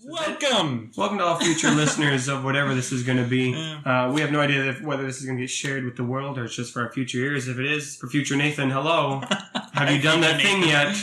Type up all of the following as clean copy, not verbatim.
Welcome to all future listeners of whatever this is going to be. We have no idea whether this is going to get shared with the world or it's just for our future ears. If it is, for future Nathan, hello. Have you done that thing yet?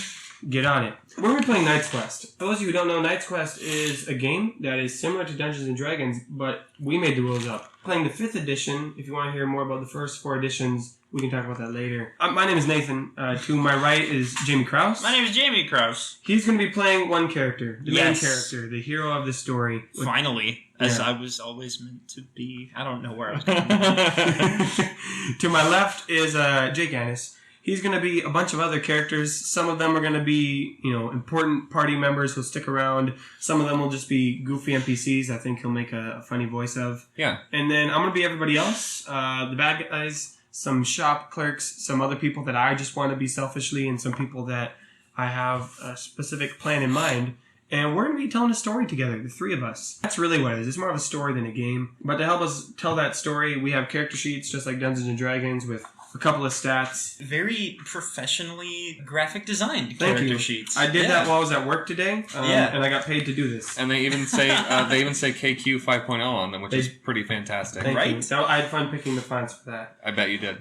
Get on it. We're going to be playing Knight's Quest. For those of you who don't know, Knight's Quest is a game that is similar to Dungeons & Dragons, but we made the rules up. Playing the 5th edition. If you want to hear more about the first 4 editions, we can talk about that later. My name is Nathan. To my right is Jamie Krause. My name is Jamie Krause. He's going to be playing one character. The main character. The hero of the story. Finally. As I was always meant to be. I don't know where I was going. To my left is Jake Annis. He's going to be a bunch of other characters. Some of them are going to be, important party members who'll stick around. Some of them will just be goofy NPCs I think he'll make a funny voice of. Yeah. And then I'm going to be everybody else. The bad guys, some shop clerks, some other people that I just want to be selfishly, and some people that I have a specific plan in mind. And we're going to be telling a story together, the 3 of us. That's really what it is. It's more of a story than a game. But to help us tell that story, we have character sheets just like Dungeons & Dragons with a couple of stats. Very professionally graphic designed character sheets. I did that while I was at work today, and I got paid to do this. And they even say KQ 5.0 on them, which is pretty fantastic. Right? So I had fun picking the fonts for that. I bet you did.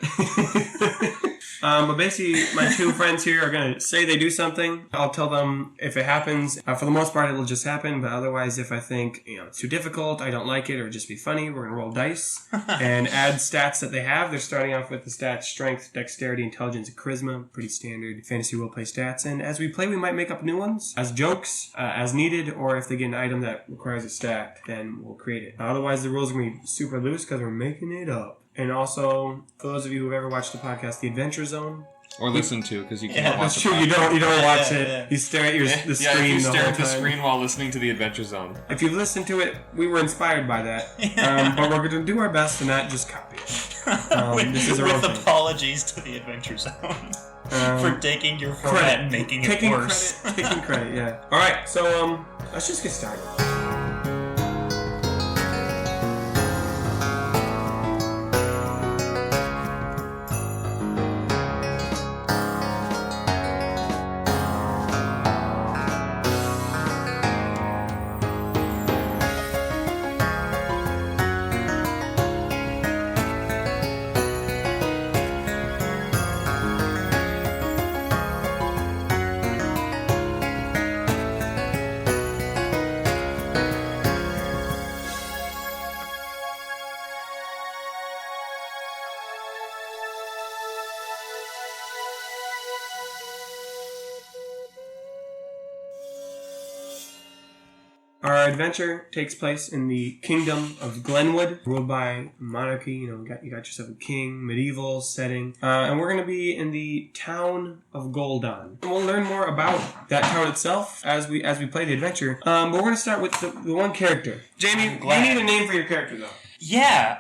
But basically, my 2 friends here are going to say they do something. I'll tell them if it happens. For the most part, it'll just happen. But otherwise, if I think it's too difficult, I don't like it, or just be funny, we're going to roll dice and add stats that they have. They're starting off with the stats strength, dexterity, intelligence, and charisma. Pretty standard fantasy roleplay stats. And as we play, we might make up new ones as jokes, as needed, or if they get an item that requires a stat, then we'll create it. Otherwise, the rules are going to be super loose because we're making it up. And also, for those of you who've ever watched the podcast, The Adventure Zone. Or listen to, because you can't watch it. That's true, you don't watch it. Yeah. You stare at the screen if you the stare whole at the time. screen while listening to The Adventure Zone. If you've listened to it, we were inspired by that. But we're going to do our best to not just copy it. With apologies to The Adventure Zone for taking your format and making it worse. Taking credit, yeah. Alright, so let's just get started. Our adventure takes place in the kingdom of Glenwood, ruled by monarchy. You got yourself a king, medieval setting. And we're going to be in the town of Goldon. And we'll learn more about that town itself as we play the adventure. But we're going to start with the one character. Jamie, you need a name for your character, though. Yeah,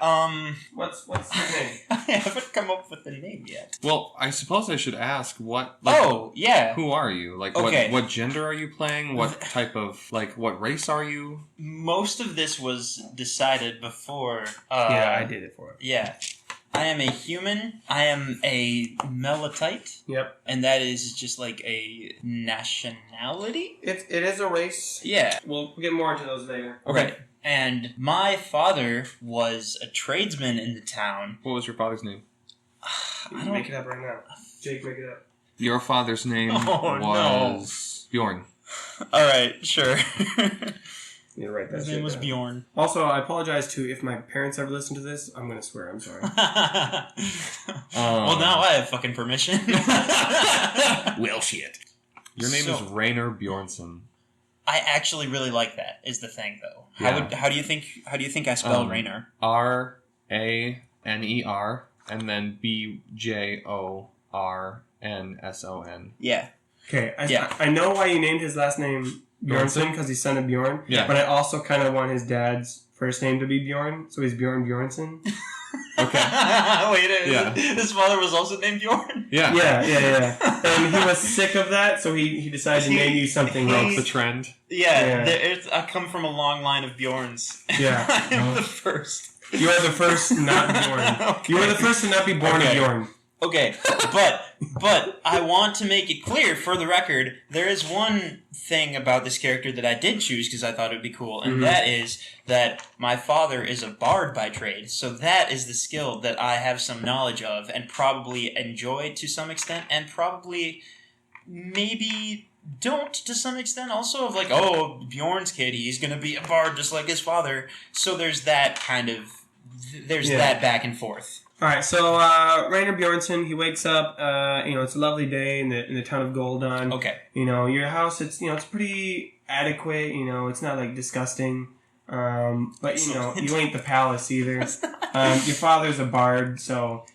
What's his name? I haven't come up with a name yet. Well, I suppose I should ask who are you? What gender are you playing? What type of, what race are you? Most of this was decided before. I did it for him. Yeah. I am a human. I am a melitite. Yep. And that is just like a nationality? It is a race. Yeah. We'll get more into those later. Okay. Right. And my father was a tradesman in the town. What was your father's name? I don't make it up right now. Jake, make it up. Your father's name was Bjorn. All right, sure. You're right. His name was Bjorn. Also, I apologize to if my parents ever listen to this. I'm going to swear. I'm sorry. Well, now I have fucking permission. Well, shit. Your name is Rainer Bjornsson. I actually really like that. Is the thing though? Yeah. How do you think I spell Rainer? Raner, and then Bjornson. Yeah. Okay. I know why you named his last name Bjornsson because he's son of Bjorn. Yeah. But I also kind of want his dad's first name to be Bjorn, so he's Bjorn Bjornsson. Okay. His father was also named Bjorn? Yeah. And he was sick of that, so he decided to name you something else. The trend. Yeah. I come from a long line of Bjorns. Yeah. I am the first. You are the first not Bjorn. You are the first to not be born a Bjorn. Okay, but I want to make it clear, for the record, there is one thing about this character that I did choose because I thought it would be cool, and that is that my father is a bard by trade, so that is the skill that I have some knowledge of and probably enjoy to some extent, and probably maybe don't to some extent also, of like, oh, Bjorn's kid, he's going to be a bard just like his father, so there's that kind of, that back and forth. All right, so Rainer Bjornsson, he wakes up. It's a lovely day in the town of Goldon. Okay. Your house, it's pretty adequate. It's not like disgusting. But you ain't the palace either. Your father's a bard, so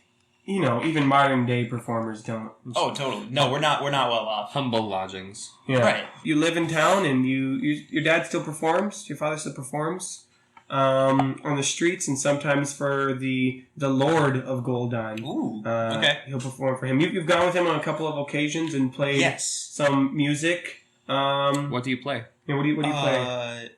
even modern day performers don't. Oh, totally. No, we're not well off. Humble lodgings. Yeah. Right. You live in town, and your dad still performs. Your father still performs. On the streets, and sometimes for the Lord of Goldon. Ooh, okay. He'll perform for him. You've gone with him on a couple of occasions and played some music. What do you play? Yeah, what do you play?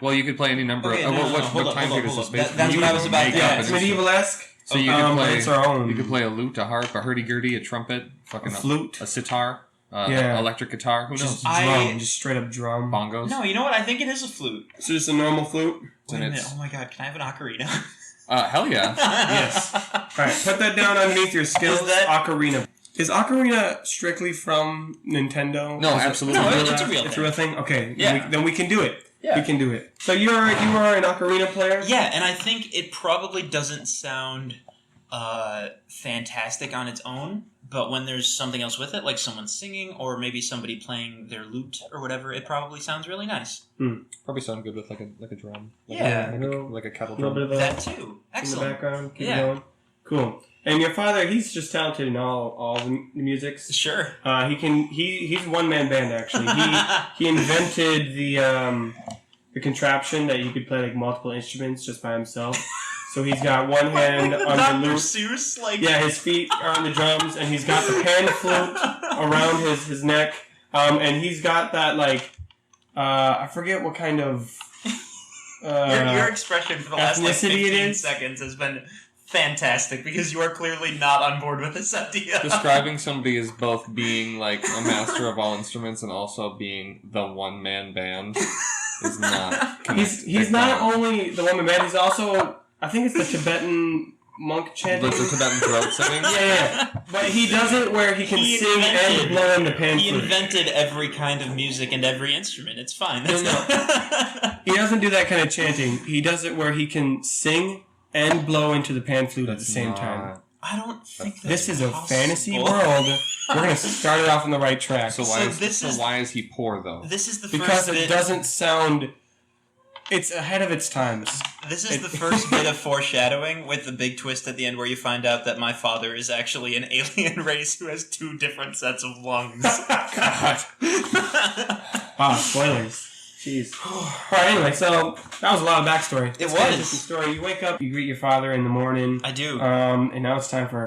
Well, you could play any number. What time period is this based? That's what I was about to ask. It's medieval-esque. So you could play. It's our own. You could play a lute, a harp, a hurdy-gurdy, a trumpet, a flute, a sitar. Electric guitar. Who knows? Just straight up drum. Bongos. No, you know what? I think it is a flute. So just a normal flute. Wait a minute. Oh my god! Can I have an ocarina? Hell yeah. Yes. All right. Put that down underneath your skills. Ocarina. Is Ocarina strictly from Nintendo? No, absolutely. No, it's a real thing. It's a real thing. Okay. Yeah. Then we can do it. Yeah. We can do it. So you are an ocarina player? Yeah, and I think it probably doesn't sound fantastic on its own. But when there's something else with it, like someone singing or maybe somebody playing their lute or whatever, it probably sounds really nice. Probably sound good with like a drum. Like a kettle drum. That too. Excellent. In the background. Keep going. Cool. And your father, he's just talented in all the musics. Sure. He's a one-man band, actually. He invented the contraption that you could play like multiple instruments just by himself. So he's got one hand on the lute. Seuss, yeah, his feet are on the drums, and he's got the pan flute around his neck. And he's got that, I forget what kind of... your expression for the last 15 is. seconds has been fantastic, because you are clearly not on board with this idea. Describing somebody as both being like a master of all instruments and also being the one-man band is not... He's not only the one-man band, he's also... I think it's the Tibetan monk chanting. The Tibetan throat singing? Yeah. But he does it where he can sing and blow in the pan flute. He invented every kind of music and every instrument. It's fine. No. He doesn't do that kind of chanting. He does it where he can sing and blow into the pan flute at the same time. I don't think this is possible. A fantasy world. We're going to start it off on the right track. So why is he poor, though? This is the because it doesn't sound... It's ahead of its times. This is the first bit of foreshadowing with the big twist at the end where you find out that my father is actually an alien race who has 2 different sets of lungs. God. Wow, spoilers. Jeez. Alright, anyway, so that was a lot of backstory. It was. Story. You wake up, you greet your father in the morning. I do. And now it's time for our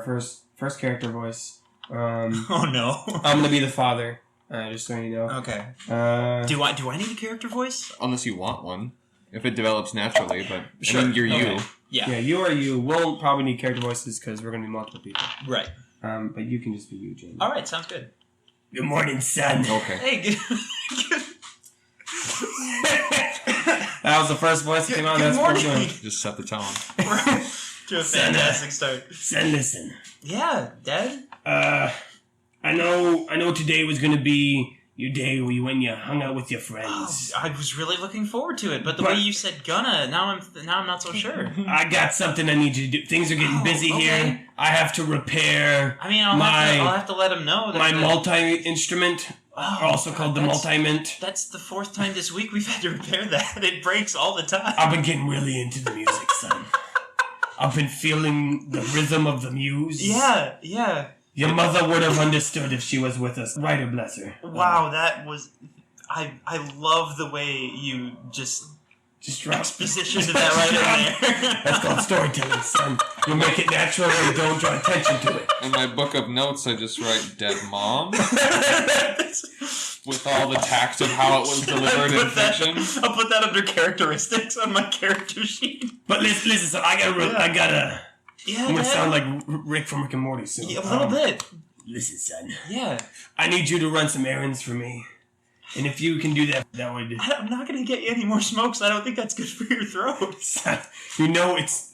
first character voice. Oh no. I'm gonna be the father. Just so you know. Okay. Do I need a character voice? Unless you want one. If it develops naturally, but sure. I mean, you're okay. you. Yeah, you are you. We'll probably need character voices because we're going to be multiple people. Right. But you can just be you, James. All right, sounds good. Good morning, son. Okay. Hey, good. That was the first voice that came out. Good morning. Just set the tone. To a fantastic start. Son, listen. Yeah, Dad? I know today was going to be your day where you went and you hung out with your friends. Oh, I was really looking forward to it, but the way you said "gonna," now I'm not so sure. I got something I need you to do. Things are getting busy here. I have to repair. I mean, I'll have to let him know that my multi-instrument, also called the multi-mint. That's the 4th time this week we've had to repair that. It breaks all the time. I've been getting really into the music, son. I've been feeling the rhythm of the muse. Yeah. Your mother would have understood if she was with us. Right, or bless her. Wow, that was... I love the way you just expositioned that right in there. That's called storytelling, son. You make it natural and don't draw attention to it. In my book of notes, I just write "dead mom" with all the tact of how it was delivered in fiction. I'll put that under characteristics on my character sheet. But listen, so I gotta Yeah, I'm gonna sound like Rick from Rick and Morty soon. Yeah, a little bit. Listen, son. Yeah. I need you to run some errands for me. And if you can do that, that would... I'm not going to get you any more smokes. I don't think that's good for your throat. You know, it's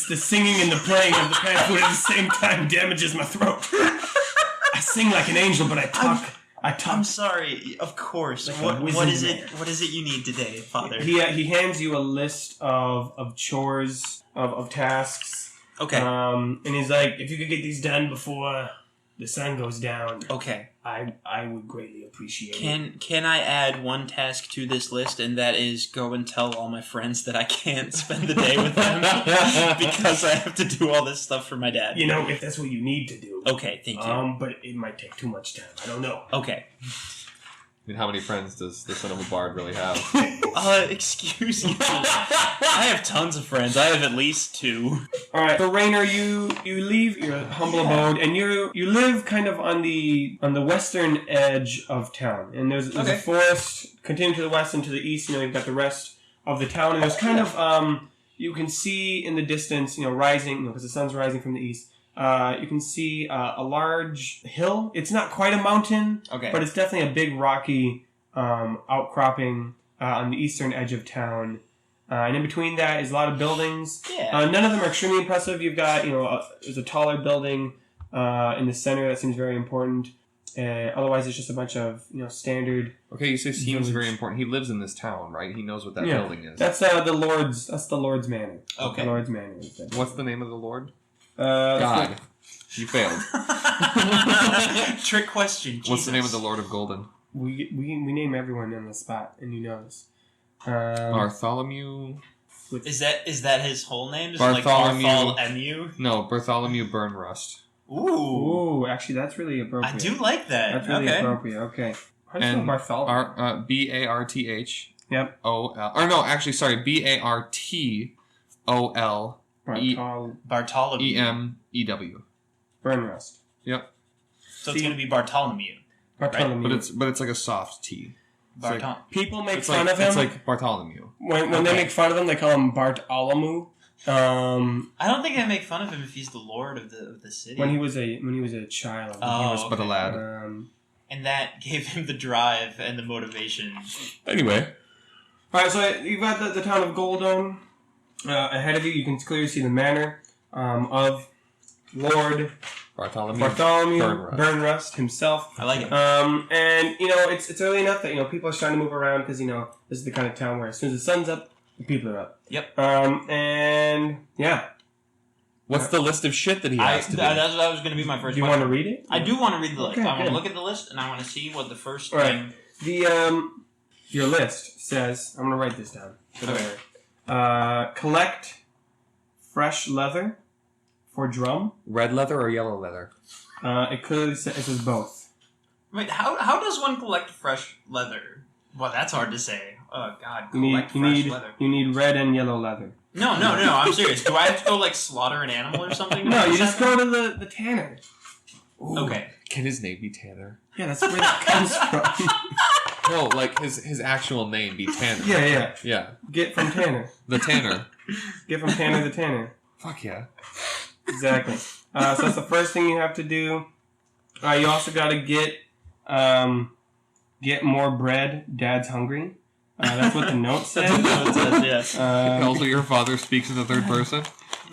the singing and the playing of the pan flute at the same time damages my throat. I sing like an angel, but I talk... I'm sorry. Of course. Like what is it? What is it you need today, Father? He hands you a list of chores, of tasks. Okay. And he's like, if you could get these done before the sun goes down... Okay. I would greatly appreciate it. Can I add one task to this list, and that is go and tell all my friends that I can't spend the day with them because I have to do all this stuff for my dad? You know, if that's what you need to do. Okay, thank you. But it might take too much time. I don't know. Okay. I mean, how many friends does the son of a bard really have? Excuse me. I have tons of friends. I have at least 2. All right. So Rainer, you leave your humble abode, and you live kind of on the western edge of town. And there's a forest continuing to the west and to the east. You know, you've got the rest of the town, and there's kind of you can see in the distance, you know, rising, because the sun's rising from the east. You can see a large hill. It's not quite a mountain, but it's definitely a big rocky outcropping on the eastern edge of town. And in between that is a lot of buildings. Yeah. None of them are extremely impressive. You've got, there's a taller building in the center that seems very important. Otherwise, it's just a bunch of, standard... Okay, you say seems very important. He lives in this town, right? He knows what that building is. That's the Lord's manor. Okay. The Lord's manor. What's the name of the Lord? God. You failed. Trick question. Jesus. What's the name of the Lord of Goldon? We name everyone on the spot, and you know this. Bartholomew. Is that his whole name? Is Bartholomew. It like Bartholomew? No, Bartholomew Burnrust. Ooh, actually, that's really appropriate. I do like that. That's really appropriate. Okay. How do you spell Bartholomew? B-A-R-T-H. Yep. O-L. Or no, actually, sorry. B-A-R-T-O-L. Bartholomew. E-M-E-W. Burnrust. Yep. So it's going to be Bartholomew. Bartholomew. Right? But it's like a soft T. People make fun of him. It's like Bartholomew. When they make fun of him, they call him Bartholomew. I don't think they make fun of him if he's the lord of the city. When he was a child. He was but a lad. And that gave him the drive and the motivation. Anyway. Alright, so you've got the town of Goldon ahead of you. You can clearly see the manor of Lord Bartholomew Burnrust himself. I like it. And, it's early enough that, people are starting to move around because, this is the kind of town where as soon as the sun's up, the people are up. Yep. And, yeah. What's the list of shit that he has to do? That was going to be my first Do you question. want to read it? I do want to read the list. Okay, I want to look at the list, and I want to see what the first thing... Right. Your list says... I'm going to write this down. Okay. Collect fresh leather for drum. Red leather or yellow leather? It clearly says both. Wait, how does one collect fresh leather? Well, that's hard to say. Oh, God. Collect fresh leather. You need red and yellow leather. No, I'm serious. Do I have to go, slaughter an animal or something? No, you just go to the tanner. Ooh. Okay. Can his name be Tanner? Yeah, that's where that comes from. No, like his actual name be Tanner. Yeah. Get from Tanner. The Tanner. Get from Tanner the Tanner. Fuck yeah. Exactly. So that's the first thing you have to do. You also got to get more bread. Dad's hungry. That's what the note says. Yes. And also, your father speaks in the third person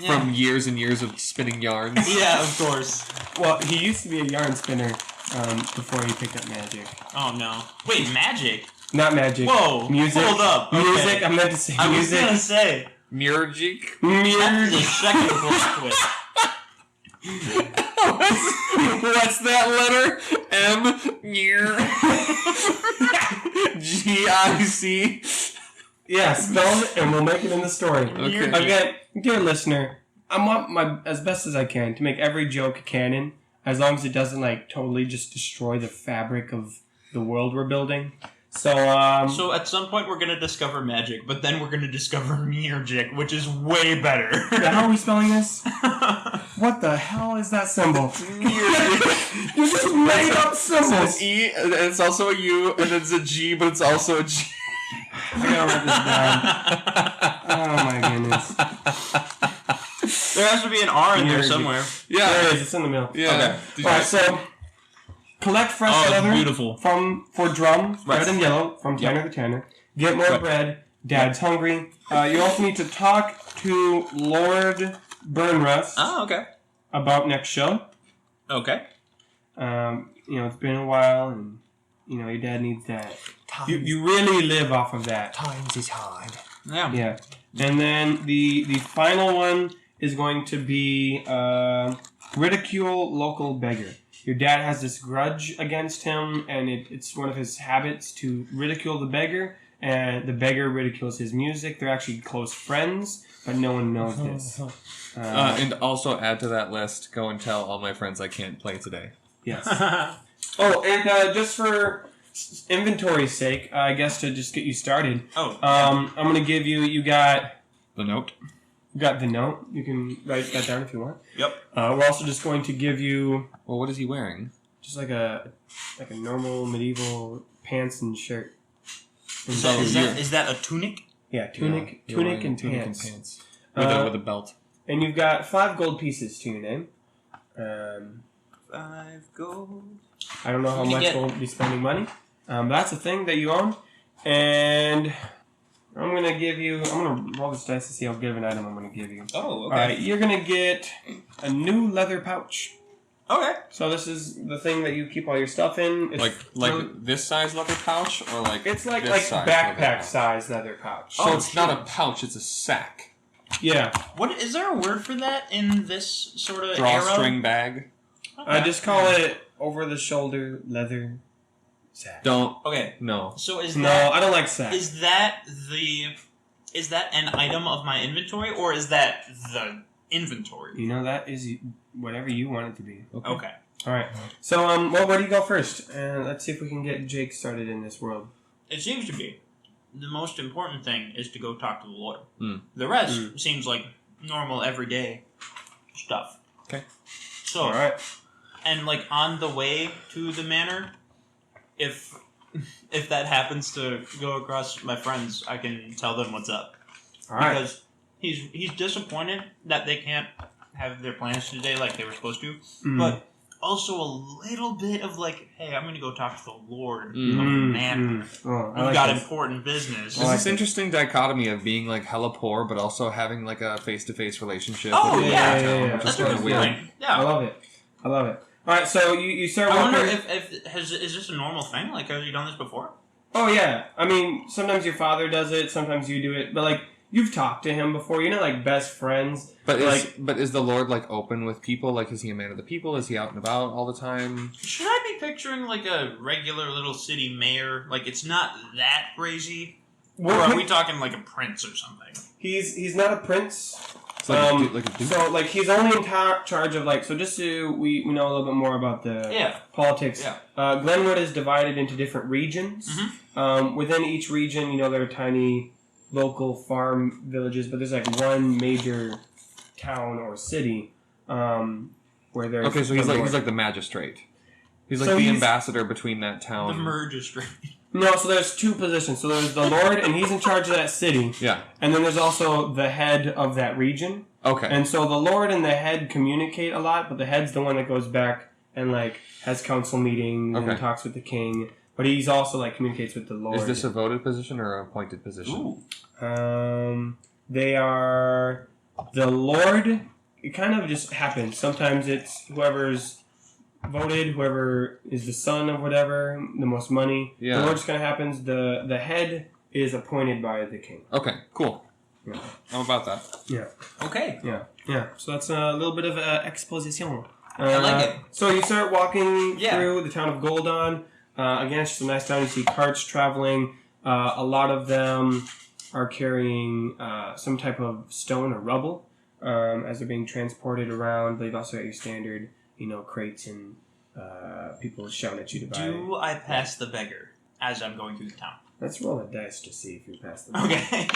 from years and years of spinning yarns. Yeah, of course. Well, he used to be a yarn spinner before he picked up magic. Oh no! Wait, magic? Not magic. Whoa! Music. Hold up. Okay. Music. I meant to say music. I was gonna say Murgic. That's the second plot twist. What's that letter? M. G-I-C. Yeah, spell it and we'll make it in the story. Okay. Again, dear listener, I want as best as I can to make every joke canon, as long as it doesn't totally just destroy the fabric of the world we're building. So at some point we're gonna discover magic, but then we're gonna discover Murgic, which is way better. How are we spelling this? What the hell is that symbol? You just made up symbols. It's an E, and it's also a U, and it's a G, but it's also a G. I gotta write this down. Oh my goodness. There has to be an R in there somewhere. Yeah, there is. It's in the middle. Yeah. Okay. Alright, so collect fresh leather beautiful. for drum, red and yellow, from Tanner the Tanner. Get more bread. Dad's hungry. You also need to talk to Lord Burnrust. Oh, okay. About next show. Okay. It's been a while, and your dad needs that. You really live off of that. Times is hard. Yeah. Yeah. And then the final one is going to be ridicule local beggar. Your dad has this grudge against him, and it's one of his habits to ridicule the beggar, and the beggar ridicules his music. They're actually close friends, but no one knows this. And also add to that list, go and tell all my friends I can't play today. Yes. And just for inventory's sake, I guess to just get you started, I'm going to give you got... The note? You got the note. You can write that down if you want. Yep. We're also just going to give you... Well, what is he wearing? Just like a normal medieval pants and shirt. And Is that a tunic? Yeah, tunic and pants. With a belt. And you've got 5 gold pieces to your name. 5 gold. I don't know how much we'll be spending money. But that's a thing that you own. And I'm going to roll this dice to see how good of an item I'm going to give you. Oh, okay. Alright, you're going to get a new leather pouch. Okay. So this is the thing that you keep all your stuff in. It's like this size leather pouch, or like it's like size backpack size leather pouch. So it's not a pouch; it's a sack. Yeah. What is there a word for that in this sort of drawstring bag? Okay. I just call it over the shoulder leather sack. Don't. Okay. No. So I don't like sack. Is that an item of my inventory, or is that the inventory? That is whatever you want it to be. Okay. All right. So, where do you go first? Let's see if we can get Jake started in this world. It seems to be the most important thing is to go talk to the Lord. Mm. The rest seems like normal, everyday stuff. Okay. So, all right. And on the way to the manor, if that happens to go across my friends, I can tell them what's up. All right. Because he's disappointed that they can't have their plans today like they were supposed to, but also a little bit of hey, I'm going to go talk to the Lord of the manor. We've got important business. There's this interesting dichotomy of being hella poor, but also having a face-to-face relationship. Oh, with yeah. That's a good point. Yeah. I love it. All right, so you start I walking... wonder is this a normal thing? Have you done this before? Oh, yeah. I mean, sometimes your father does it, sometimes you do it, but you've talked to him before. You're not best friends. But is the Lord open with people? Is he a man of the people? Is he out and about all the time? Should I be picturing a regular little city mayor? It's not that crazy? Or are we talking a prince or something? He's not a prince. So he's only in charge of so just so we know a little bit more about the politics. Yeah. Glenwood is divided into different regions. Mm-hmm. Within each region, there are tiny local farm villages, but there's one major town or city where there's... Okay, so he's the magistrate. He's the ambassador between that town. The magistrate. No, so there's 2 positions. So there's the Lord, and he's in charge of that city. Yeah. And then there's also the head of that region. Okay. And so the Lord and the head communicate a lot, but the head's the one that goes back and has council meetings and talks with the king. But he's also communicates with the Lord. Is this a voted position or an appointed position? Ooh. They are the Lord. It kind of just happens. Sometimes it's whoever's voted, whoever is the son of whatever, the most money. Yeah. The Lord just kind of happens. The head is appointed by the king. Okay, cool. Yeah. How about that? Yeah. Okay. Yeah. So that's a little bit of exposition. I like it. So you start walking through the town of Goldon. Again, it's just a nice town. You see carts traveling. A lot of them are carrying some type of stone or rubble as they're being transported around. But you've also got your standard, crates and people shouting at you to buy. Do I pass the beggar as I'm going through the town? Let's roll a dice to see if you pass the beggar. Okay.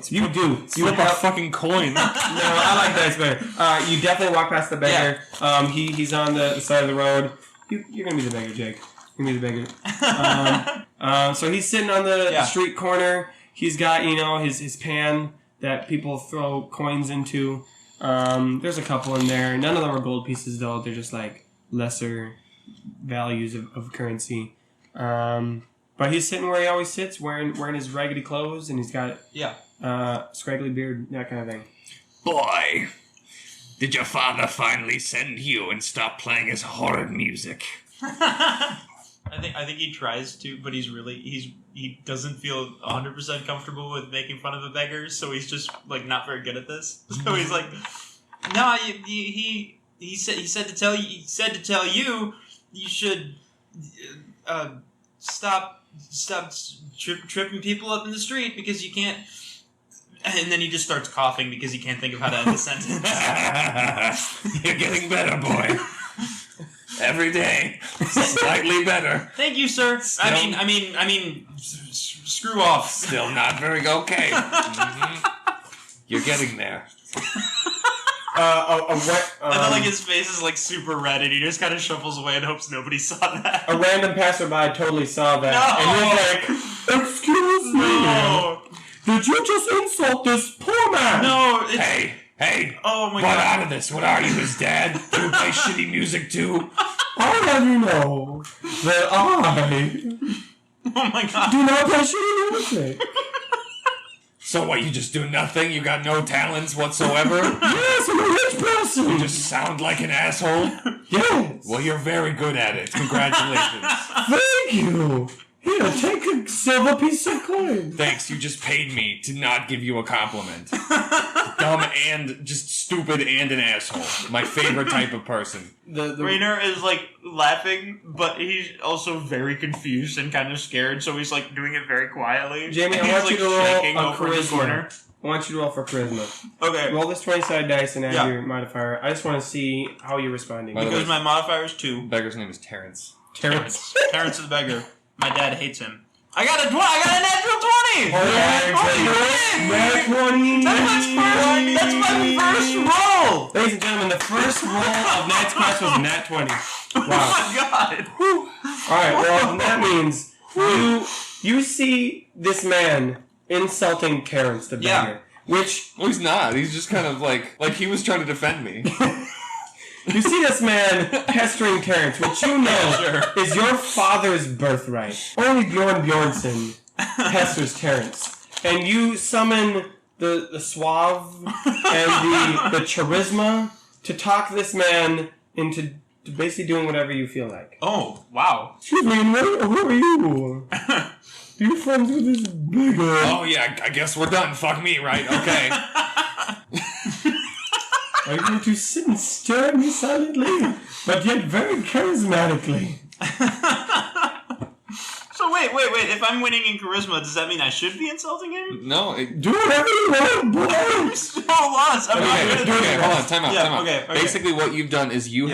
You do. You whip a fucking coin. No, I like dice better. You definitely walk past the beggar. Yeah. He's on the side of the road. You're going to be the beggar, Jake. You're going to be the beggar. So he's sitting on the street corner. He's got, his pan that people throw coins into. There's a couple in there. None of them are gold pieces, though. They're just like lesser values of currency. But he's sitting where he always sits, wearing his raggedy clothes, and he's got scraggly beard, that kind of thing. Boy, did your father finally send you and stop playing his horrid music? I think he tries to, but he doesn't feel 100% comfortable with making fun of the beggars, so he's just like not very good at this. So he's like, no, he said to tell you you should stop tripping people up in the street because you can't. And then he just starts coughing because he can't think of how to end the sentence. You're getting better, boy. Every day, slightly better. Thank you, sir. Still, I mean, screw off. Still not very okay. You're getting there. And then, like, his face is, like, super red, and he just kind of shuffles away and hopes nobody saw that. A random passerby totally saw that. No! And he's like, excuse me. No. Did you just insult this poor man? No. Hey. Oh, my God. God. Out of this. What are you, his dad? Do you play shitty music, too? I'll have you know that I oh, my God. do not play shitty music. So what, you just do nothing? You got no talents whatsoever? Yes, I'm a rich person. You just sound like an asshole? Yes. Well, you're very good at it. Congratulations. Thank you. Here, take a silver piece of coin. Thanks, you just paid me to not give you a compliment. Dumb and just stupid and an asshole. My favorite type of person. Rainer is, like, laughing, but he's also very confused and kind of scared, so he's, like, doing it very quietly. Jamie, I want you to roll a charisma. I want you to roll for charisma. Okay. Roll this 20-sided dice and add your modifier. I just want to see how you're responding. Because my modifier is 2. The beggar's name is Terrence. Terrence is the beggar. My dad hates him. I got a natural 20! Nat 20! That's my first roll! Ladies and gentlemen, the first roll of Nat's class was a nat 20. Wow. Oh my God! Alright, well, that means you see this man insulting Terrence the beggar. Which... Well, he's not. He's just kind of like he was trying to defend me. You see this man pestering Terrence, which you know is your father's birthright. Only Bjorn Bjornsson pesters Terrence. And you summon the suave and the charisma to talk this man into basically doing whatever you feel like. Oh, wow. Excuse me, who are you? Are you friends with this beggar? Oh, yeah, I guess we're done. Fuck me, right? Okay. Are you going to sit and stare at me silently, but yet very charismatically? So wait. If I'm winning in charisma, does that mean I should be insulting him? No. Do whatever you want, boy. I'm so lost. I'm not good at this. Okay, hold on. Time out. Okay. Basically, what you've done is you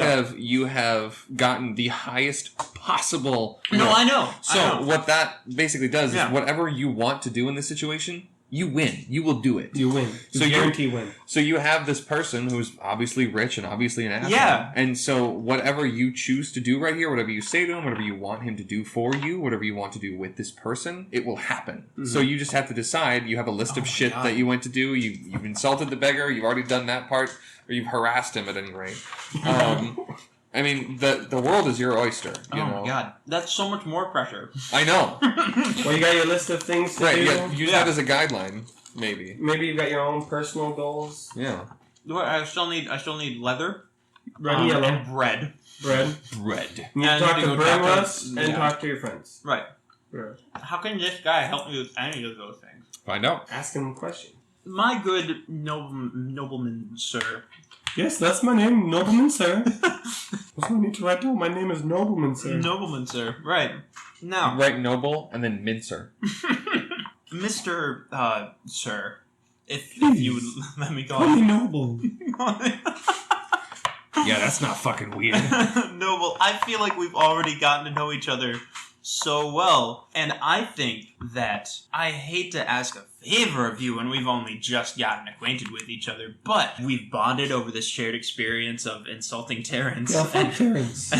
have gotten the highest possible. No, I know. So what that basically does is whatever you want to do in this situation, you win. You will do it. You win. So guarantee win. So you have this person who's obviously rich and obviously an asshole. Yeah. And so whatever you choose to do right here, whatever you say to him, whatever you want him to do for you, whatever you want to do with this person, it will happen. Mm-hmm. So you just have to decide. You have a list of shit that you went to do. You've insulted the beggar. You've already done that part. Or you've harassed him at any rate. I mean, the world is your oyster. You know? My God. That's so much more pressure. I know. Well, you got your list of things to do? Yeah, use that as a guideline, maybe. Maybe you've got your own personal goals? Yeah. I still need leather. Red and yellow. And bread. Bread. You talk to Brain Russ and talk to your friends. Right. Yeah. How can this guy help me with any of those things? Find out. Ask him a question. My good nobleman, sir. Yes, that's my name, Nobleman Sir. That's what I need to write down. My name is Nobleman Sir. Nobleman, sir. Right. Now. Write noble and then mincer. Mr. Sir, if you would let me call you Noble. Yeah, that's not fucking weird. Noble, I feel like we've already gotten to know each other so well, and I think that I hate to ask a favor of you when we've only just gotten acquainted with each other, but we've bonded over this shared experience of insulting Terrence. Yeah, fuck Terrence.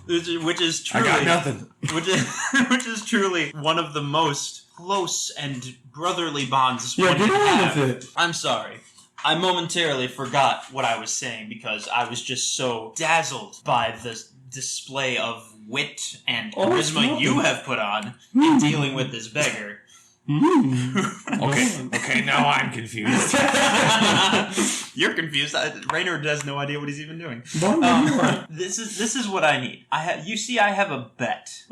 Which is truly... I got nothing. Which is truly one of the most close and brotherly bonds Yeah, one get can on have. with it. I'm sorry. I momentarily forgot what I was saying because I was just so dazzled by the display of wit and charisma you have put on in dealing with this beggar. Okay, now I'm confused. You're confused. Raynor has no idea what he's even doing. This is what I need. I have a bet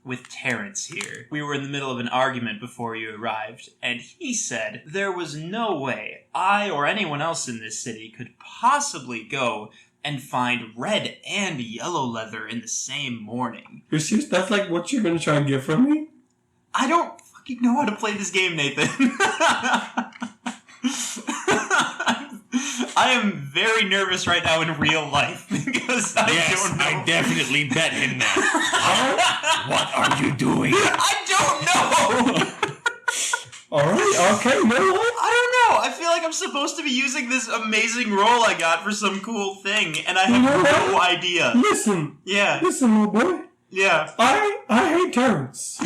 with Terrence here. We were in the middle of an argument before you arrived, and he said there was no way I or anyone else in this city could possibly go and find red and yellow leather in the same morning. You're serious? That's like what you're going to try and get from me? I don't fucking know how to play this game, Nathan. I am very nervous right now in real life because I don't know. I definitely bet him that. What are you doing? I don't know! Alright, okay, you know what? I don't know. I feel like I'm supposed to be using this amazing roll I got for some cool thing, and I have no idea. Listen, little boy. Yeah. I hate Terrence.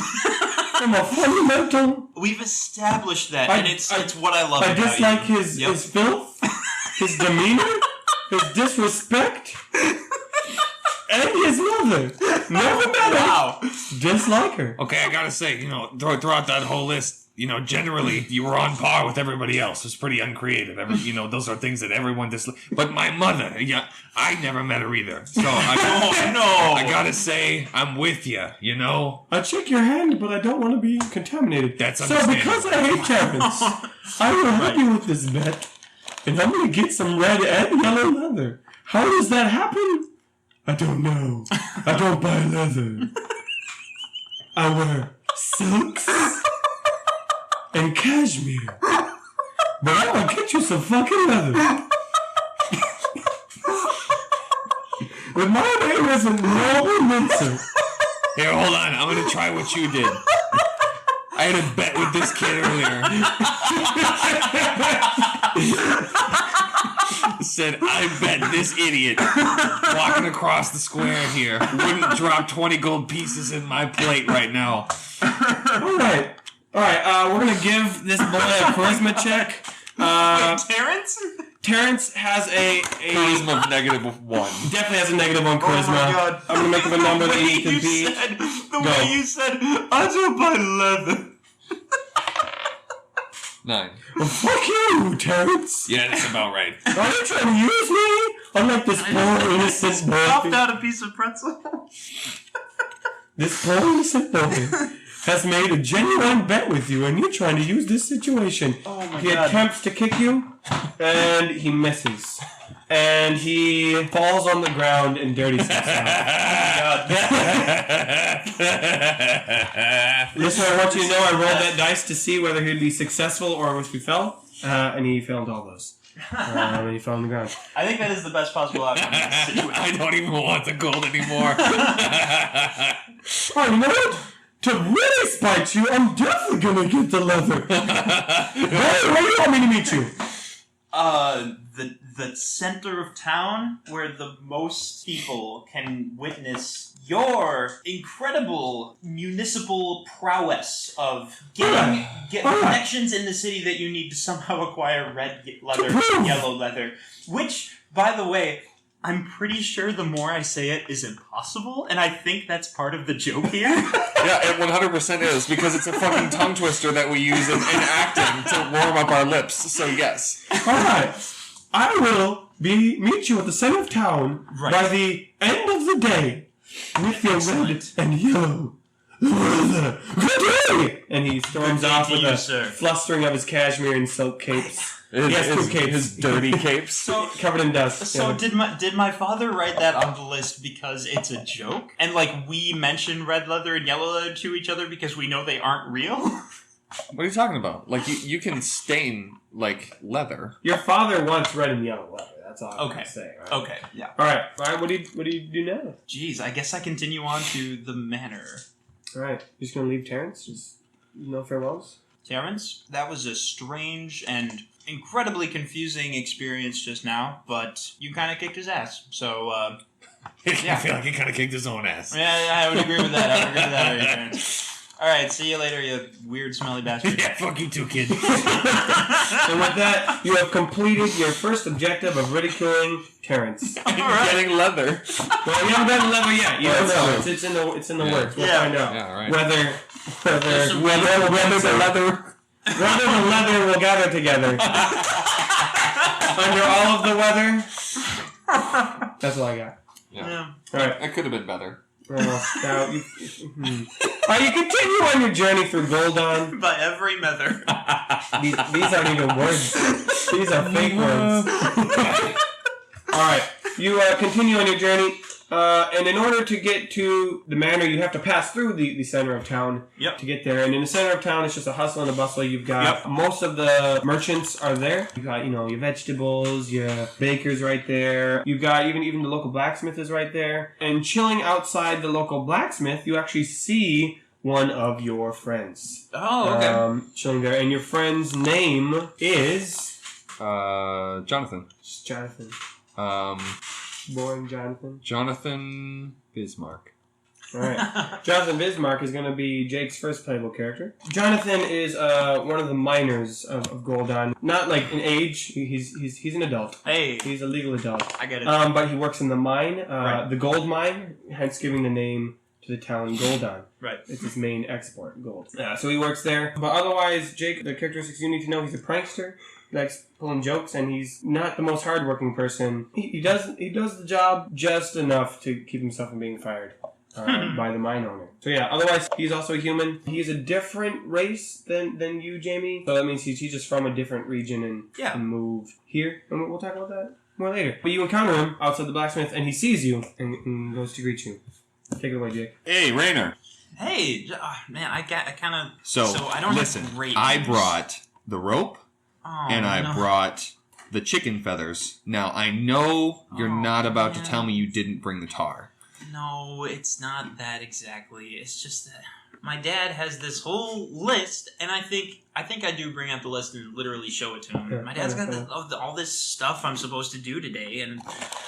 From a fundamental... We've established that, and it's what I love about you. I dislike his filth, his demeanor, his disrespect, and his mother. Never met her. Wow. Dislike her. Okay, I gotta say, throughout that whole list, generally you were on par with everybody else. It's pretty uncreative. Those are things that everyone dislikes. But my mother, I never met her either. So I gotta say, I'm with you. I check your hand, but I don't want to be contaminated. That's so because I hate Terrence, I will help you with this bet, and I'm going to get some red and yellow leather. How does that happen? I don't know. I don't buy leather. I wear silks and cashmere. But I will get you some fucking leather. But my name isn't Noble Mincer. Here, hold on. I'm gonna try what you did. I had a bet with this kid earlier. Said, I bet this idiot walking across the square here wouldn't drop 20 gold pieces in my plate right now. Alright, we're gonna give this boy a charisma check. Terrence? Terrence has a Charisma of -1. Definitely has a -1 charisma. Oh my God. I'm gonna make up a number that he can beat. The way you said, I don't buy leather. 9. Well, fuck you, Terrence. Yeah, that's about right. Are you trying to use me? Unlike this poor innocent boy. Popped out a piece of pretzel. This poor innocent boy has made a genuine bet with you, and you're trying to use this situation. Oh my He God. attempts to kick you, and he misses. And he falls on the ground and dirty steps out. Listener, I want you to know I rolled that dice to see whether he'd be successful or if he fell, and he failed all those. And he fell on the ground. I think that is the best possible outcome in this situation. I don't even want the gold anymore. Oh, you know what? To really spite you, I'm definitely gonna get the leather. Where do you want me to meet you? The center of town where the most people can witness your incredible municipal prowess of getting connections in the city that you need to somehow acquire red leather and yellow leather. Which, by the way, I'm pretty sure the more I say it is impossible, and I think that's part of the joke here. Yeah, it 100% is, because it's a fucking tongue twister that we use in acting to warm up our lips, so yes. Alright, I will meet you at the center of town by the end of the day with your red and yellow leather. Good day! And he storms off with a flustering of his cashmere and silk capes. His dirty capes. Covered in dust. So did my father write that on the list because it's a joke? And we mention red leather and yellow leather to each other because we know they aren't real? What are you talking about? You can stain, leather. Your father wants red and yellow leather. That's all I'm Okay. gonna say. Right? Okay, yeah. Alright, what do you do now? Jeez, I guess I continue on to the manor. Alright, you just gonna leave Terrence? Just no farewells? Terrence, that was a strange and incredibly confusing experience just now, but you kind of kicked his ass. So, I feel like he kind of kicked his own ass. yeah, I would agree with that. Terrence. All right, see you later, you weird, smelly bastard. Yeah, fuck you too, kid. And with that, you have completed your first objective of ridiculing Terrence. Getting leather. Well, you haven't done the level yet. You don't know. It's in the works. We'll find out. Yeah, right. Whether some the leather will gather together. Under all of the weather. That's all I got. Yeah. All right. That could have been better. Now you continue on your journey through Goldon. By every mother. These aren't even words. These are fake words. All right. You continue on your journey, and in order to get to the manor, you have to pass through the center of town to get there. And in the center of town, it's just a hustle and a bustle. You've got most of the merchants are there. You've got, your vegetables, your baker's right there. You've got even the local blacksmith is right there. And chilling outside the local blacksmith, you actually see one of your friends. Oh, okay. Chilling there. And your friend's name is... Jonathan. Just Jonathan. Boring Jonathan. Jonathan Bismarck. Alright. Jonathan Bismarck is going to be Jake's first playable character. Jonathan is one of the minors of Goldon. Not like in age. He's an adult. Hey. He's a legal adult. I get it. But he works in the mine, Right. the gold mine, hence giving the name to the town Goldon. Right. It's his main export, gold. Yeah, so he works there. But otherwise, Jake, the characteristics you need to know, he's a prankster. He likes pulling jokes, and he's not the most hardworking person. He does the job just enough to keep himself from being fired by the mine owner. So yeah, otherwise he's also a human. He's a different race than you, Jamie. So that means he's just from a different region and moved here. And we'll talk about that more later. But you encounter him outside the blacksmith, and he sees you and goes to greet you. Take it away, Jake. Hey, Rainer. Hey, man, I kind of... So I don't listen, have great I news. brought the rope, and I brought the chicken feathers. Now, I know you're not about to tell me you didn't bring the tar. No, it's not that exactly. It's just that my dad has this whole list, and I think I do bring out the list and literally show it to him. My dad's got all this stuff I'm supposed to do today, and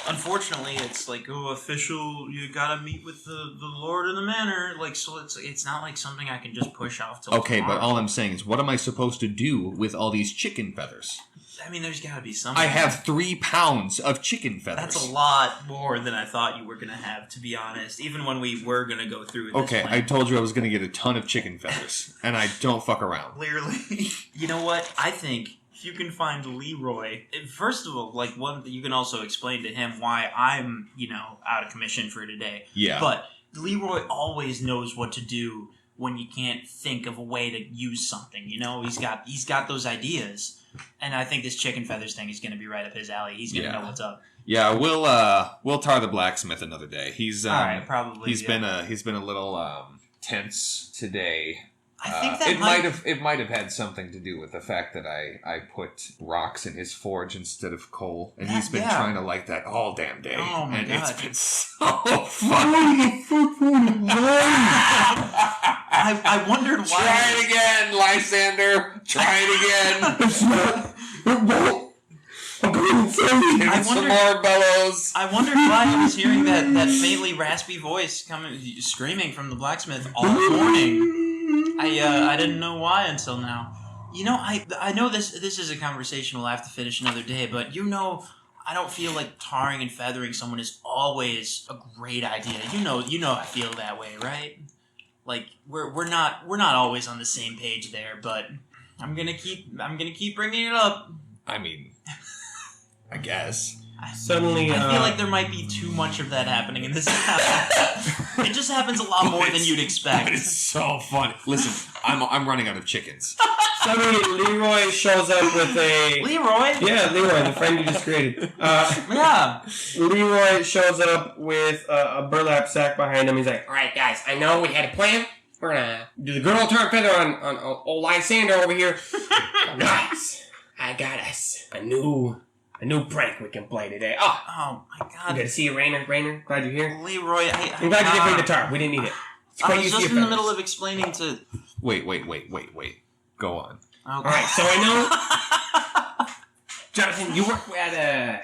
unfortunately, it's like, official. You gotta meet with the lord of the manor. Like, so it's not like something I can just push off till Okay, tomorrow. but all I'm saying is, what am I supposed to do with all these chicken feathers? I mean, there's gotta be something. I have 3 pounds of chicken feathers. That's a lot more than I thought you were going to have, to be honest. Even when we were going to go through this Okay, plan. I told you I was going to get a ton of chicken feathers, and I don't fuck around. Clearly. You know what? I think if you can find Leroy, first of all, you can also explain to him why I'm, out of commission for today. Yeah. But Leroy always knows what to do when you can't think of a way to use something. He's got those ideas. And I think this chicken feathers thing is going to be right up his alley. He's going to know what's up. Yeah, we'll tar the blacksmith another day. He's all right, probably. He's been a little tense today. I think that It might have had something to do with the fact that I put rocks in his forge instead of coal, and he's been trying to light that all damn day. Oh my and God. it's been so fun. I wondered why. Try it again, Lysander. Try it again. I Some wondered, more bellows. I wondered why I was hearing that faintly raspy voice screaming from the blacksmith all morning. I didn't know why until now. I know this is a conversation we'll have to finish another day, but I don't feel like tarring and feathering someone is always a great idea. You know I feel that way, right? Like we're not always on the same page there, but I'm gonna keep bringing it up. I mean, I guess. Suddenly, I feel like there might be too much of that happening in this town. It just happens a lot more than you'd expect. It's so funny. Listen, I'm running out of chickens. Suddenly, Leroy shows up with a... Leroy? Yeah, Leroy, the friend you just created. Yeah. Leroy shows up with a burlap sack behind him. He's like, alright guys, I know we had a plan. We're gonna do the good old tar and feather on old Lysander over here. Guys, I got us a new prank we can play today. Oh my God. Good to see you, Rainer. Glad you're here. Leroy, I'm glad you didn't bring the tar. We didn't need it. It's I quite was used to just your in the middle feathers. of explaining to... Wait. Go on. Okay. Alright, so I know... Jonathan, you work at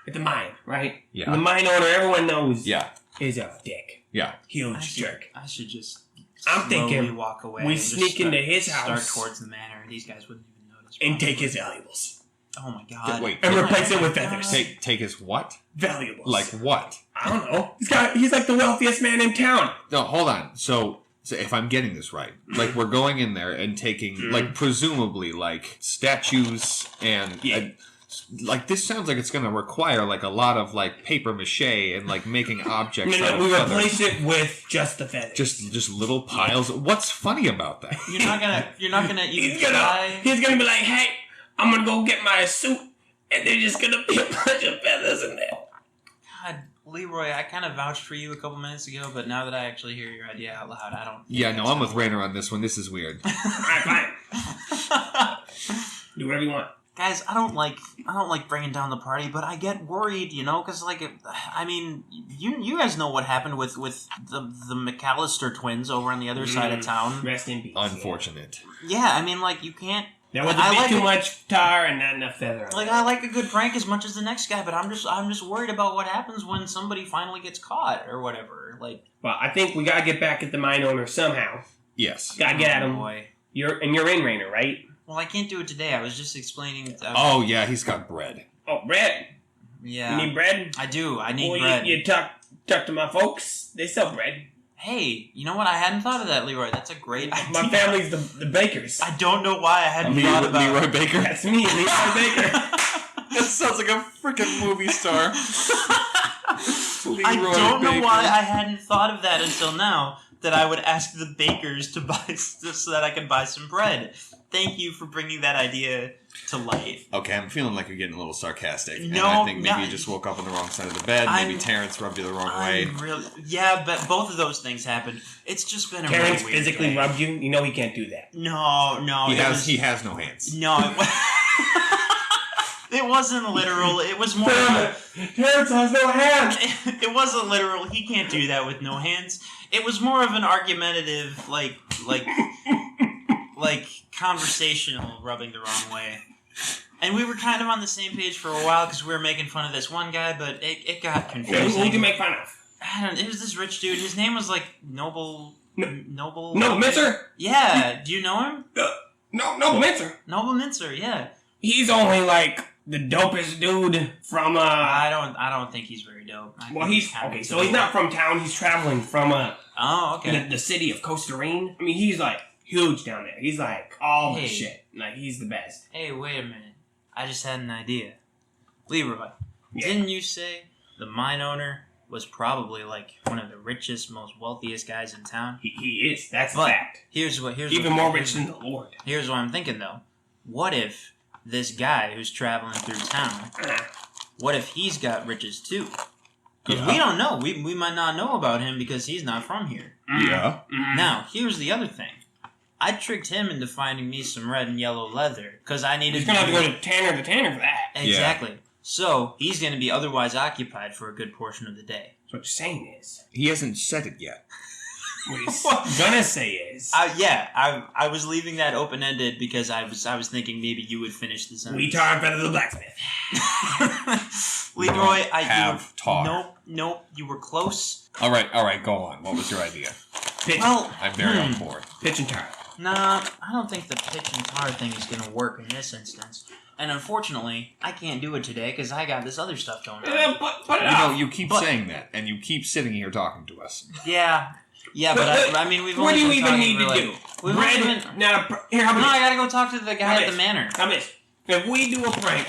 the mine, right? Yeah. And the mine owner, everyone knows, Yeah. is a dick. Yeah. Huge jerk. I should just I'm thinking walk away. we and just sneak into his house. Start towards the manor. These guys wouldn't even notice. And take his valuables. Oh my god! Wait, And replace it with feathers. take his what? Valuables. Like what? I don't know. He's like the wealthiest man in town. No, hold on. So if I'm getting this right, like we're going in there and taking like presumably like statues and like this sounds like it's going to require like a lot of like paper mache and like making objects. No, out of we feathers. replace it with just the feathers. Just little piles. What's funny about that? You're not gonna even He's gonna be like, hey, I'm gonna go get my suit, and there's just gonna be a bunch of feathers in there. God, Leroy, I kind of vouched for you a couple minutes ago, but now that I actually hear your idea out loud, I don't. Yeah, no, I'm with Rainer on this one. This is weird. Alright, fine. Do whatever you want. Guys, I don't like bringing down the party, but I get worried, because I mean, you guys know what happened with the McAllister twins over on the other side of town. Rest in peace. Unfortunate. Yeah, I mean, like you can't. There was a bit too much tar and not enough feather. Like I like a good prank as much as the next guy, but I'm just worried about what happens when somebody finally gets caught or whatever. Like, well, I think we gotta get back at the mine owner somehow. Yes. Gotta get at him. Boy. You're in Rainer, right? Well, I can't do it today. I was just explaining. Oh yeah, he's got bread. Oh, bread. Yeah. You need bread? I do. I need Well, bread. You talk to my folks. They sell bread. Hey, you know what? I hadn't thought of that, Leroy. That's a great idea. My family's the bakers. I don't know why I hadn't thought about Leroy Baker. That's me, Leroy Baker. That sounds like a freaking movie star. I don't know why I hadn't thought of that until now, that I would ask the bakers to buy so that I could buy some bread. Thank you for bringing that idea to life. Okay, I'm feeling like you're getting a little sarcastic. And No, I think maybe no. you just woke up on the wrong side of the bed. Maybe Terrence rubbed you the wrong way. Yeah, but both of those things happened. It's just been a Terrence really weird physically day. rubbed you? You know he can't do that. No. He has no hands. No, it wasn't literal. It was more. Terrence has no hands. It wasn't literal. He can't do that with no hands. It was more of an argumentative, like conversational rubbing the wrong way. And we were kind of on the same page for a while because we were making fun of this one guy, but it got confusing. Who did you make fun of? It was this rich dude. His name was like Noble. No, Mincer? Yeah. Do you know him? No, Mincer. Noble Mincer. Yeah. He's only like the dopest dude from I don't think he's very dope. Well, he's okay. So he's not from town. He's traveling from Oh, okay. the city of Costa Rica. I mean, he's like huge down there. He's like all the Hey. shit. Like he's the best. Hey, wait a minute. I just had an idea. Leroy, Yeah. didn't you say the mine owner was probably like one of the richest, most wealthiest guys in town? He is. That's a But fact. Here's Even more rich than the Lord. Here's what I'm thinking though. What if this guy who's traveling through town, what if he's got riches too? Because we don't know. We might not know about him because he's not from here. Yeah. Now, here's the other thing. I tricked him into finding me some red and yellow leather because I needed. He's gonna have to go to Tanner the Tanner for that. Exactly. So he's going to be otherwise occupied for a good portion of the day. So what you're saying is, He hasn't said it yet. what he's gonna say is, I was leaving that open ended because I was thinking maybe you would finish the sentence. we tar better than the blacksmith. Leroy, Nope. You were close. All right, go on. What was your idea? Pitch, Well, I'm very on board. pitch and tar. nah, I don't think the pitch and tar thing is going to work in this instance. And unfortunately, I can't do it today because I got this other stuff going on. Put it You off. know, you keep saying that, and you keep sitting here talking to us. Yeah, but I mean, we've What only do you been even talking need for, to like, do? We've Bread? only been... Now, here, how No, about I this? gotta go talk to the guy at the manor. How about this? If we do a prank,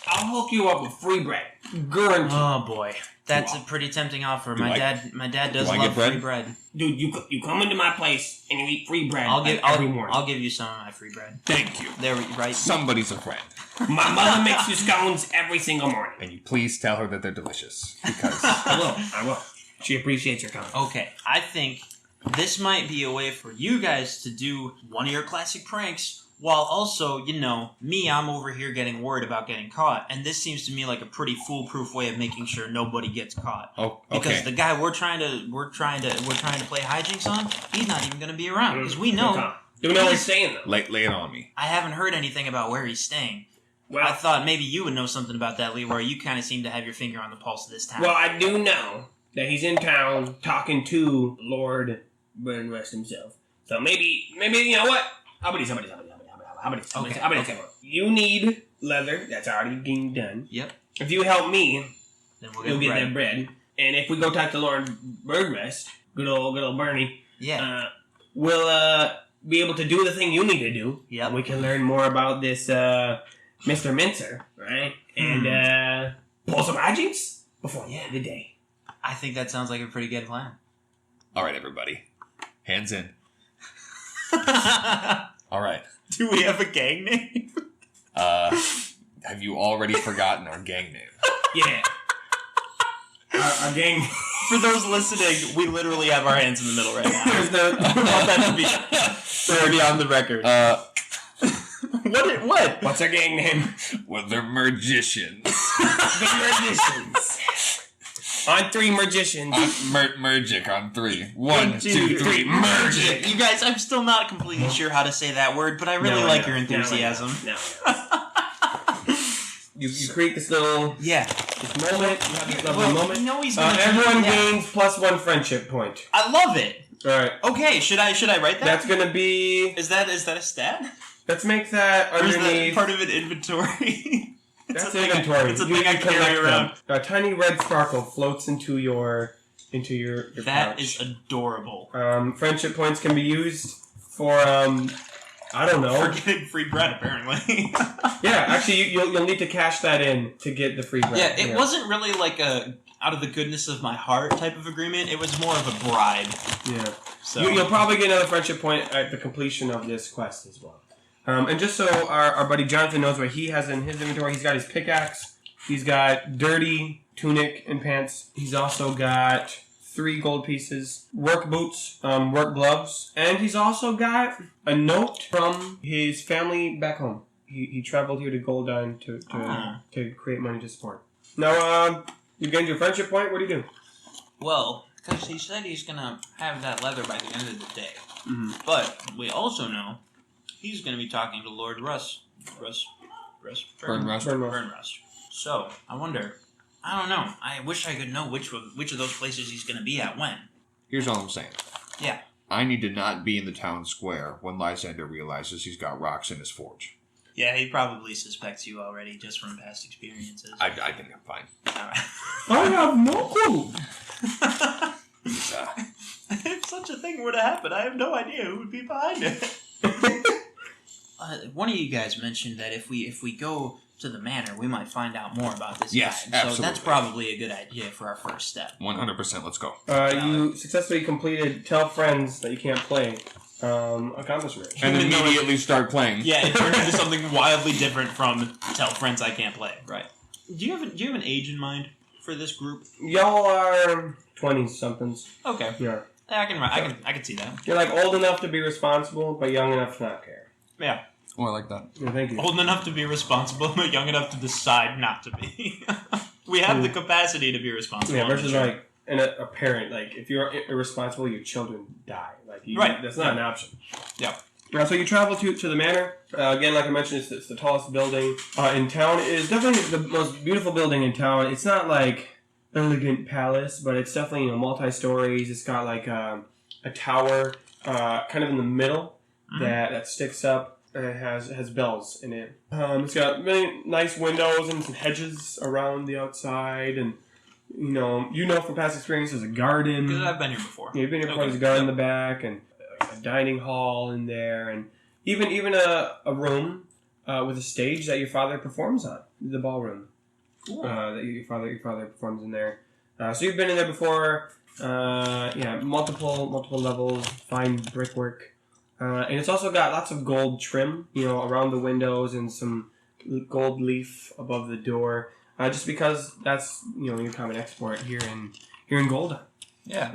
I'll hook you up with free bread. Guaranteed. Oh boy, that's a pretty tempting offer. My dad does I love get bread? free bread. Dude, you come into my place and you eat free bread every morning. I'll give you some of my free bread. Thank you. There, right? Somebody's a friend. My mother makes you scones every single morning. And you please tell her that they're delicious. Because I will. She appreciates your comment. Okay, I think this might be a way for you guys to do one of your classic pranks, while also, me, I'm over here getting worried about getting caught, and this seems to me like a pretty foolproof way of making sure nobody gets caught. oh, okay. Because the guy we're trying to play hijinks on, he's not even going to be around because we know. Do we know where he's staying though? Lay it on me. I haven't heard anything about where he's staying. Well, I thought maybe you would know something about that, Leroy. You kind of seem to have your finger on the pulse of this town. well, I do know that he's in town talking to Lord burn rust himself. So maybe you know what? How about this? Okay. You need leather. That's already getting done. Yep. If you help me, Then we'll you'll get bread. that bread. And if we go talk to Lord Birdrest, good old Bernie, Yeah. we'll be able to do the thing you need to do. Yep. And we can learn more about this Mr. Mincer, right? And pull some hijinks before the end of the day. I think that sounds like a pretty good plan. All right, everybody. Hands in. All right. Do we have a gang name? Have you already forgotten our gang name? Yeah. Our gang. For those listening, we literally have our hands in the middle right now. There's no. I want that to be already on the record. What? What's our gang name? Well, they're magicians. The Magicians. On 3 Magicians. Mergic on 3. 1, 2, 3. Mergic. You guys, I'm still not completely sure how to say that word, but I really like your enthusiasm. No. You create this little this moment. You have this lovely moment. You know he's gonna everyone gains +1 friendship point. I love it. All right. Okay, should I write that? That's gonna be. Is that a stat? Let's make that Or is underneath. that part of an inventory? That's inventory. It's a You thing I collect carry them. around. A tiny red sparkle floats into your That pouch. is adorable. Friendship points can be used for I don't know. For getting free bread, apparently. Yeah, actually, you'll need to cash that in to get the free bread. Yeah, it wasn't really like a out of the goodness of my heart type of agreement. It was more of a bribe. Yeah. So You'll probably get another friendship point at the completion of this quest as well. And just so our buddy Jonathan knows what he has in his inventory, he's got his pickaxe, he's got dirty tunic and pants, he's also got 3 gold pieces, work boots, work gloves, and he's also got a note from his family back home. He traveled here to Goldon to create money to support. Now, you gained your friendship point. What do you do? well, because he said he's gonna have that leather by the end of the day. Mm-hmm. But we also know he's gonna be talking to Lord Burn Rust. Burnrust. So I wonder. I don't know. I wish I could know which of those places he's gonna be at when. Here's all I'm saying. Yeah. I need to not be in the town square when Lysander realizes he's got rocks in his forge. Yeah, he probably suspects you already just from past experiences. I think I'm fine. All right. I have no clue. If such a thing were to happen, I have no idea who would be behind it. One of you guys mentioned that if we go to the manor, we might find out more about this Yes, guy. So absolutely. that's probably a good idea for our first step. 100%, let's go. You successfully completed Tell Friends That You Can't Play accomplishment. And Even though immediately start playing. Yeah, it turned into something wildly different from Tell Friends I Can't Play. Right. Do you have an age in mind for this group? Y'all are 20-somethings. Okay. Yeah. Yeah, I can see that. You're like old enough to be responsible, but young enough to not care. Yeah. Oh, I like that. Yeah, thank you. Old enough to be responsible, but young enough to decide not to be. We have the capacity to be responsible. Yeah, versus like a parent. Like if you're irresponsible, your children die. Like Right. That's not an option. Yeah. So you travel to the manor. Again, like I mentioned, it's the tallest building in town. It is definitely the most beautiful building in town. It's not like elegant palace, but it's definitely multi-stories. It's got like a tower kind of in the middle that sticks up. And it has bells in it. It's got really nice windows and some hedges around the outside, and you know from past experience, there's a garden. Because I've been here before. Yeah, you've been here before. There's a garden in the back, and a dining hall in there, and even a room with a stage that your father performs on, the ballroom. Cool. That your father performs in there. So you've been in there before. Multiple levels, fine brickwork. And it's also got lots of gold trim, around the windows and some gold leaf above the door. Just because that's your common export here in Goldon. Yeah.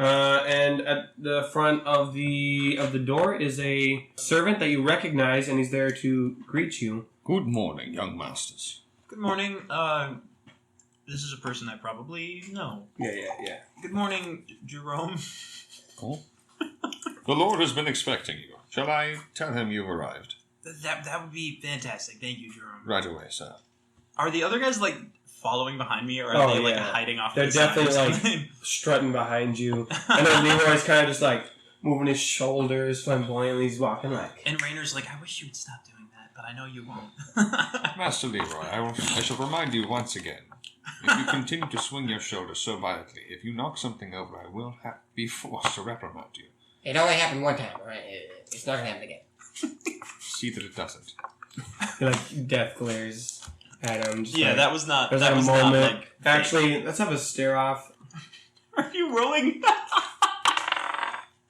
And at the front of the door is a servant that you recognize, and he's there to greet you. Good morning, young masters. Good morning. This is a person I probably know. Yeah. Good morning, Jerome. Oh. The Lord has been expecting you. Shall I tell him you've arrived? That would be fantastic. Thank you, Jerome. Right away, sir. Are the other guys following behind me, or are they hiding off? They're to the side or definitely something? strutting behind you. I know Leroy's kind of just moving his shoulders flamboyantly. He's walking like. And Rainer's like, I wish you would stop doing that, but I know you won't. Master Leroy, I shall remind you once again. If you continue to swing your shoulders so violently, if you knock something over, I will be forced to reprimand you. It only happened one time, alright? It's not gonna happen again. See that it doesn't. Like death glares at him. Just Yeah, like, that was not. there's That like a was not moment. like. Actually, let's have a stare off. Are you rolling?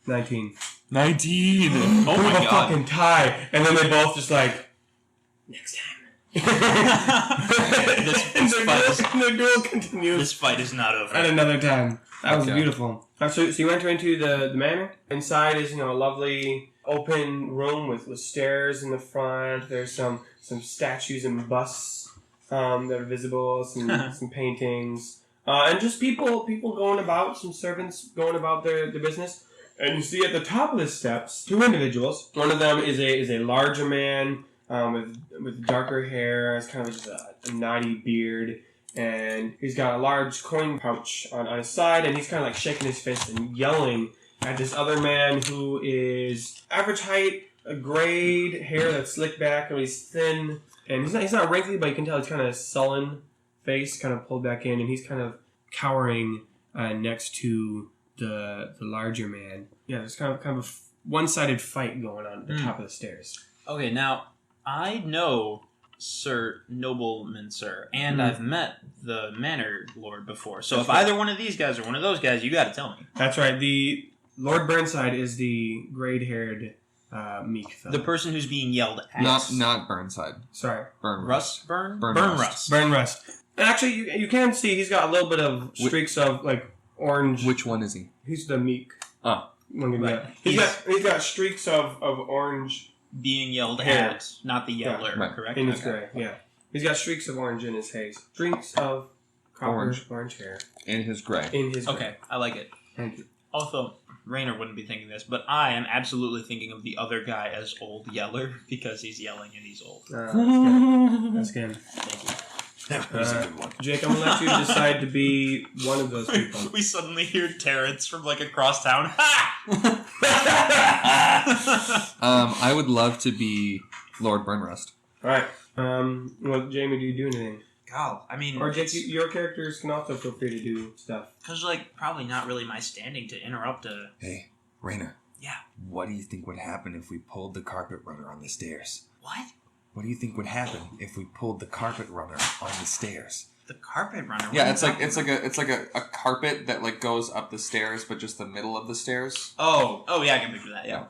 19. 19! Oh We my have a god. fucking tie, and then they both just like next time. This fight is- the duel continues This fight is not at over. another time. That was Okay. beautiful. So you enter into the manor. Inside is a lovely open room with stairs in the front. There's some statues and busts that are visible. Some paintings and just people going about. Some servants going about their business. And you see at the top of the steps 2 individuals. One of them is a larger man with darker hair. It's kind of just a knotty beard. And he's got a large coin pouch on his side, and he's kind of like shaking his fist and yelling at this other man who is average height, a grayed hair that's slicked back, and he's thin. And he's not wrinkly, but you can tell he's kind of sullen face, kind of pulled back in, and he's kind of cowering next to the larger man. Yeah, there's kind of a one-sided fight going on at the top of the stairs. Okay, now, I know Sir Nobleman, sir, and I've met the Manor Lord before. So if either one of these guys or one of those guys, you gotta tell me. That's right. The Lord Burnside is the grayed-haired meek fellow. The person who's being yelled at. Not Burnside. Sorry. Burn Rust? Burn? Burn Burn Rust. Rust. Burn Rust. And actually, you can see he's got a little bit of streaks of, like, orange. Which one is he? He's the meek. Oh. Right. He's got streaks of orange Being yelled Hair. at, not the yeller, right. correct? in his gray. Yeah. He's got streaks of orange in his hair. Streaks of copper orange hair In his gray. in his gray. Okay, I like it. Thank you. Also, Rainer wouldn't be thinking this, but I am absolutely thinking of the other guy as Old Yeller because he's yelling and he's old. That's good. Thank you. That was a good one. Jake, I'm going to let you decide to be one of those people. We suddenly hear Terrence from like across town. I would love to be Lord Burnrust. Alright. Well, Jamie, do you do anything? God, I mean, Or Jake, your characters can also feel free to do stuff. because like probably not really my standing to interrupt a. Hey, Rainer. Yeah. What do you think would happen if we pulled the carpet runner on the stairs? What? What do you think would happen if we pulled the carpet runner on the stairs? The carpet runner? What Yeah, are you it's like talking a carpet that like goes up the stairs, but just the middle of the stairs. about? Oh yeah, I can picture that. Yeah. Yeah.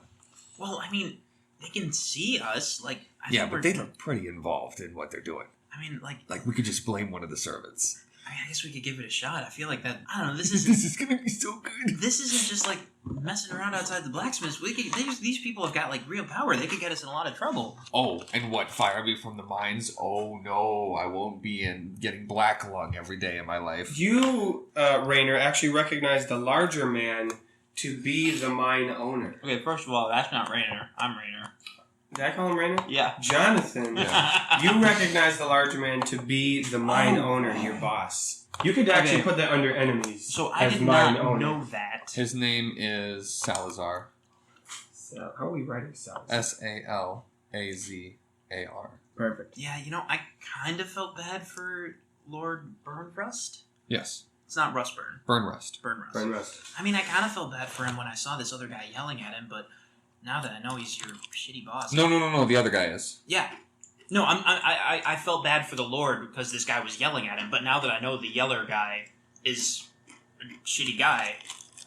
Well, I mean, they can see us. Like, I Yeah, think but we're- they look pretty involved in what they're doing. I mean, like, Like, we could just blame one of the servants. I guess we could give it a shot. I feel like that. I don't know. This This isn't. is gonna be so good. This isn't just like messing around outside the blacksmiths. These people have got like real power. They could get us in a lot of trouble. Oh, and what? Fire me from the mines? Oh no, I won't be getting black lung every day of my life. You, Rainer, actually recognize the larger man to be the mine owner. Okay, first of all, that's not Rainer. I'm Rainer. Did I call him Rainer? Yeah. Jonathan, you recognize the larger man to be the mine owner, your boss. You could actually Okay. put that under enemies. So I as did mine not owner. know that. His name is Salazar. So, how are we writing cells? Salazar. Perfect. Yeah, you know, I kind of felt bad for Lord Burnrust. Yes, It's not Rustburn. Burnrust. Burnrust. Burn rust. I mean, I kind of felt bad for him when I saw this other guy yelling at him, but now that I know he's your shitty boss. No. The other guy is. Yeah. No, I felt bad for the Lord because this guy was yelling at him, but now that I know the yeller guy is a shitty guy,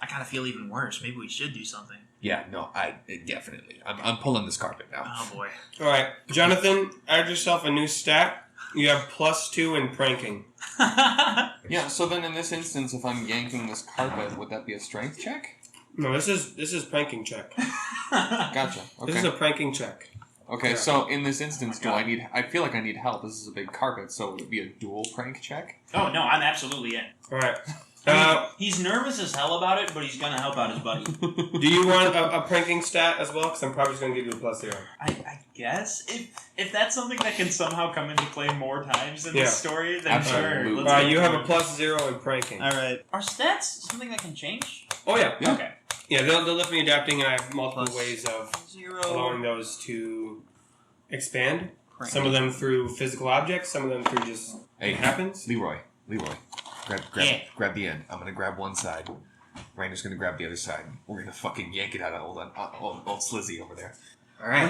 I kind of feel even worse. Maybe we should do something. Yeah, no, definitely. I'm pulling this carpet now. Oh, boy. Alright, Jonathan, add yourself a new stat. You have +2 in pranking. Yeah, so then in this instance, if I'm yanking this carpet, would that be a strength check? No, this is pranking check. Gotcha. This is Okay. a pranking check. Okay, Yeah. so in this instance, I feel like I need help. This is a big carpet, so would it be a dual prank check? Oh, no, I'm absolutely in. Alright. He's nervous as hell about it, but he's going to help out his buddy. Do you want a pranking stat as well? Because I'm probably just going to give you a +0. I guess if that's something that can somehow come into play more times in Yeah. this story, then Absolutely. sure. Alright, you have a +0 in pranking. All right. Are stats something that can change? Oh, yeah. Yeah. Okay. Yeah, they'll definitely be adapting, and I have multiple Plus ways of 0. allowing those to expand. Crank. Some of them through physical objects, some of them through just Hey, it happens. Leroy, grab Yeah. grab the end. I'm gonna grab one side. Rainer's gonna grab the other side. We're gonna fucking yank it out of old Slizzy over there. All right.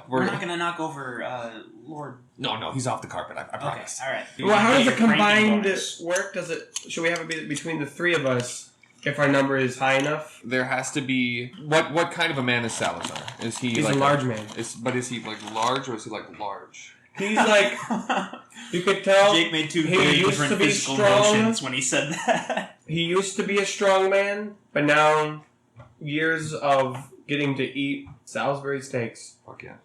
We're not gonna knock over Lord. No, he's off the carpet. I Okay, promise. all right. Well, how does Get it your cranking combined bonus. work? Does it? Should we have it be between the three of us if our number is high enough? There has to be what kind of a man is Salazar? Is he He's like a large man. But is he like large or is he like large? He's like, you could tell. Jake made two he very used different to be physical strong. motions when he said that. He used to be a strong man, but now years of getting to eat Salisbury steaks Fuck yeah.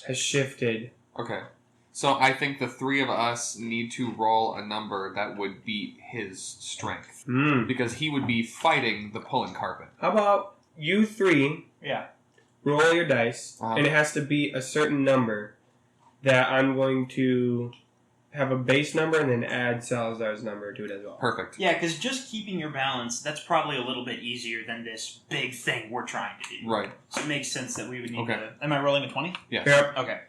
has shifted. Okay. So I think the three of us need to roll a number that would beat his strength. Because he would be fighting the pulling carpet. How about you three Yeah. roll your dice, Uh-huh. and it has to be a certain number that I'm going to have a base number and then add Salazar's number to it as well. Perfect. Yeah, because just keeping your balance, that's probably a little bit easier than this big thing we're trying to do. Right. So it makes sense that we would need Okay. to... Am I rolling a 20? Yes. Yep. Okay.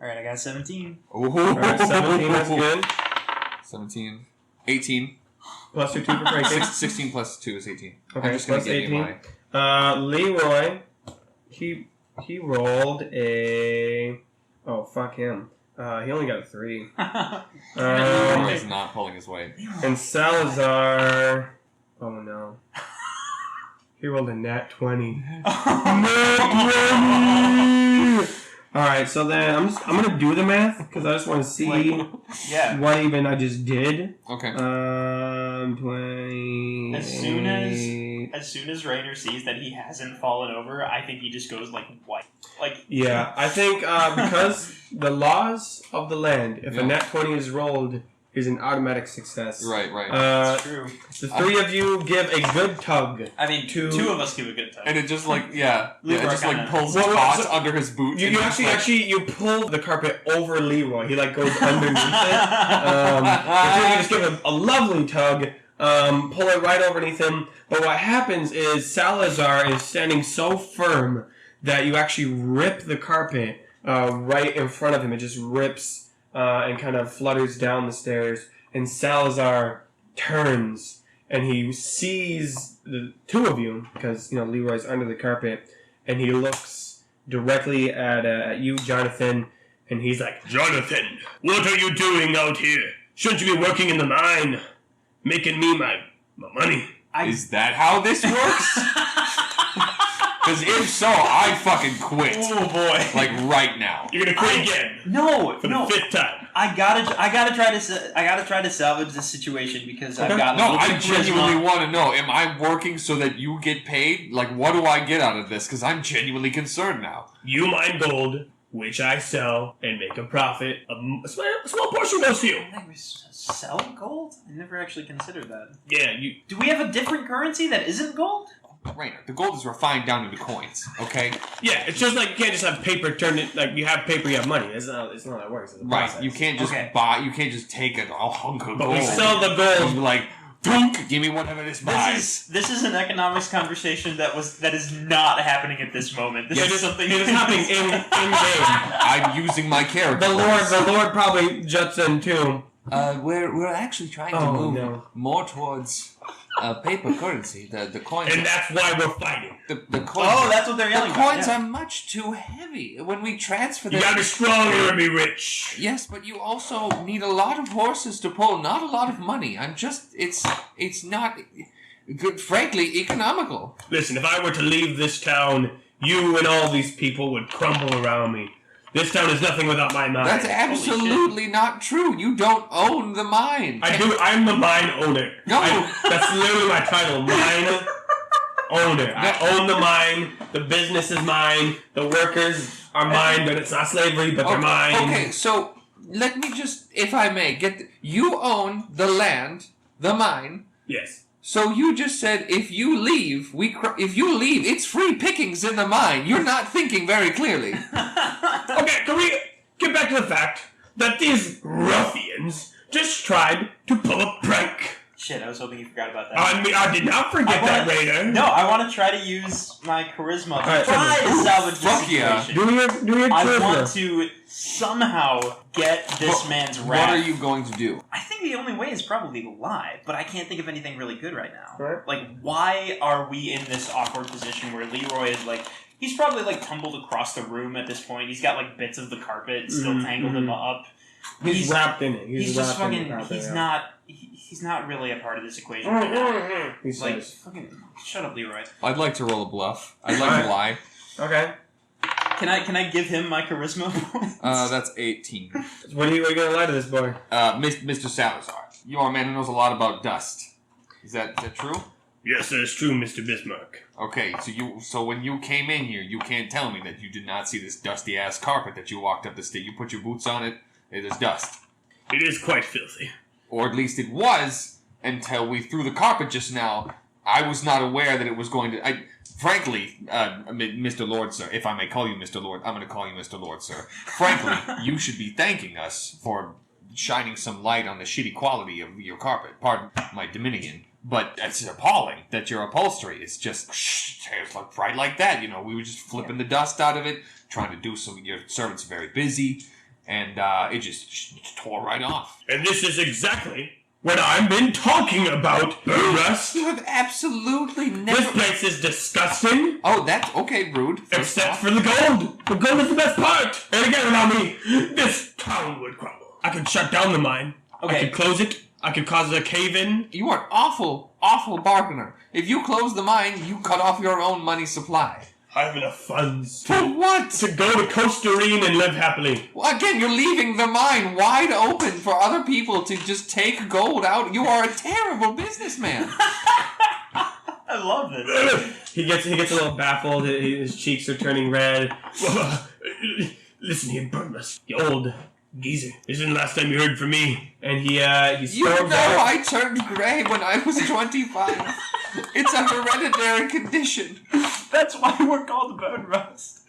Alright, I got 17. Alright, 17, that's good. 17. 18. Plus your 2 for breaking. 16 plus 2 is 18. Okay, I'm just going plus to give you 18. my... Leroy, he rolled a... Oh, fuck him. He only got a 3. Leroy's not pulling his weight. And Salazar... Oh, no. He rolled a nat 20. Alright, so then I'm gonna do the math, because I just want to see Yeah. what even I just did. Okay. 20... As soon as Rainer sees that he hasn't fallen over, I think he just goes like white. Like Yeah, I think because the laws of the land, if a Yeah. nat 20 is rolled, is an automatic success. Right. it's true. The three of you give a good tug. I mean, two of us give a good time. And it just like, it just like kinda- pulls Well, taut so- under his boot. You and just, actually you pull the carpet over Leroy. He like goes underneath it. The two of you just give a lovely tug. Pull it right underneath him. But what happens is Salazar is standing so firm that you actually rip the carpet right in front of him. It just rips and kind of flutters down the stairs. And Salazar turns and he sees the two of you, because Leroy's under the carpet, and he looks directly at you, Jonathan, and he's like, "Jonathan, what are you doing out here? Shouldn't you be working in the mine, making me my money?" Is that how this works? Because if so, I fucking quit. Oh boy! Like right now. You're gonna quit again No, for the fifth time. I gotta try to salvage this situation because I've got No, a little I too genuinely charisma. want to know, am I working so that you get paid? Like, what do I get out of this? Because I'm genuinely concerned now. You mine gold, which I sell and make a profit. A small portion goes to you. Like, we sell gold? I never actually considered that. Yeah, you. Do we have a different currency that isn't gold? Rainer, the gold is refined down into coins, okay? Yeah, it's just like you can't just have paper turned it like you have paper, you have money. It's not how that works. It's a Right, process. you can't just Okay. you can't just take a hunk of But gold. we sell the and gold. be like, "Dunk, give me whatever this buys." This is an economics conversation that is not happening at this moment. This is something It is happening in game. I'm using my character. The Lord probably juts in too. We're actually trying to Oh, move no. more towards paper currency. The coins. And that's why we're fighting. the coins. Oh, that's what they're the yelling about. coins yeah. are much too heavy. When we transfer You them. gotta be strong in order to be rich. Yes, but you also need a lot of horses to pull. Not a lot of money. It's not good. Frankly, economical. Listen, if I were to leave this town, you and all these people would crumble around me. This town is nothing without my mine. That's absolutely not true. You don't own the mine. I do. I'm the mine owner. No. That's literally my title. Mine owner. I own the mine. The business is mine. The workers are mine, but it's not slavery, but they're mine. Okay, so let me just, if I may, you own the land, the mine. Yes. So you just said if you leave, it's free pickings in the mine. You're not thinking very clearly. Okay, can we get back to the fact that these ruffians just tried to pull a prank Shit, I was hoping you forgot about that. I did not forget that, Raider. No, I want to try to use my charisma to Alright, try to salvage this fuck yeah. situation. Do your I charisma. want to somehow get this man's wrath. What are you going to do? I think the only way is probably to lie, but I can't think of anything really good right now. Right. Like, why are we in this awkward position where Leroy is like, he's probably like tumbled across the room at this point. He's got like bits of the carpet still tangled him up. He's wrapped in it. He's just wrapped in fucking. the He's carpet, not. He's not really a part of this equation right now. He Like, says. fucking, shut up, Leroy. I'd like to roll a bluff. I'd like to lie. Okay. Can I give him my charisma points? That's 18. What are you going to lie to this boy? Mr. Salazar, you are a man who knows a lot about dust. Is that true? Yes, that's true, Mr. Bismarck. Okay, so when you came in here, you can't tell me that you did not see this dusty ass carpet that you walked up the stairs. You put your boots on it, it is dust. It is quite filthy. Or at least it was until we threw the carpet just now. I was not aware that it was going to. Frankly, Mr. Lord, sir, if I may call you Mr. Lord, I'm going to call you Mr. Lord, sir. Frankly, you should be thanking us for shining some light on the shitty quality of your carpet. Pardon my Dominican. But it's appalling that your upholstery is just tears like right like that. You know, we were just flipping the dust out of it, trying to do some. Your servants are very busy, and it just tore right off. And this is exactly what I've been talking about, Rust. You have absolutely This never. place is disgusting, Oh, that's okay, rude. First except off. for the gold. The gold is the best part. And again, without me, this town would crumble. I could shut down the mine. I Okay. could close it. I could cause it a cave-in. You are an awful, awful bargainer. If you close the mine, you cut off your own money supply. I have enough funds For what? to go to Costa Rica and live happily. Well, again, you're leaving the mine wide open for other people to just take gold out. You are a terrible businessman. I love this. He gets a little baffled. His cheeks are turning red. Listen here, Burnless, you old geezer. This isn't the last time you heard from me. And he You storms know out. I turned gray when I was 25. It's a hereditary condition. That's why we're called Bone Rust.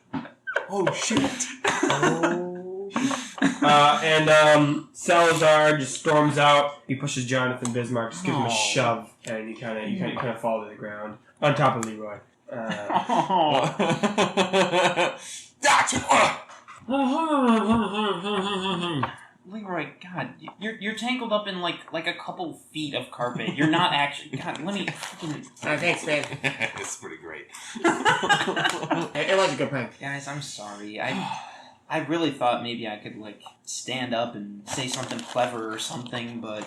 Oh, shit. And Salazar just storms out. He pushes Jonathan Bismarck, just gives him a shove, and you kind of fall to the ground on top of Leroy. Leroy, God, you're tangled up in like a couple feet of carpet. You're not actually. God, let me fucking. Oh, thanks, man. It's pretty great. It was a good prank. Guys, I'm sorry. I really thought maybe I could like stand up and say something clever or something, but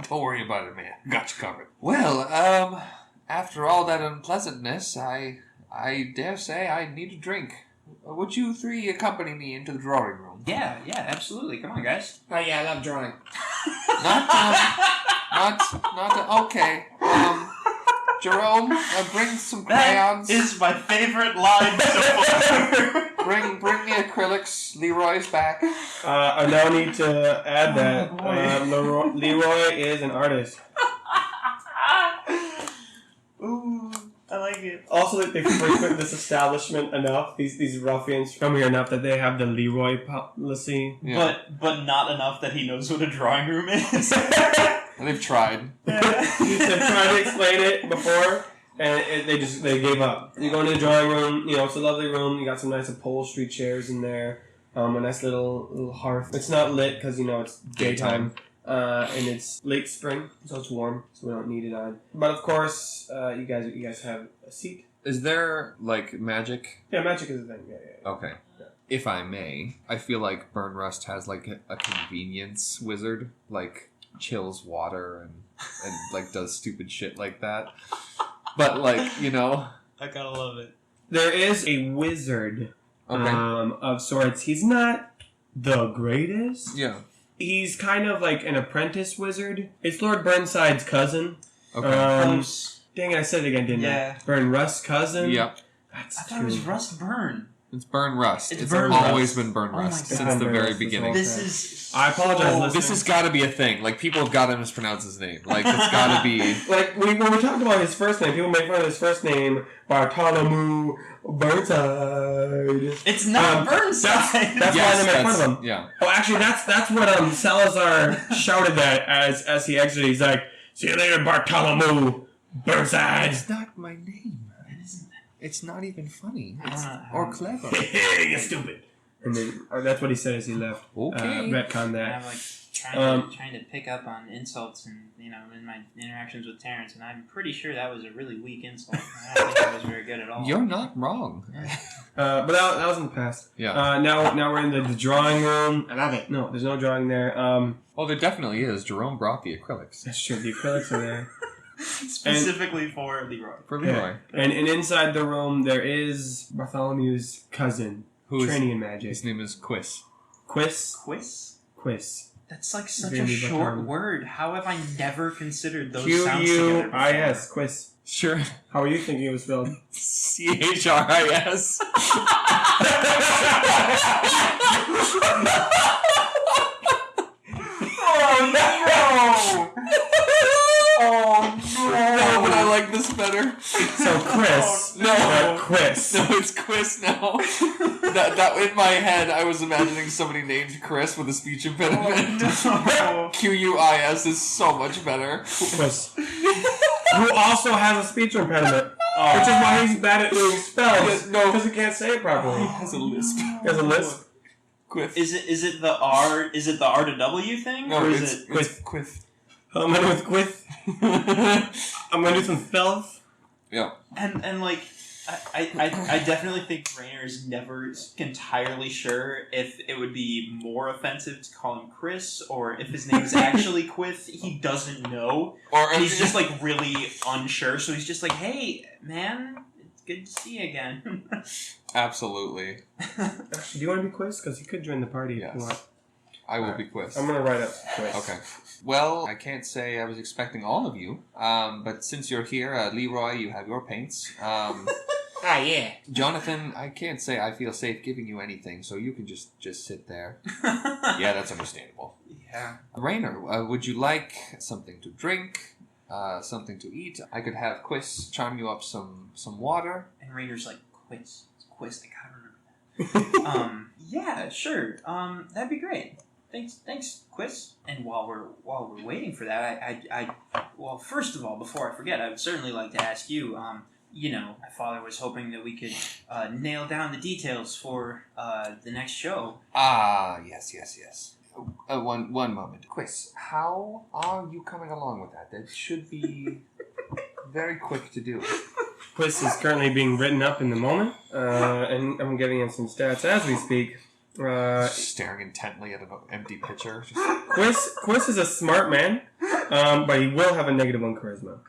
Don't worry about it, man. Got you covered. Well, after all that unpleasantness, I dare say I need a drink. Would you three accompany me into the drawing room? yeah, absolutely. Come on, guys. Oh, yeah, I love drawing. Okay. Jerome, bring some That crayons. is my favorite line so far. Bring the acrylics. Leroy's back. I now need to add that boy. Leroy is an artist. Ooh, I like it. Also, they frequent this establishment enough. These ruffians come here enough that they have the Leroy policy. Yeah. But not enough that he knows what a drawing room is. They've tried. They've tried to explain it before, and they gave up. You go into the drawing room. You know, it's a lovely room. You got some nice upholstery chairs in there. A nice little hearth. It's not lit because you know it's daytime. And it's late spring, so it's warm, so we don't need it on. But of course, you guys have a seat. Is there, like, magic? Yeah, magic is a thing. Yeah. Okay. If I may, I feel like Burn Rust has, like, a convenience wizard, like, chills water and like, does stupid shit like that. But, like, you know... I gotta love it. There is a wizard of sorts. He's not the greatest. Yeah. He's kind of like an apprentice wizard. It's Lord Burnside's cousin. Okay. Dang it, I said it again, didn't Yeah. I? Burn Rust's cousin? Yep. That's I thought it was Rust Burn. It's Burn Rust. It's It's Burn always Rust. been Burn Oh my Rust God. since the Burn very Rust is beginning. all- This is. I apologize, listeners. This has got to be a thing. Like, people have got to mispronounce his name. Like, it's got to be... Like, when we talked about his first name, people make fun of his first name, Bartholomew Burnside. It's not Burnside. That's why they make fun of him. Yeah. Oh, actually, that's what Salazar shouted at as he exited. He's like, See you later, Bartholomew. Burnside. It's not my name. It's not even funny. Or clever. You stupid. And then that's what he said as he left. Okay. Retcon And that. I'm like trying to pick up on insults and in my interactions with Terrence, and I'm pretty sure that was a really weak insult. I don't think it was very good at all. You're not wrong. But that was in the past. Yeah. Now we're in the drawing room. I love it. No, there's no drawing there. Oh, there definitely is. Jerome brought the acrylics. That's true. The acrylics are there. Specifically for Leroy. For Leroy. And inside the room there is Bartholomew's cousin, training in magic. His name is Quis. Quis? Quis? That's like such Really a short Bartholomew. word. How have I never considered those sounds together before? Quis. Quis. Sure. How are you thinking it was spelled? CHRIS. No, but I like this better. So Chris. No. Quis. No, it's Quis now. that in my head, I was imagining somebody named Chris with a speech impediment. QUIS is so much better. Quis. Who also has a speech impediment. Which is why he's bad at doing spells. No. Because he can't say it properly. He has a lisp. He has a lisp. Quith. Is it the R? Is it the R to W thing? No, or is it's it? Quith. I'm going with Quith. I'm going to do some spells. Yeah. And like, I definitely think Rainer is never entirely sure if it would be more offensive to call him Chris, or if his name is actually Quith. He doesn't know. Or He's just like really unsure, so he's just like, "Hey, man, it's good to see you again." Absolutely. Do you want to be Quis? Because you could join the party if you want. I will be Quis. I'm going to write up Quis. Okay. Well, I can't say I was expecting all of you, but since you're here, Leroy, you have your paints. Ah, yeah. Jonathan, I can't say I feel safe giving you anything, so you can just sit there. Yeah, that's understandable. Yeah. Rainer, would you like something to drink, something to eat? I could have Quis charm you up some water. And Rainer's like, "Quiz, it's Quiz. I gotta remember that." Yeah, sure. That'd be great. Thanks, Quiz. And while we're waiting for that, well, first of all, before I forget, I would certainly like to ask you. My father was hoping that we could nail down the details for the next show. Ah, yes. One moment. Quis, how are you coming along with that? That should be very quick to do. Quis is currently being written up in the moment, and I'm giving him some stats as we speak. Staring intently at an empty pitcher. Quis is a smart man, but he will have a negative on charisma.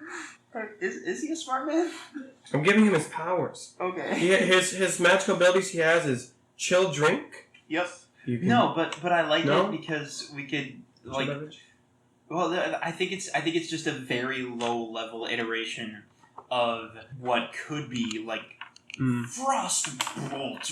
Is he a smart man? I'm giving him his powers. Okay. His magical abilities he has is chill drink. Yep. You can, No, but I like No? it because we could chill like. beverage? Well, I think it's just a very low level iteration of what could be like Frostbolt,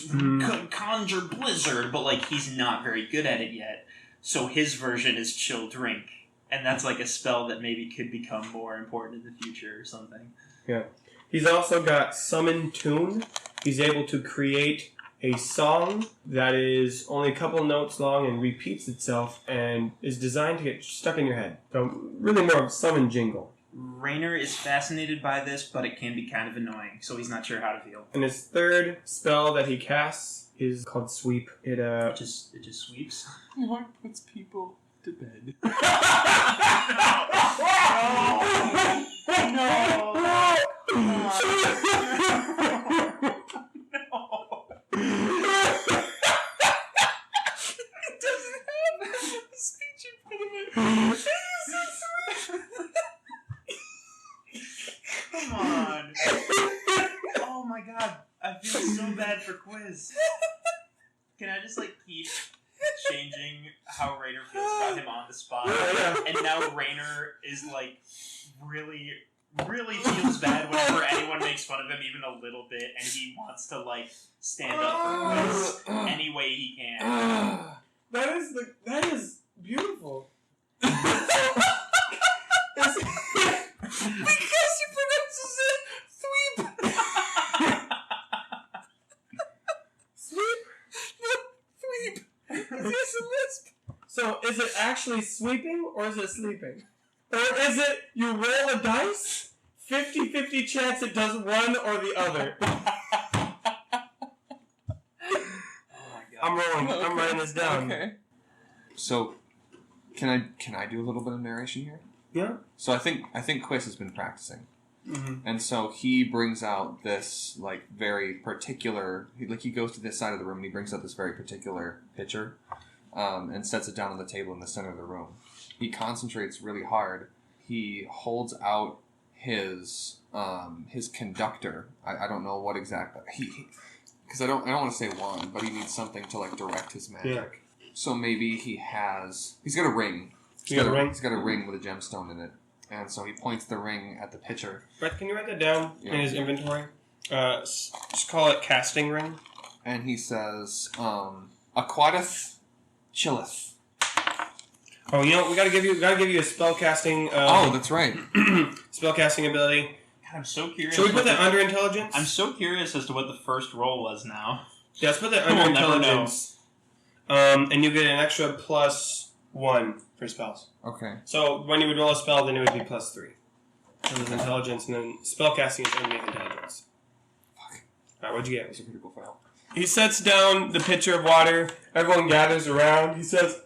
Conjure Blizzard, but like he's not very good at it yet. So his version is Chill Drink, and that's like a spell that maybe could become more important in the future or something. Yeah. He's also got Summon Tune. He's able to create a song that is only a couple notes long and repeats itself and is designed to get stuck in your head. So really more of Summon Jingle. Rainer is fascinated by this, but it can be kind of annoying, so he's not sure how to feel. And his third spell that he casts is called Sweep. It It just sweeps. Lord puts people to bed. Come on. Oh my god. I feel so bad for Quiz. Can I just like keep changing how Rainer feels about him on the spot? And now Rainer is like really feels bad whenever anyone makes fun of him even a little bit, and he wants to like stand up for Quiz any way he can. That is beautiful. Because he pronounces it sweep. Sweep? Sweep. Because he has a lisp. So is it actually sweeping or is it sleeping? Or is it you roll a dice, 50-50 chance it does one or the other? I'm rolling. I'm writing this down. Okay. So, can I do a little bit of narration here? Yeah. So I think Quis has been practicing, and so he brings out this like very particular. He goes to this side of the room and he brings out this very particular picture, and sets it down on the table in the center of the room. He concentrates really hard. He holds out his conductor. I don't know what exactly because I don't want to say wand, but he needs something to like direct his magic. Yeah. So maybe he's got a ring. He's got a ring with a gemstone in it. And so he points the ring at the pitcher. Brett, can you write that down in his inventory? Just call it casting ring. And he says, Aquateth Chilleth. Oh, we gotta give you a spell casting. That's right. Spell casting ability. God, I'm so curious. Should we put that under intelligence? I'm so curious as to what the first roll was now. Yeah, let's put that under intelligence. And you get an extra +1 for spells. Okay. So when you would roll a spell, then it would be +3. So there's intelligence, and then spell casting is underneath intelligence. Fuck. Alright, what'd you get? It's a critical fail. He sets down the pitcher of water. Everyone gathers around. He says,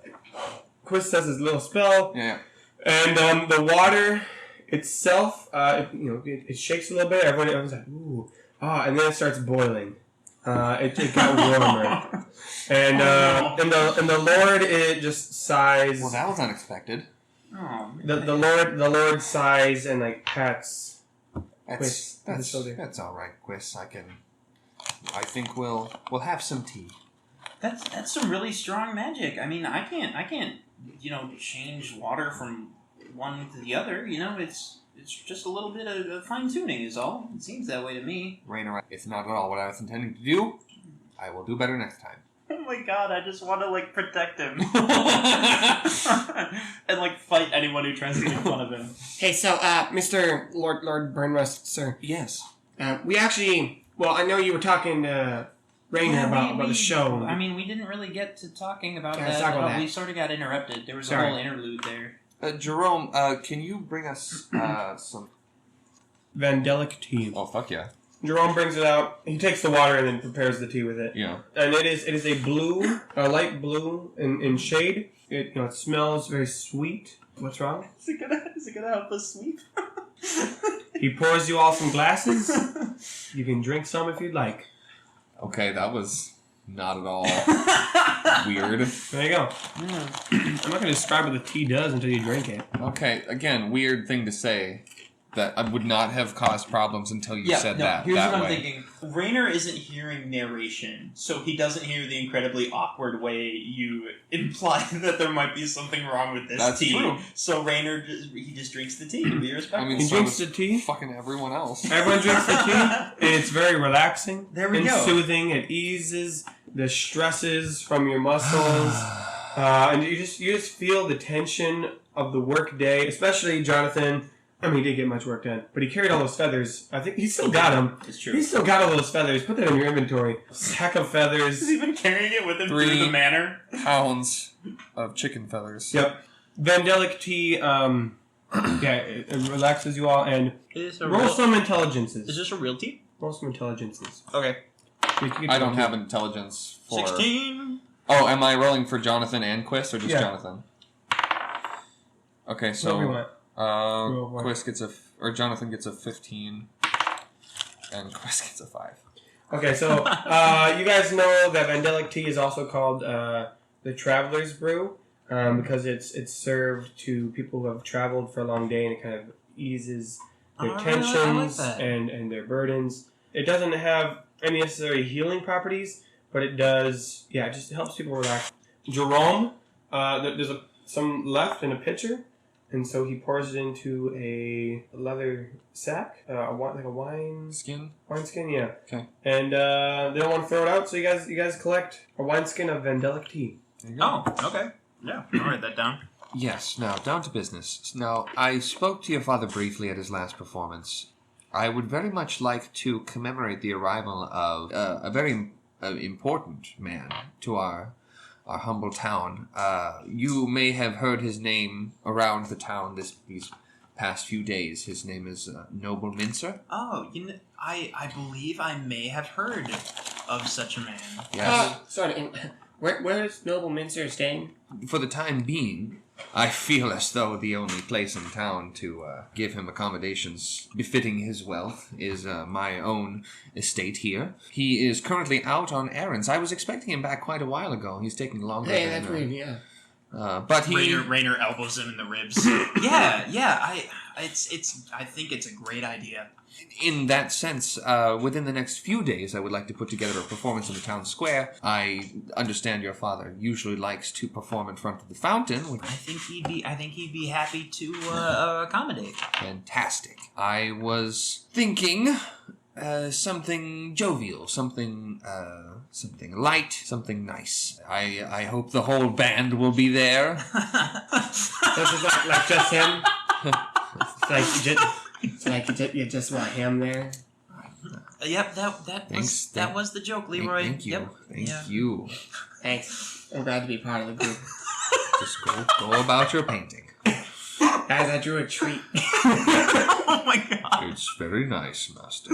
Quis says his little spell. Yeah. And the water itself, it shakes a little bit. Everyone's like, ooh. And then it starts boiling. It got warmer. And the Lord, it just sighs. Well, that was unexpected. Oh, The Lord sighs and like pats Quis on the shoulder. That's all right, Quis. I think we'll have some tea. That's some really strong magic. I mean, I can't change water from one to the other. It's just a little bit of fine tuning is all. It seems that way to me. Rainer, it's not at all what I was intending to do. I will do better next time. Oh my god, I just want to, protect him. And, fight anyone who tries to make fun of him. Hey, so, Mr. Lord Burnrust, sir. Yes. We actually, I know you were talking to Rainer about the show. I mean, we didn't really get to talking about let's that. talk about that. We sort of got interrupted. There was a whole interlude there. Jerome, can you bring us some Vandelic tea. Oh, fuck yeah. Jerome brings it out. He takes the water and then prepares the tea with it. Yeah. And it is a blue, a light blue in shade. It smells very sweet. What's wrong? Is it gonna help us sleep? He pours you all some glasses. You can drink some if you'd like. Okay, that was not at all weird. There you go. Yeah. I'm not going to describe what the tea does until you drink it. Okay, again, weird thing to say that I would not have caused problems until you said that. Here's that what way. I'm thinking. Rainer isn't hearing narration, so he doesn't hear the incredibly awkward way you imply that there might be something wrong with this That's tea. true. So Rainer, he just drinks the tea to be respectful. I mean, He so drinks does the tea. fucking everyone else. Everyone drinks the tea, and it's very relaxing. There we and go. Soothing. It eases the stresses from your muscles, and you just feel the tension of the work day. Especially Jonathan. I mean, he didn't get much work done, but he carried all those feathers. I think he still got them. It's true. He's still got all those feathers. Put that in your inventory. Sack of feathers. Has he been carrying it with him 3 through the manor? pounds of chicken feathers. Yep. Vandelic tea. It relaxes you all, and roll some intelligences. Is this a real tea? Roll some intelligences. Okay. I don't have intelligence for... 16. Oh, am I rolling for Jonathan and Quis, or just Yeah. Jonathan? Okay, Whatever you so want. Quis gets Jonathan gets a 15, and Quis gets a 5. Okay, so you guys know that Vandelic tea is also called the Traveler's Brew because it's served to people who have traveled for a long day, and it kind of eases their tensions and their burdens. It doesn't have any necessary healing properties, but it does. Yeah, it just helps people relax. Jerome, there's some left in a pitcher. And so he pours it into a leather sack, like a wine Skin? skin, yeah. Okay. And they don't want to throw it out, so you guys collect a wineskin of Vandelic tea. There you go. Oh, okay. Yeah, I'll write that down. Yes, now, down to business. Now, I spoke to your father briefly at his last performance. I would very much like to commemorate the arrival of a very important man to our our humble town. You may have heard his name around the town these past few days. His name is Noble Mincer. Oh, I believe I may have heard of such a man. Yes. Sorry, where's Noble Mincer staying? For the time being, I feel as though the only place in town to give him accommodations befitting his wealth is my own estate here. He is currently out on errands. I was expecting him back quite a while ago. He's taking longer Hey, than... that's weird, yeah. But he... Rainer elbows him in the ribs. yeah. I think it's a great idea. In that sense, within the next few days, I would like to put together a performance in the town square. I understand your father usually likes to perform in front of the fountain. I think he'd be happy to accommodate. Fantastic. I was thinking something jovial, something light, something nice. I hope the whole band will be there. This is like just him? You just want him there? Yep, that was the joke, Leroy. Thank you. Yep. Thank you. Thanks. I'm glad to be part of the group. Just go about your painting. Guys, I drew a treat. Oh my god. It's very nice, Master.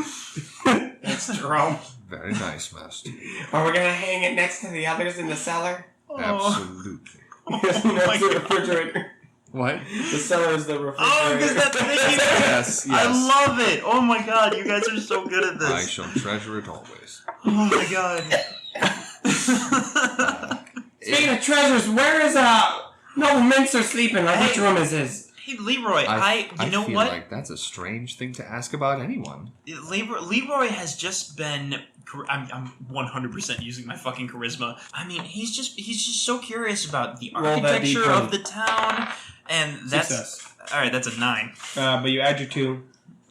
It's Jerome. Very nice, Master. Are we gonna hang it next to the others in the cellar? Absolutely. Yes, that's the refrigerator. What? The cellar is the refrigerator. Oh, because that's Yes. I love it. Oh my god, you guys are so good at this. I shall treasure it always. Oh my god. Speaking of treasures, where is Noble Mincer sleeping? Like, which room is his? Hey, Leroy, I know feel what? like that's a strange thing to ask about anyone. Leroy has just been. I'm 100% using my fucking charisma. I mean, he's just so curious about the architecture of the town, and that's Success. all right. That's a 9. But you add your 2.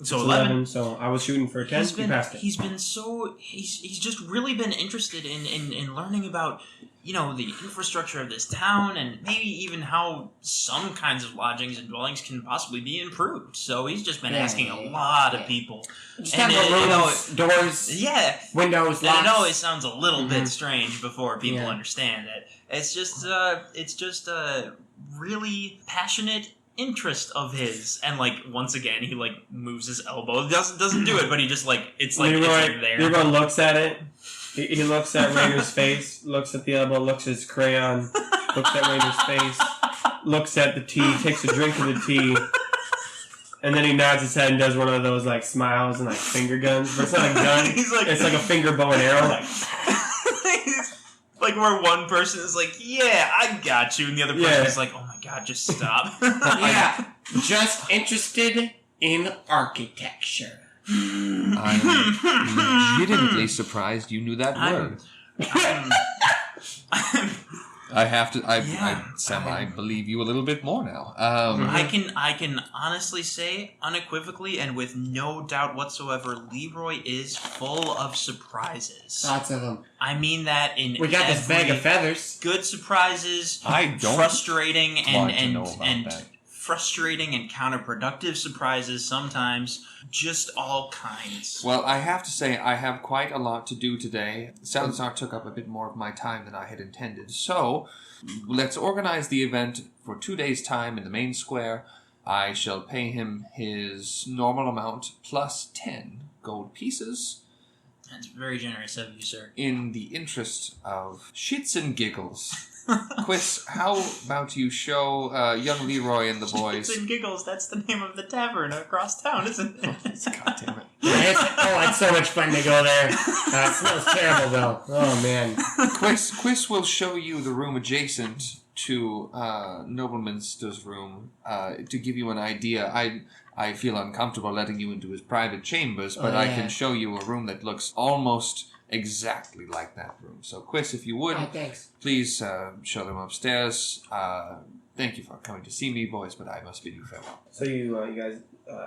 So It's 11. So I was shooting for a 10. You passed it. He's been so he's just really been interested in learning about the infrastructure of this town and maybe even how some kinds of lodgings and dwellings can possibly be improved. So he's just been asking a lot of people. Just And have it- rooms, doors, Yeah, windows, and I locks. know it sounds a little bit strange before people Yeah. understand it. It's just a really passionate interest of his, and once again he moves his elbow. Doesn't do it, but he just it's Leroy, there. Leroy looks at it. He looks at Rainer's face, looks at the elbow, looks at his crayon, looks at Rainer's face, looks at the tea, takes a drink of the tea, and then he nods his head and does one of those smiles and finger guns. But it's not a gun. It's like a finger bow and arrow. Where one person is yeah, I got you, and the other person is oh my god, just stop. Yeah, just interested in architecture. I'm legitimately surprised you knew that word. I have to. Sam, I believe you a little bit more now. I can honestly say, unequivocally and with no doubt whatsoever, Leroy is full of surprises. Lots of them. I mean that in We got this bag of feathers. good surprises, I don't frustrating want to know about and that. frustrating and counterproductive surprises sometimes, just all kinds. Well, I have to say, I have quite a lot to do today. Salazar took up a bit more of my time than I had intended. So, let's organize the event for 2 days' time in the main square. I shall pay him his normal amount plus 10 gold pieces That's very generous of you, sir. in the interest of shits and giggles. Quis, how about you show young Leroy and the boys... Shits and Giggles, that's the name of the tavern across town, isn't it? God damn it. It's so much fun to go there. It smells terrible, though. Oh, man. Quis will show you the room adjacent to Nobleminster's room to give you an idea. I feel uncomfortable letting you into his private chambers, but I can show you a room that looks almost exactly like that room. So, Quis, if you would, Thanks. please show them upstairs. Thank you for coming to see me, boys, but I must bid you farewell. So you guys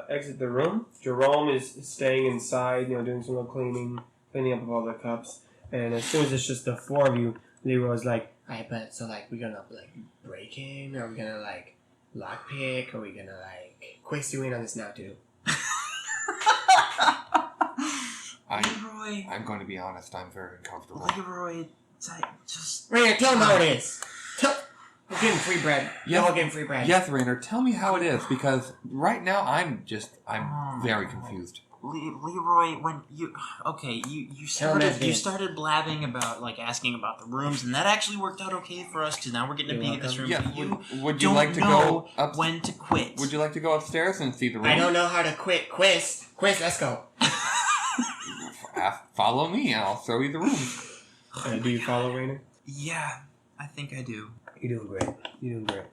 exit the room. Jerome is staying inside, doing some little cleaning up of all the cups. And as soon as it's just the 4 of you, Leroy's like, Alright, but so we're gonna break in? Are we gonna lockpick? Are we gonna Quis you in on this now too? Leroy, I'm going to be honest, I'm very uncomfortable. Leroy, Just Rainer, tell him how it is. We're getting free bread. Yeah. We're all getting free bread. Yes, Rainer, tell me how it is, because right now I'm very confused. Leroy, when you started blabbing about like asking about the rooms, and that actually worked out okay for us because now we're getting a peek at this room. Yeah, But you would you don't like to know go up? when to quit. Would you like to go upstairs and see the room? I don't know how to quit. Quis, let's go. Follow me, and I'll show you the room. Do you follow Rainer? Yeah, I think I do. You're doing great. You're doing great.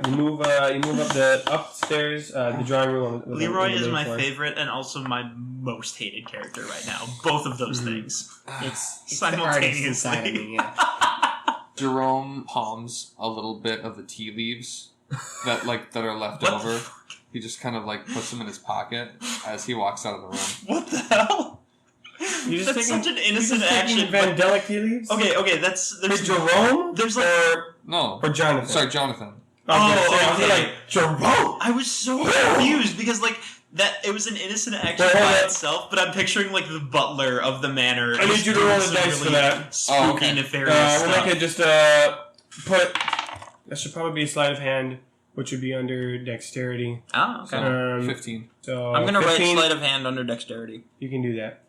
You move up the upstairs, the drawing room. Leroy is my favorite and also my most hated character right now. Both of those things. It's Simultaneously. the artist inside of me, yeah. Jerome palms a little bit of the tea leaves that are left What over. He just kind of like puts them in his pocket as he walks out of the room. What the hell? You That's such an innocent action. Vandelic tea leaves? Okay, There's there's Jerome? There's like No. Or Jonathan? Sorry, Jonathan. I was okay. like, Jerome! I was so confused because like that it was an innocent action Wait, hold by on. itself, but I'm picturing like the butler of the manor. I need just you to roll doing the some dice for really that. Spooky, Oh, okay. nefarious We'll stuff. make it just, put... That should probably be a sleight of hand, which would be under dexterity. Oh, okay. 15. So I'm gonna 15, write sleight of hand under dexterity. You can do that.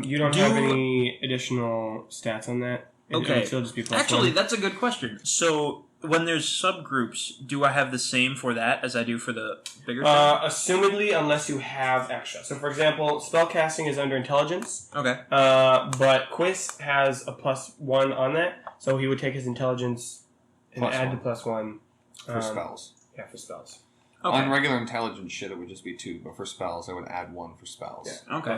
You don't have any additional stats on that. It Okay. would still just be plus Actually, one. that's a good question. So, when there's subgroups, do I have the same for that as I do for the bigger thing? Assumedly, unless you have extra. So, for example, spellcasting is under intelligence, Okay. but Quis has a +1 on that, so he would take his intelligence and Plus add one. the +1 For spells. Yeah, for spells. Okay. On regular intelligence shit, it would just be 2, but for spells, I would add 1 for spells. Yeah. Okay.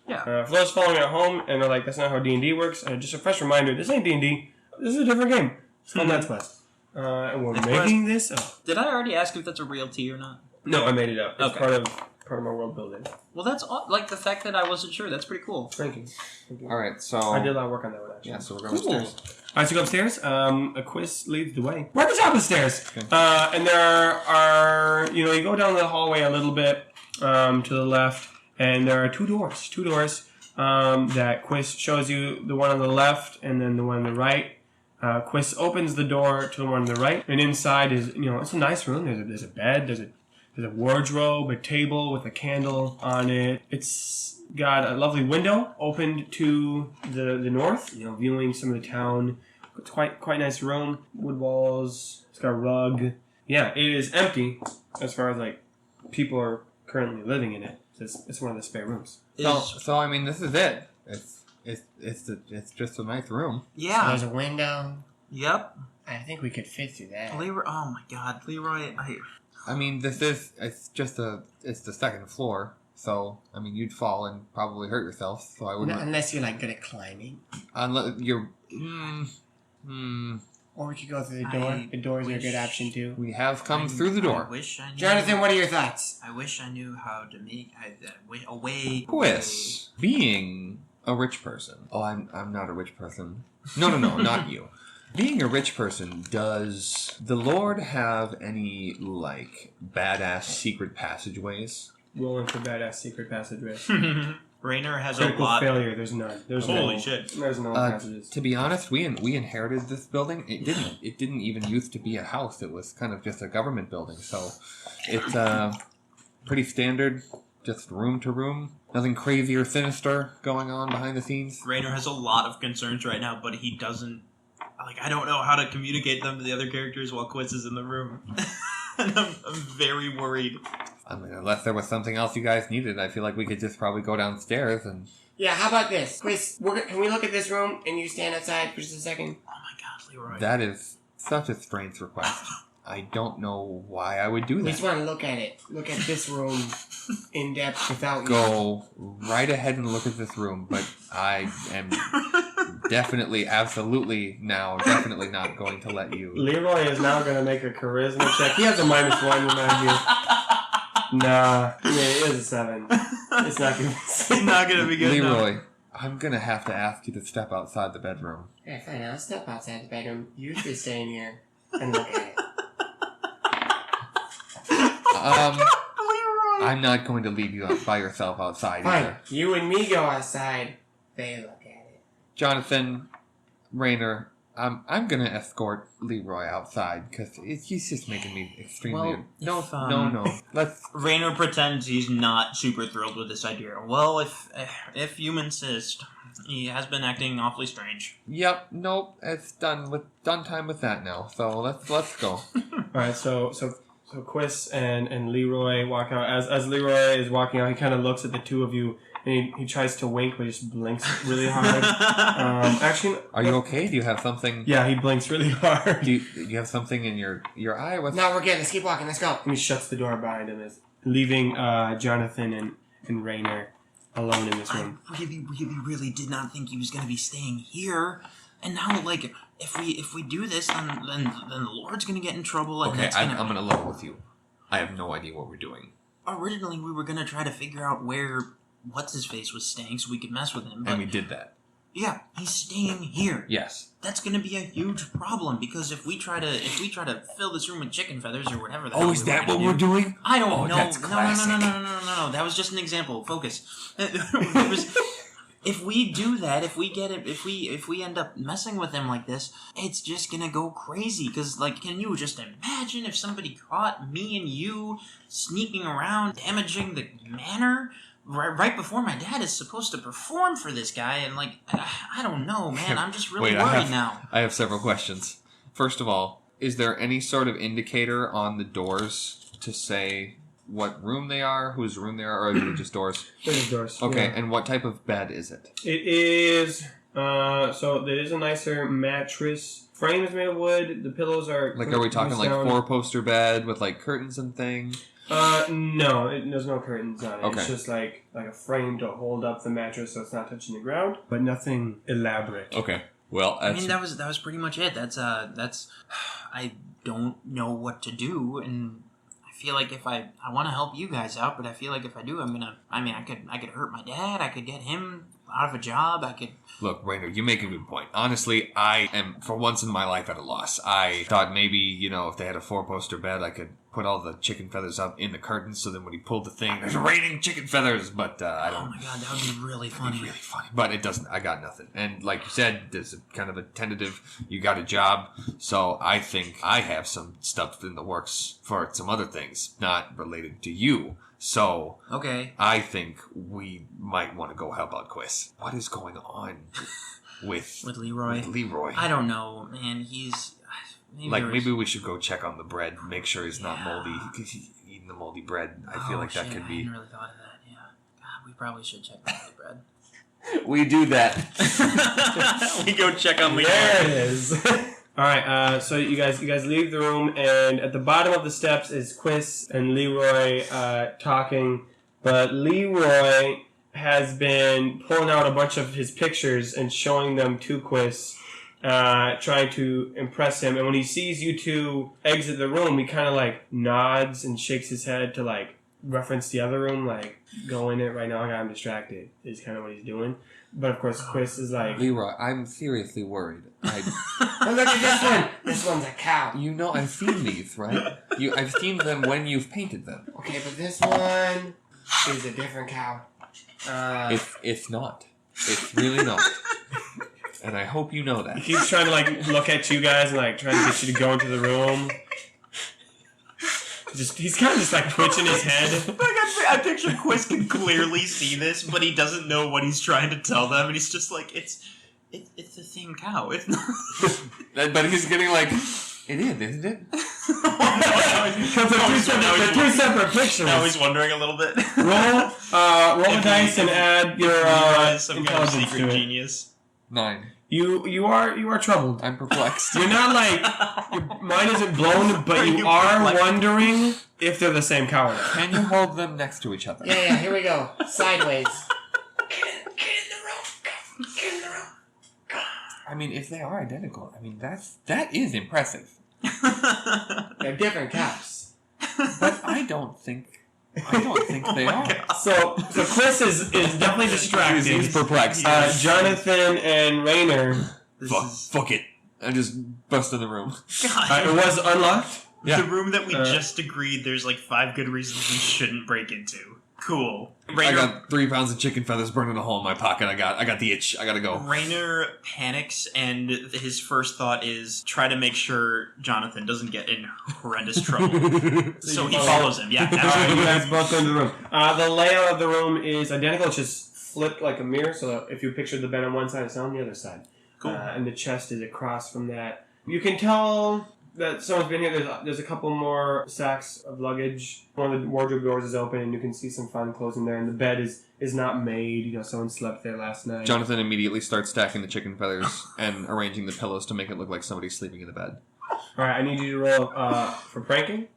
For those following at home and they're like, that's not how D&D works, just a fresh reminder, this ain't D&D. This is a different game. It's called Nets Quest. And we're Nets making this up. Did I already ask if that's a real tea or not? No, I made it up. It's Okay. part of my world building. Well, that's like the fact that I wasn't sure. That's pretty cool. Thank you. Alright, so... I did a lot of work on that one, actually. Yeah, so we're going Cool. upstairs. Alright, so go upstairs. A Quis leads the way. We're at the top of the stairs. Okay. And there are, you go down the hallway a little bit to the left, and there are two doors. That Quis shows you, the one on the left and then the one on the right. Quis opens the door to the one on the right, and inside is, it's a nice room. There's a bed, there's a wardrobe, a table with a candle on it. It's got a lovely window opened to the north, viewing some of the town. It's quite nice room. Wood walls. It's got a rug. Yeah, it is empty as far as like people are currently living in it. It's one of the spare rooms. So I mean, this is it. It's just a nice room. Yeah. There's a window. Yep. I think we could fit through that. Leroy. Oh my God, Leroy. I mean, it's the second floor. So I mean, you'd fall and probably hurt yourself. So I wouldn't. Unless you're like good at climbing. Unless you're. Or we could go through the door. The doors are a good option too. We have come through the door. I wish I knew. Jonathan, what are your thoughts? I wish I knew how to make a way. Quis, being a rich person. Oh, I'm not a rich person. No, not you. Being a rich person, does the Lord have any like badass secret passageways? Rolling for badass secret passageways. Rainer has Critical a lot. failure. There's none. Holy shit. There's no passages. To be honest, we inherited this building. It didn't even used to be a house. It was kind of just a government building. So it's pretty standard, just room to room. Nothing crazy or sinister going on behind the scenes. Rainer has a lot of concerns right now, but he doesn't. Like, I don't know how to communicate them to the other characters while Quis is in the room. And I'm very worried. I mean, unless there was something else you guys needed, I feel like we could just probably go downstairs and... Yeah, how about this? Quis, can we look at this room and you stand outside for just a second? Oh my God, Leroy. That is such a strange request. I don't know why I would do We that. just want to look at it. Look at this room in depth without you. Go right ahead and look at this room, but I am absolutely not going to let you. Leroy is now going to make a charisma check. He has a -1, remind you. Nah, it is a 7. It's not going to be. It's not going to be good Leroy, enough. I'm going to have to ask you to step outside the bedroom. Yeah, fine. I'll step outside the bedroom. You three stay in here and look at it. Leroy. I'm not going to leave you by yourself outside Fine. either. You and me go outside. They look at it. Jonathan, Rainer, I'm gonna escort Leroy outside because he's just making me extremely. Well, no. Let's. Rainer pretends he's not super thrilled with this idea. Well, if you insist, he has been acting awfully strange. Yep. Nope. It's done time with that now. So let's go. All right. So Quis and Leroy walk out. As Leroy is walking out, he kind of looks at the two of you. And he tries to wink, but he just blinks really hard. Actually, are you okay? Do you have something? Yeah, he blinks really hard. Do you have something in your eye? No, we're good. Let's keep walking. Let's go. And he shuts the door behind him, leaving Jonathan and Rainer alone in this room. I really did not think he was going to be staying here. And now, like, if we do this, then the Lord's going to get in trouble. And Okay, I'm going to level with you. I have no idea what we're doing. Originally, we were going to try to figure out where What's-His-Face was staying so we could mess with him. But And we did that. yeah, he's staying here. Yes. That's going to be a huge problem because if we try to fill this room with chicken feathers or whatever the Oh, hell is we that want what to do, we're doing? I don't know. that's No. That was just an example. Focus. If we do that, if we end up messing with him like this, it's just gonna go crazy. Because, like, can you just imagine if somebody caught me and you sneaking around, damaging the manor right before my dad is supposed to perform for this guy? And, like, I don't know, man. I'm just really worried now. I have several questions. First of all, is there any sort of indicator on the doors to say what room they are, whose room they are, or are they just doors? They're just doors. Okay, Yeah. and what type of bed is it? It is. So there is a nicer mattress. Frame is made of wood. The pillows are. Like, are we talking like sound. 4-poster bed with like curtains and things? No, there's no curtains on it. Okay. It's just like a frame to hold up the mattress so it's not touching the ground, but nothing elaborate. Okay. Well, I mean, that was pretty much it. That's I don't know what to do, and I feel like if I want to help you guys out, but I feel like if I do, I could hurt my dad. I could get him out of a job. I could. Look, Rainer, you make a good point. Honestly, I am, for once in my life, at a loss. I thought maybe, if they had a 4-poster bed, I could put all the chicken feathers up in the curtains, so then when he pulled the thing, there's raining chicken feathers, but I don't... Oh my god, that would be really funny. Really funny. But it doesn't, I got nothing. And like you said, there's a kind of a tentative, you got a job, so I think I have some stuff in the works for some other things, not related to you. So, Okay. I think we might want to go help out Quis. What is going on with Leroy? With Leroy. I don't know, man. He's... Maybe we should go check on the bread, make sure he's not moldy, because he's eating the moldy bread. I feel like that could I be... hadn't really thought of that, yeah. God, we probably should check on the bread. We do that. We go check on Leroy. There it is. All right, so you guys leave the room, and at the bottom of the steps is Quis and Leroy talking. But Leroy has been pulling out a bunch of his pictures and showing them to Quis, trying to impress him. And when he sees you two exit the room, he kind of like nods and shakes his head to like reference the other room, like go in it right now. I'm distracted. Is kind of what he's doing. But of course, Quis is like, Leroy, I'm seriously worried. Oh, look at this one. This one's a cow. I've seen these, right? I've seen them when you've painted them. Okay, but this one is a different cow. It's not. It's really not. And I hope you know that. he keeps trying to like look at you guys and like trying to get you to go into the room. He's kind of just like twitching his head. I picture Quis can clearly see this, but he doesn't know what he's trying to tell them, and he's just like, it's the same cow. It's not. But he's getting like, it is, isn't it? Because they're two separate pictures. Now he's wondering a little bit. Roll a dice and add your some kind of intelligence secret to it. genius. 9. You are troubled. I'm perplexed. You're not like your mind isn't blown, but you are wondering if they're the same cow or not. Can you hold them next to each other? Yeah, here we go. Sideways. Get in the room. Get in the room. I mean, if they are identical, that is impressive. They're different cows. But I don't think they are. So Chris is definitely distracted. He's perplexed. Jonathan and Rainer. Fuck it. I just bust in the room. It was unlocked. Yeah. The room that we just agreed there's like 5 good reasons we shouldn't break into. Cool. I Rainer, got 3 pounds of chicken feathers burning a hole in my pocket. I got the itch. I gotta go. Rainer panics, and his first thought is try to make sure Jonathan doesn't get in horrendous trouble. So he follows him. Yeah. All right, you guys both go into the room. The layout of the room is identical. It's just flipped like a mirror. So if you picture the bed on one side, it's on the other side. Cool. And the chest is across from that. You can tell that someone's been here. There's a couple more sacks of luggage. One of the wardrobe doors is open, and you can see some fine clothes in there. And the bed is not made. You know, someone slept there last night. Jonathan immediately starts stacking the chicken feathers and arranging the pillows to make it look like somebody's sleeping in the bed. All right, I need you to roll for pranking.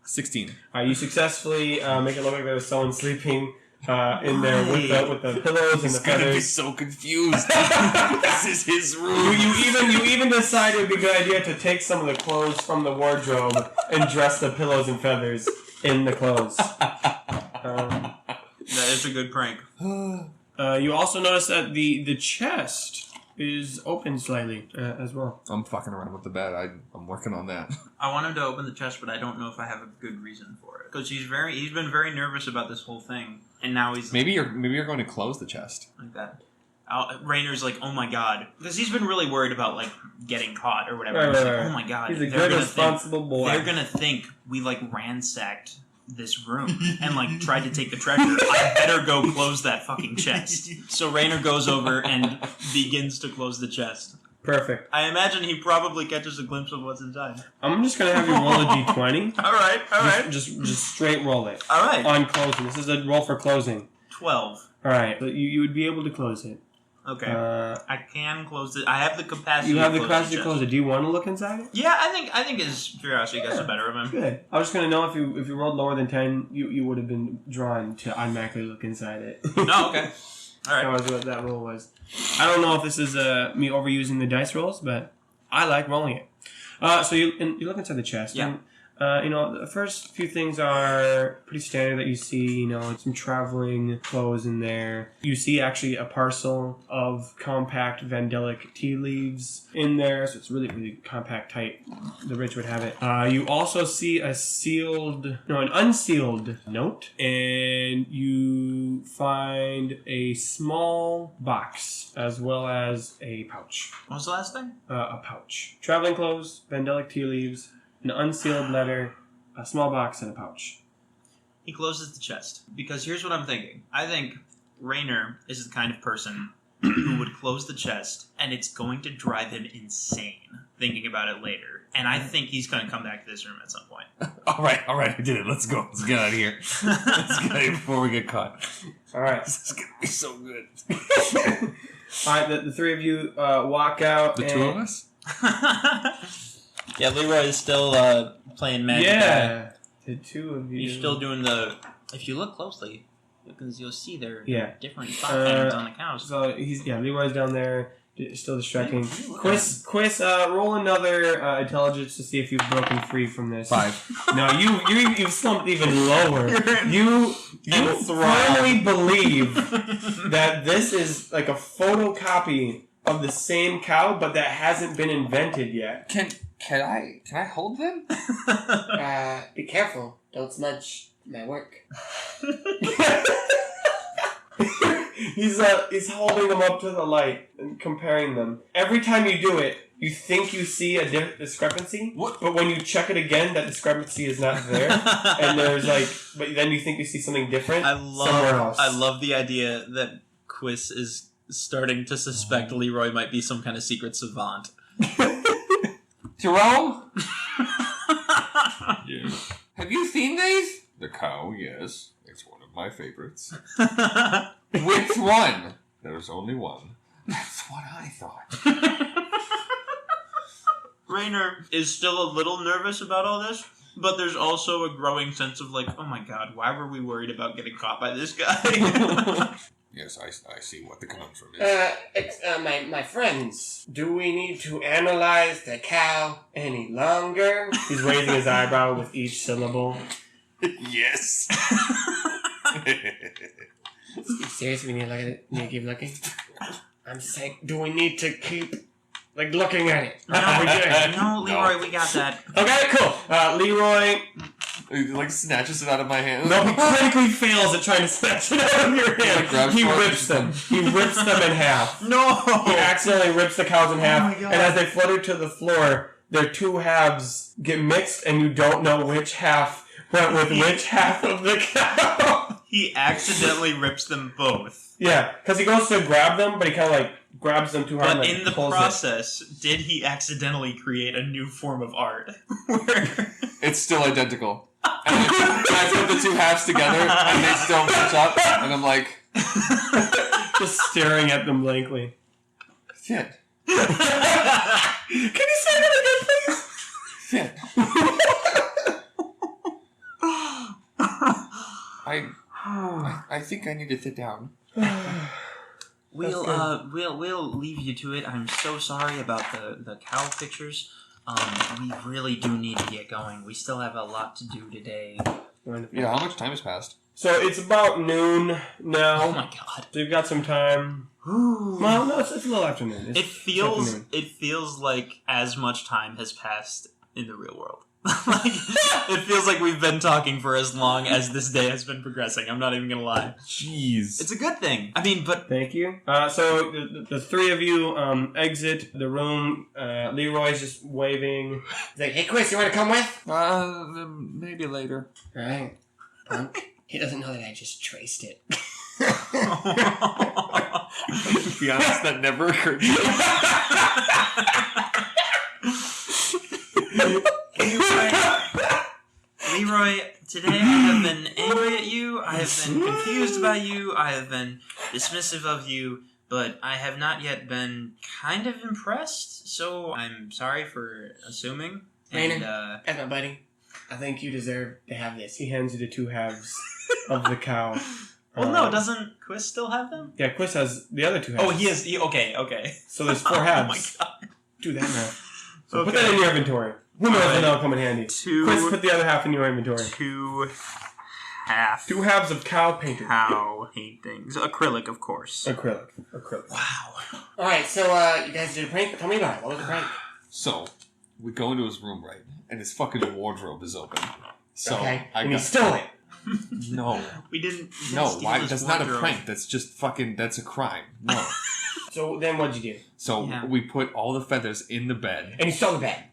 16. All right, you successfully make it look like there was someone sleeping in there with the pillows and He's the gonna be feathers. so confused. This is his room. You even decide it would be a good idea to take some of the clothes from the wardrobe and dress the pillows and feathers in the clothes. That is a good prank. You also notice that the chest is open slightly as well. I'm fucking around with the bed. I'm working on that. I want him to open the chest, but I don't know if I have a good reason for it. Because he's been very nervous about this whole thing, and now he's Maybe you're going to close the chest. like that. Rainer's like, oh my god, because he's been really worried about like getting caught or whatever. He's like, oh my god, He's a they're good, gonna responsible boy. They're gonna think we like ransacked this room and like tried to take the treasure. I better go close that fucking chest. So Rainer goes over and begins to close the chest. Perfect. I imagine he probably catches a glimpse of what's inside. I'm just gonna have you roll a d20. All right. Just straight roll it All right. on closing. This is a roll for closing. 12. All right, so you would be able to close it. Okay. I can close it. I have the capacity. You have the to capacity to chest. close it. Do you want to look inside it? Yeah, I think his curiosity gets the better of him. Good. I was just gonna know if you rolled lower than 10, you would have been drawn to automatically look inside it. No, okay. All right. That was what that roll was. I don't know if this is me overusing the dice rolls, but I like rolling it. So you look inside the chest. Yeah. And, the first few things are pretty standard that you see. Some traveling clothes in there. You see actually a parcel of compact Vandalic tea leaves in there, so it's really, really compact, tight. The rich would have it. You also see an unsealed note, and you find a small box as well as a pouch. What was the last thing? A pouch. Traveling clothes, Vandalic tea leaves, an unsealed letter, a small box, and a pouch. He closes the chest. Because here's what I'm thinking. I think Rainer is the kind of person who would close the chest, and it's going to drive him insane thinking about it later. And I think he's going to come back to this room at some point. All right, I did it. Let's go. Let's get out of here. Let's get out of here before we get caught. All right. This is gonna be so good. All right, the three of you walk out. The two of us? Yeah, Leroy is still playing magic. Yeah. The two of you. You're still doing the... If you look closely, because you'll see there are Yeah. different thought patterns on the couch. So Leroy's down there, still distracting. Quis, roll another intelligence to see if you've broken free from this. 5. No, you've slumped even lower. You firmly believe that this is like a photocopy of the same cow, but that hasn't been invented yet. Can I hold them? Be careful. Don't smudge my work. He's holding them up to the light and comparing them. Every time you do it, you think you see a discrepancy, but when you check it again, that discrepancy is not there. And there's but then you think you see something different somewhere else. I love the idea that Quis is starting to suspect Leroy might be some kind of secret savant. Jerome, Yes. have you seen these? The cow, yes. It's one of my favorites. Which one? There's only one. That's what I thought. Rainer is still a little nervous about all this, but there's also a growing sense of oh my god, why were we worried about getting caught by this guy? Yes, I see what the conundrum is. My friends, do we need to analyze the cow any longer? He's raising his eyebrow with each syllable. Yes. Seriously, we need to look at it? We need to keep looking? I'm saying, do we need to keep, looking at it? No, Leroy, we got that. Okay, cool. Leroy, He, like, snatches it out of my hand. No, he critically fails at trying to snatch it out of your hand. grabs He one rips them. He rips them in half. No! He accidentally rips the cows in half, my God. and as they flutter to the floor, their two halves get mixed, and you don't know which half went with which half of the cow. He accidentally rips them both. Yeah, because he goes to grab them, but he kind of like grabs them too hard. But and, in the pulls process, did he accidentally create a new form of art? Where It's still identical. And I put the two halves together, and they still match up, and I'm like, just staring at them blankly. Finn. Can you say that again, please? Finn. I think I need to sit down. We'll leave you to it. I'm so sorry about the cow pictures. We really do need to get going. We still have a lot to do today. Yeah, how much time has passed? So it's about noon now. Oh my god. So you've got some time. Well, no, it's a little afternoon. It feels like as much time has passed in the real world. Like, it feels like we've been talking for as long as this day has been progressing. I'm not even gonna lie. Jeez. It's a good thing. I mean, but Thank you. So the three of you exit the room. Leroy's just waving. He's like, hey, Quis, you want to come with? Maybe later. Right. Punk. He doesn't know that I just traced it. To be honest, that never occurred to me. Leroy, today I have been angry at you, I have been confused by you, I have been dismissive of you, but I have not yet been kind of impressed, so I'm sorry for assuming. Rainen, And, as my buddy, I think you deserve to have this. He hands you the two halves of the cow. well, no, doesn't Quis still have them? Yeah, Quis has the other two halves. Oh, he is. Okay. So there's four Oh halves. my god. Do that now. So put Okay. that in your inventory. Who knows when that'll come in handy. Two- Quis, put the other half in your inventory. 2 half Two halves of cow painted. cow paintings. Acrylic, of course. Acrylic. Wow. All right, so you guys did a prank. Tell me about it. What was the prank? So, we go into his room, right? And his fucking wardrobe is open. So, Okay, I and you got... stole it. No. We didn't No, steal why? his That's not a wardrobe. prank. That's just fucking... That's a crime. No. So then what'd you do? So, Yeah. we put all the feathers in the bed. And you stole the bed.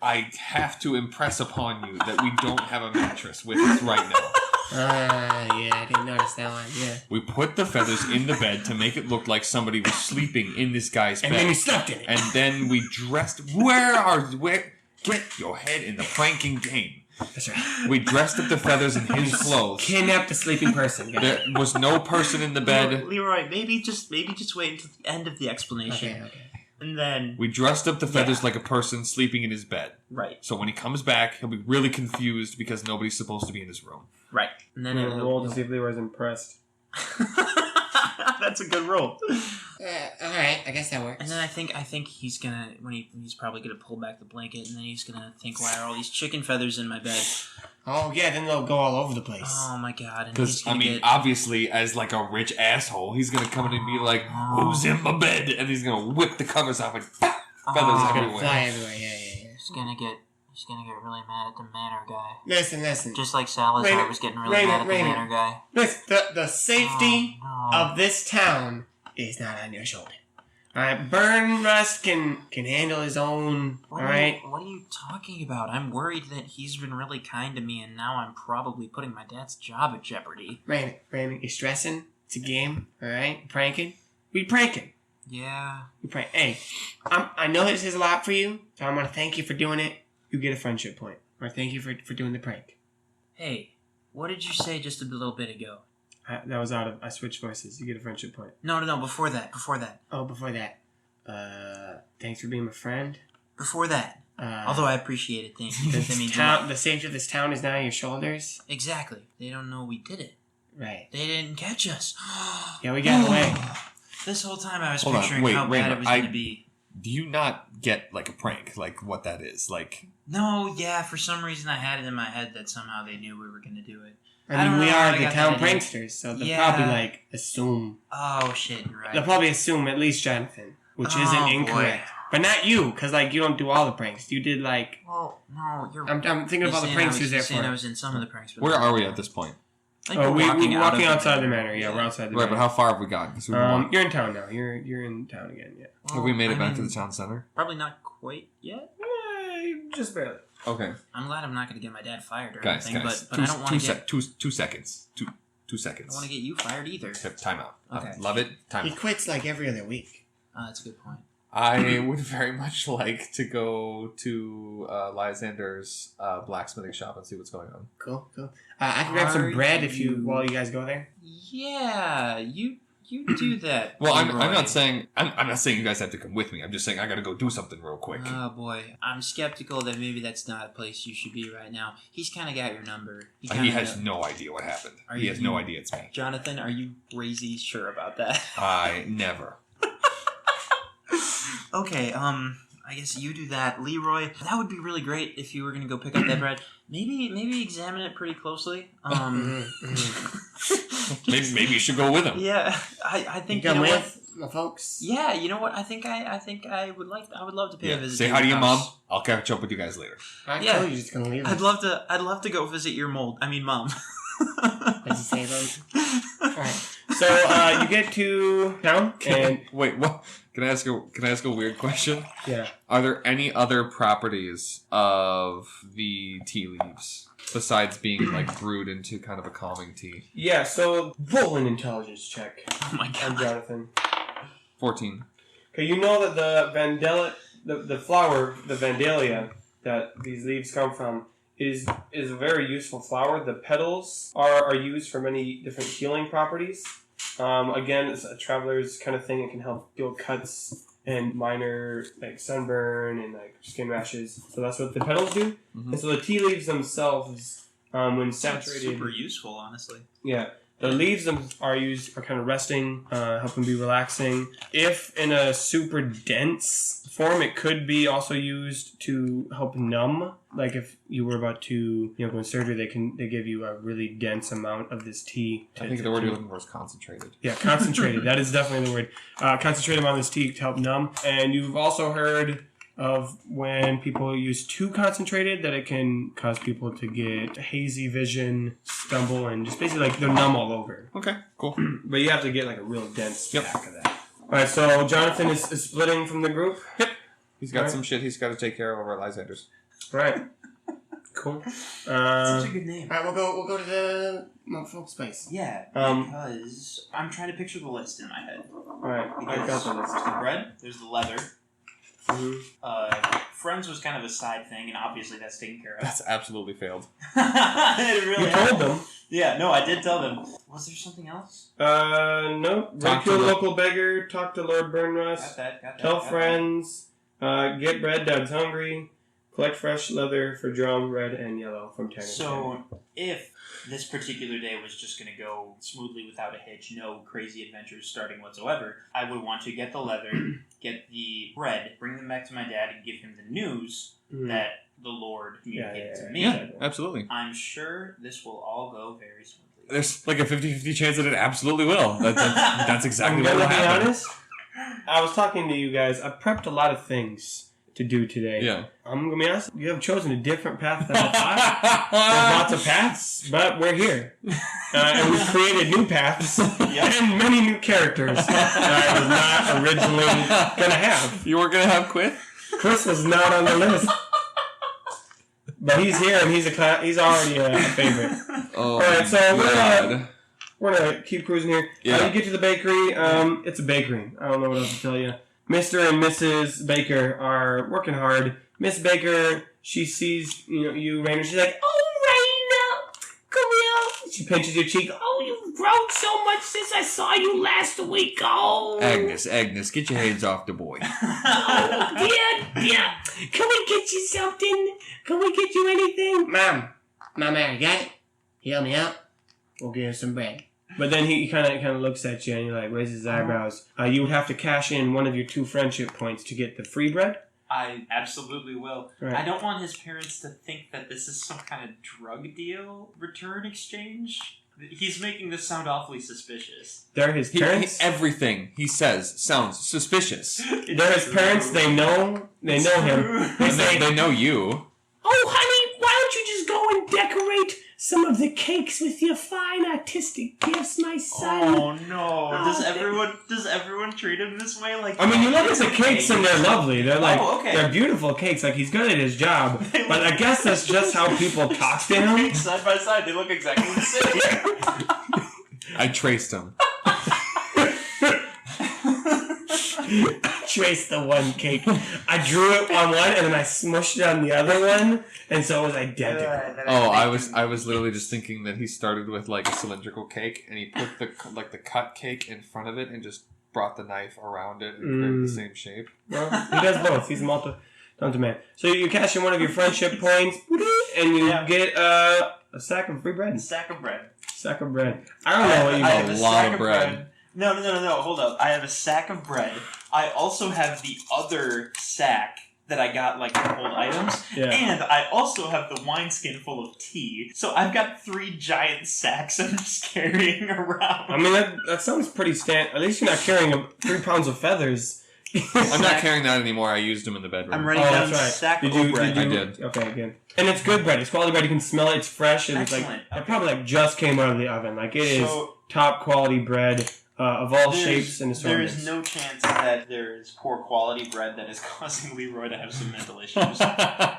I have to impress upon you that we don't have a mattress with us right now. Yeah, I didn't notice that one. Yeah. We put the feathers in the bed to make it look like somebody was sleeping in this guy's And bed. then you slept in it. And then we dressed... Get your head in the pranking game. That's right. We dressed up the feathers in his clothes. Kidnapped a sleeping person. Guys. There was no person in the bed. Leroy, maybe just wait until the end of the explanation. Okay. And then We dressed up the feathers like a person sleeping in his bed. right. So when he comes back, he'll be really confused because nobody's supposed to be in his room. Right. And then I'm gonna roll to see if Leroy's impressed. That's a good roll. All right, I guess that works. And then I think he's gonna he's probably gonna pull back the blanket, and then he's gonna think, why are all these chicken feathers in my bed? Oh yeah, then they'll go all over the place. Oh my god! And Because, he's gonna get, obviously, as like a rich asshole, he's gonna come in and be like, who's in my bed? And he's gonna whip the covers off and feathers Oh. everywhere. Fly everywhere. Yeah. he's gonna get really mad at the manor guy, Listen. just like Salazar Rainer, was getting really mad at the Rainer. manor guy. Listen, the safety Oh, no. of this town is not on your shoulder. All right, Burn Rust can handle his own. All right. What are you talking about? I'm worried that he's been really kind to me, and now I'm probably putting my dad's job at jeopardy. Raymond, you're stressing. It's a game. All right, pranking. We pranking. Yeah. We prank. Hey, I know this is a lot for you, so I'm gonna thank you for doing it. You get a friendship point, or thank you for doing the prank. Hey, what did you say just a little bit ago? That was out of... I switched voices. You get a friendship point. No, before that. Oh, before that, thanks for being my friend. Before that. Although I appreciate it, thank you. That means a town, lot. the safety of this town is now on your shoulders. Exactly. They don't know we did it. Right. They didn't catch us. Yeah, we got away. This whole time I was Hold on, picturing wait, how bad Rainer, it was going to be. Do you not get like a prank? Like what that is? Like No, yeah, for some reason I had it in my head that somehow they knew we were going to do it. I I don't mean, we know how are I the got town that idea. pranksters, so they'll Yeah. probably assume. Oh, shit, you're right. They'll probably assume at least Jonathan, which Oh, isn't boy. incorrect. But not you, because, like, you don't do all the pranks. You did, like... Well, no, you're... I'm thinking of all the pranks you was there for. I was in some of the pranks. Where are we at this point? Like we're walking outside the manor. manor. Yeah, we're outside the Right, manor. but how far have we gotten? 'Cause You're in town now. You're in town again, yeah. Well, have we made it I back to mean, the town center? Probably not quite yet. Just barely. Okay. I'm glad I'm not going to get my dad fired or Guys, anything, guys. but I don't want to get... 2 seconds. 2 I seconds. don't want to get you fired either. Time out. Okay. Love it. Time He out. quits, like, every other week. That's a good point. I would very much like to go to Lysander's blacksmithing shop and see what's going on. Cool. I can grab some bread while you guys go there. Yeah, you do that. Well, I'm Leroy. not saying you guys have to come with me. I'm just saying I got to go do something real quick. Oh boy, I'm skeptical that maybe that's not a place you should be right now. He's kind of got your number. He has no idea what happened. He has no idea it's me. Jonathan, are you crazy sure about that? I never. Okay, I guess you do that. Leroy, that would be really great if you were going to go pick up that bread. Maybe examine it pretty closely. Maybe you should go with him. Yeah, I think You you come know what? with my folks. Yeah, you know what? I think I would love to pay a visit. Say to hi to your your mom. house. I'll catch up with you guys later. I Yeah. told you just gonna leave. I'd love to go visit your mom. As you say them. Alright. So you get to town and Wait, what? Can I ask a weird question? yeah. Are there any other properties of the tea leaves besides being like brewed into kind of a calming tea? Yeah, so roll an intelligence check Oh my on god. Jonathan. 14. Okay, you know that the flower, the Vandalia, that these leaves come from, is a very useful flower. The petals are used for many different healing properties. Again, it's a traveler's kind of thing. It can help heal cuts and minor like sunburn and like skin rashes. So that's what the petals do. Mhm. And so the tea leaves themselves, when Sounds saturated, super useful, honestly. yeah. The leaves are kind of resting, helping be relaxing. If in a super dense form, it could be also used to help numb. Like if you were about to, go in surgery, they give you a really dense amount of this tea. I think the word you're looking for is concentrated. Yeah, concentrated. That is definitely the word. Concentrated amount of this tea to help numb. And you've also heard of when people use too concentrated that it can cause people to get hazy vision, stumble, and just basically like they're numb all over. Okay, cool. But you have to get like a real dense Yep. pack of that. Alright, so Jonathan is splitting from the group. He's got Right. some shit he's got to take care of over at Lysander's. Right. Cool. Such a good name. Alright, we'll go to the my folks' place. Yeah, Um, because I'm trying to picture the list in my head. Alright, I got Because the list. there's the bread, there's the leather. Mhm. Friends was kind of a side thing, and obviously that's taken care of. That's absolutely failed. It really You told them. Yeah, no, I did tell them. Was there something else? No. Talk Ridicule to a the- local beggar, talk to Lord Burnruss, Got that. tell got that. friends, get bread, Dad's hungry, collect fresh leather for drum, red and yellow from Tanner. So, if this particular day was just going to go smoothly without a hitch, no crazy adventures starting whatsoever, I would want to get the leather, get the bread, bring them back to my dad, and give him the news that the Lord communicated to me. Yeah, absolutely. I'm sure this will all go very smoothly. There's like a 50-50 chance that it absolutely will. That's exactly I'm what will gonna be happen. honest. I was talking to you guys. I prepped a lot of things to do today. Yeah. I'm gonna be honest. You have chosen a different path than I thought. There's lots of paths, but we're here, and we've created new paths and many new characters that I was not originally gonna have. You weren't gonna have Quith? Chris was not on the list, but he's here and he's already a favorite. Oh, All right, so God. we're gonna keep cruising here. Yeah. You get to the bakery. It's a bakery. I don't know what else to tell you. Mr. and Mrs. Baker are working hard. Miss Baker, she sees you, Rainer. She's like, "Oh, Rainer, come here." She pinches your cheek. "Oh, you've grown so much since I saw you last week. Oh, Agnes, get your hands off the boy. Oh, dear. Can we get you something? Can we get you anything? Mom, Mary, got it? Help me out. We'll get her some bread. But then he kind of looks at you and he like raises his eyebrows. You would have to cash in one of your 2 friendship points to get the free bread. I absolutely will. Right. I don't want his parents to think that this is some kind of drug deal return exchange. He's making this sound awfully suspicious. They're his parents. Everything he says sounds suspicious. They're his parents. They know him. They know you. Oh, honey, why don't you just go and decorate some of the cakes with your fine artistic gifts, my son? Oh no! Does everyone treat him this way? Like, I mean, you look at the cakes and they're lovely. They're like, okay. They're beautiful cakes. Like, he's good at his job. But I guess that's just how people talk to him. Side by side, they look exactly the same. I traced him. Traced the one cake. I drew it on one and then I smushed it on the other one, and so it was identical. Oh, I was literally just thinking that he started with like a cylindrical cake, and he put the cut cake in front of it, and just brought the knife around it and created the same shape. Well, he does both. He's a multi-talented man. So you cash in one of your friendship points, and you get a sack of free bread. Sack of bread. Sack of bread. I don't know what you I mean. have a lot of bread. No, hold up. I have a sack of bread. I also have the other sack that I got, like, to hold items. Yeah. And I also have the wineskin full of tea. So I've got 3 giant sacks I'm just carrying around. I mean, that sounds pretty At least you're not carrying 3 pounds of feathers. I'm not carrying that anymore. I used them in the bedroom. I'm writing down that's right. sack Did of you, bread. Did you, I did. Okay, good. And it's good bread. It's quality bread. You can smell it. It's fresh. And Excellent. It's like, it probably like just came out of the oven. Like, it is So- top quality bread of all shapes and There assortments. is no chance that there is poor quality bread that is causing Leroy to have some mental issues.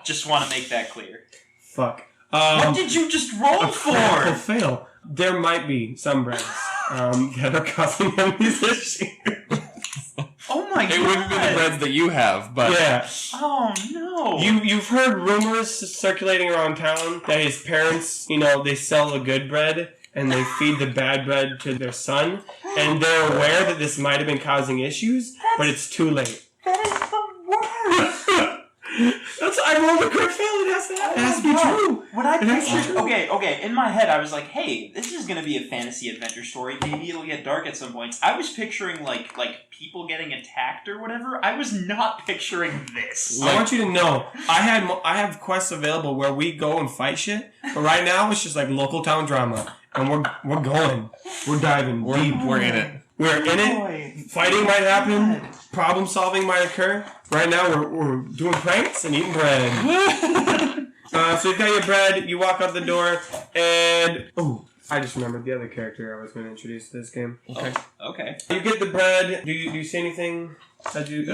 Just want to make that clear. Fuck. What did you just roll A critical for? fail. There might be some breads that are causing him these issues. Oh my god! It wouldn't be the breads that you have, but Yeah. Oh no! You've heard rumors circulating around town that his parents, they sell the good bread and they feed the bad bread to their son, and they're aware that this might have been causing issues, but it's too late. That is the worst. I rolled a crit fail. It has to be true. When I It has to be pictured, true. okay, in my head I was like, hey, this is gonna be a fantasy adventure story. Maybe it'll get dark at some points. I was picturing like people getting attacked or whatever. I was not picturing this. I want you to know, I have quests available where we go and fight shit, but right now it's just like local town drama, and we're going, we're diving deep. we're in it. We're in it. Boy. Fighting might happen. Problem solving might occur. Right now, we're doing pranks and eating bread. So you've got your bread. You walk out the door, and I just remembered the other character I was going to introduce to this game. Okay. Okay. You get the bread. Do you see anything? As you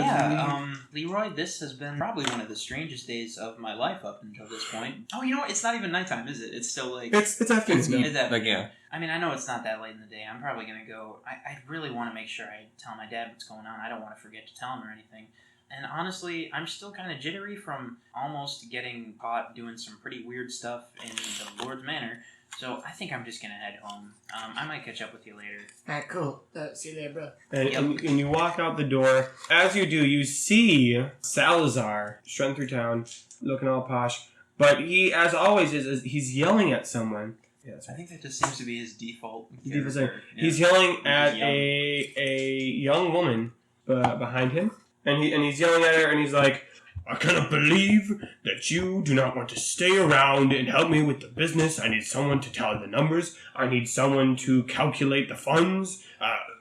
Leroy, this has been probably one of the strangest days of my life up until this point. Oh, you know what? It's not even nighttime, is it? It's still like... It's afternoon. Is that- Like, yeah. I mean, I know it's not that late in the day. I'm probably going to go... I really want to make sure I tell my dad what's going on. I don't want to forget to tell him or anything. And honestly, I'm still kind of jittery from almost getting caught doing some pretty weird stuff in the Lord's Manor. So I think I'm just going to head home. I might catch up with you later. Alright, cool. See you there, bro. And you walk out the door. As you do, you see Salazar strutting through town, looking all posh. But he, as always, he's yelling at someone. Yeah, that's I think that just seems to be his default. He's character. He's yelling at young. a young woman behind him, and he's yelling at her, and he's like, "I cannot believe that you do not want to stay around and help me with the business. I need someone to tally the numbers. I need someone to calculate the funds,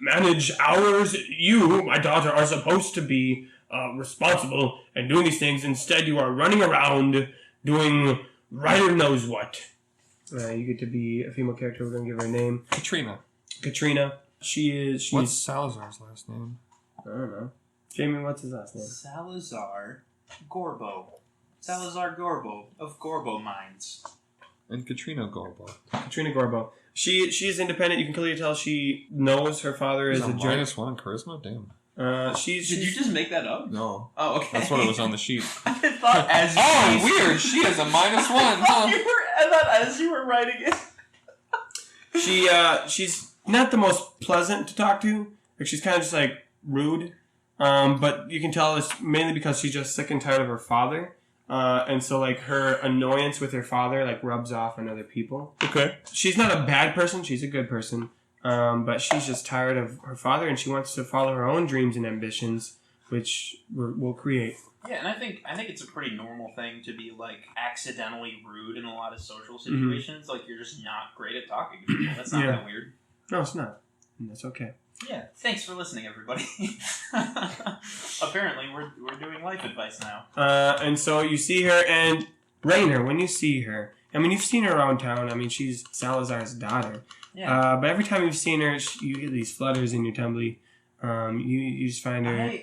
manage hours. You, my daughter, are supposed to be responsible and doing these things. Instead, you are running around doing writer knows what." You get to be a female character. We're going to give her a name. Katrina. She's... What's Salazar's last name? I don't know. Jamie, what's his last name? Salazar Gorbo. Salazar Gorbo of Gorbo Mines. And Katrina Gorbo. Katrina Gorbo. She's independent. You can clearly tell she knows her father is a jerk. -1 charisma? Damn. She's Did you just make that up? No. Oh, okay. That's what it was on the sheet. I thought as you Oh, weird. She has a -1, huh? I thought as you were writing it. she's not the most pleasant to talk to. Like, she's kind of just like rude. But you can tell it's mainly because she's just sick and tired of her father. And so like her annoyance with her father like rubs off on other people. Okay. She's not a bad person. She's a good person. But she's just tired of her father, and she wants to follow her own dreams and ambitions. which we'll create. Yeah, and I think it's a pretty normal thing to be like accidentally rude in a lot of social situations. Like you're just not great at talking to people. That's not that weird. No, it's not. And that's okay. Yeah. Thanks for listening, everybody. Apparently, we're doing life advice now. And so you see her, and Rainer, when you see her, I mean, you've seen her around town. I mean, she's Salazar's daughter. Yeah. But every time you've seen her, you get these flutters in your tummy. You just find her.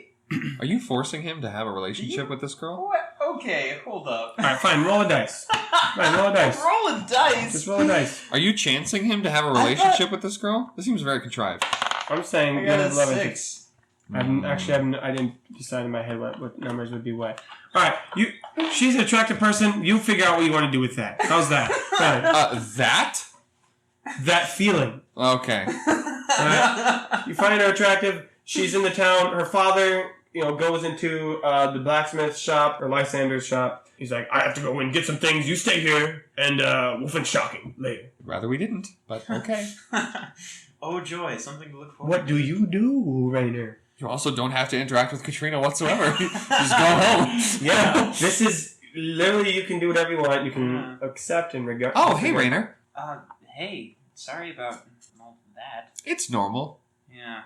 Are you forcing him to have a relationship with this girl? What? Okay, hold up. All right, fine. Roll a dice. Fine, roll a dice. Roll a dice. Just roll a dice. Are you chancing him to have a relationship with this girl? This seems very contrived. I'm saying I got a 11. 6. I didn't decide in my head what numbers would be what. All right, she's an attractive person. You figure out what you want to do with that. How's that? Fine. That feeling. Okay. Right. You find her attractive. She's in the town. Her father, goes into the blacksmith shop or Lysander's shop. He's like, I have to go and get some things. You stay here, and we'll finish shocking later. Rather we didn't, but okay. Oh joy, something to look forward What do you do, Rainer? You also don't have to interact with Katrina whatsoever. Just go home. Yeah, this is literally you can do whatever you want. You can accept and regard. Oh, hey, Rainer. Hey, sorry about all that. It's normal. Yeah.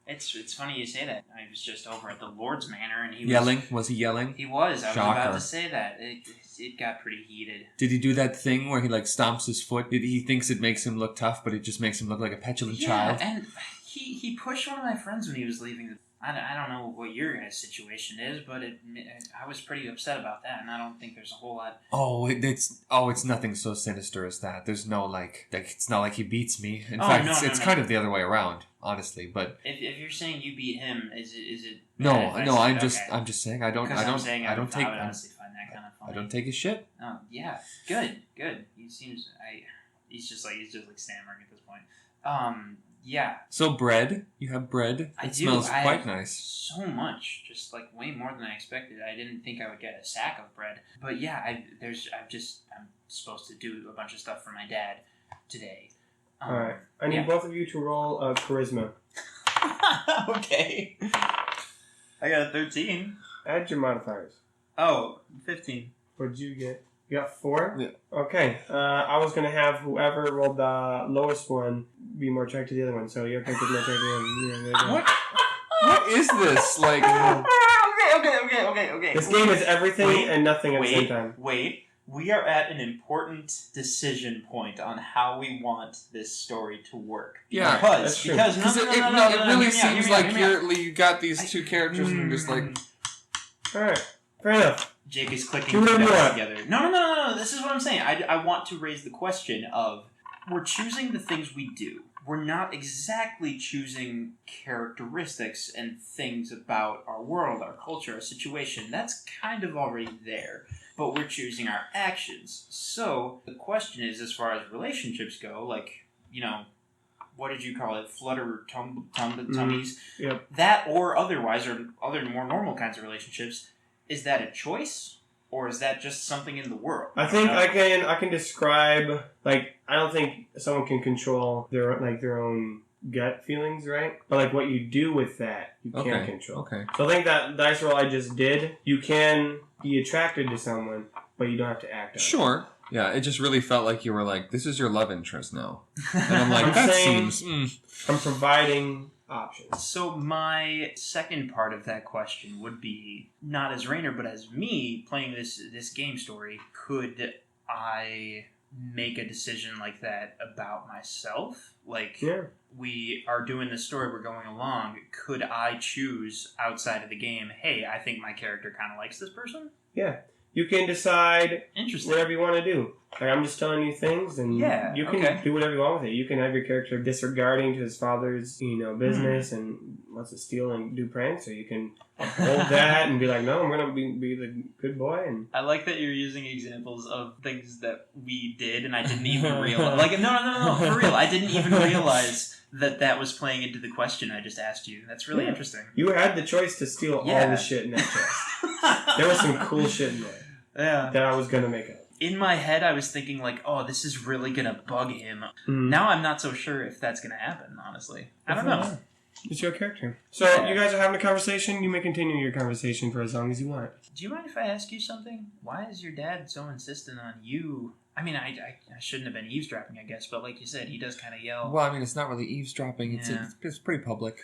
It's funny you say that. I was just over at the Lord's Manor and he Yelling? Was he yelling? He was. I was Shocker. about to say that. It got pretty heated. Did he do that thing where he stomps his foot? He thinks it makes him look tough, but it just makes him look like a petulant child? Yeah, and he pushed one of my friends when he was leaving. I don't know what your guys' situation is, but I was pretty upset about that, and I don't think there's a whole lot. It's nothing so sinister as that. There's no it's not like he beats me. In fact, it's kind of the other way around, honestly. But if you're saying you beat him, is it? No. I'm okay. just saying I don't take. I would honestly find that kind of funny. I don't take his shit. Oh yeah, good. He's just like stammering at this point. Yeah. So bread, you have bread. It smells quite nice. So much, just way more than I expected. I didn't think I would get a sack of bread, but yeah, I'm supposed to do a bunch of stuff for my dad today. All right, I need both of you to roll charisma. Okay. I got a 13. Add your modifiers. Oh, 15. What did you get? You got 4? Yeah. Okay. I was going to have whoever rolled the lowest one be more attracted to the other one, so your character's more attracted to the other. What is this? Okay. This game is everything and nothing at the same time. Wait. We are at an important decision point on how we want this story to work. Yeah, that's true. Because it really seems like you got these two characters and you're just like... Alright, fair enough. Jake is clicking Do whatever you want. together. No. This is what I'm saying. I want to raise the question of, we're choosing the things we do. We're not exactly choosing characteristics and things about our world, our culture, our situation. That's kind of already there. But we're choosing our actions. So the question is, as far as relationships go, what did you call it? Flutter tummies? Yep. That or otherwise, or other more normal kinds of relationships, is that a choice? Or is that just something in the world? I think I can describe, I don't think someone can control their own gut feelings, right? But what you do with that, you can't control. Okay. So I think that dice roll I just did, you can be attracted to someone, but you don't have to act on it. Sure. Yeah, it just really felt like you were this is your love interest now. And I'm like, I'm that saying- seems... I'm providing options. So my second part of that question would be, not as Rainer, but as me playing this game story, could I make a decision like that about myself? Yeah. We are doing this story, we're going along, could I choose outside of the game, hey, I think my character kind of likes this person? Yeah. You can decide Interesting. whatever you want to do. I'm just telling you things, and you can do whatever you want with it. You can have your character disregarding to his father's, business and wants to steal and do pranks, or you can uphold that and be like, no, I'm going to be the good boy. And I like that you're using examples of things that we did, and I didn't even realize. No, for real. I didn't even realize that was playing into the question I just asked you. That's really interesting. You had the choice to steal all the shit in that chest. There was some cool shit in there. Yeah. That I was going to make up. In my head, I was thinking this is really going to bug him. Mm. Now I'm not so sure if that's going to happen, honestly. I don't know. It's your character. So you guys are having a conversation. You may continue your conversation for as long as you want. Do you mind if I ask you something? Why is your dad so insistent on you? I mean, I shouldn't have been eavesdropping, I guess, but like you said, he does kind of yell. Well, I mean, it's not really eavesdropping. It's pretty public.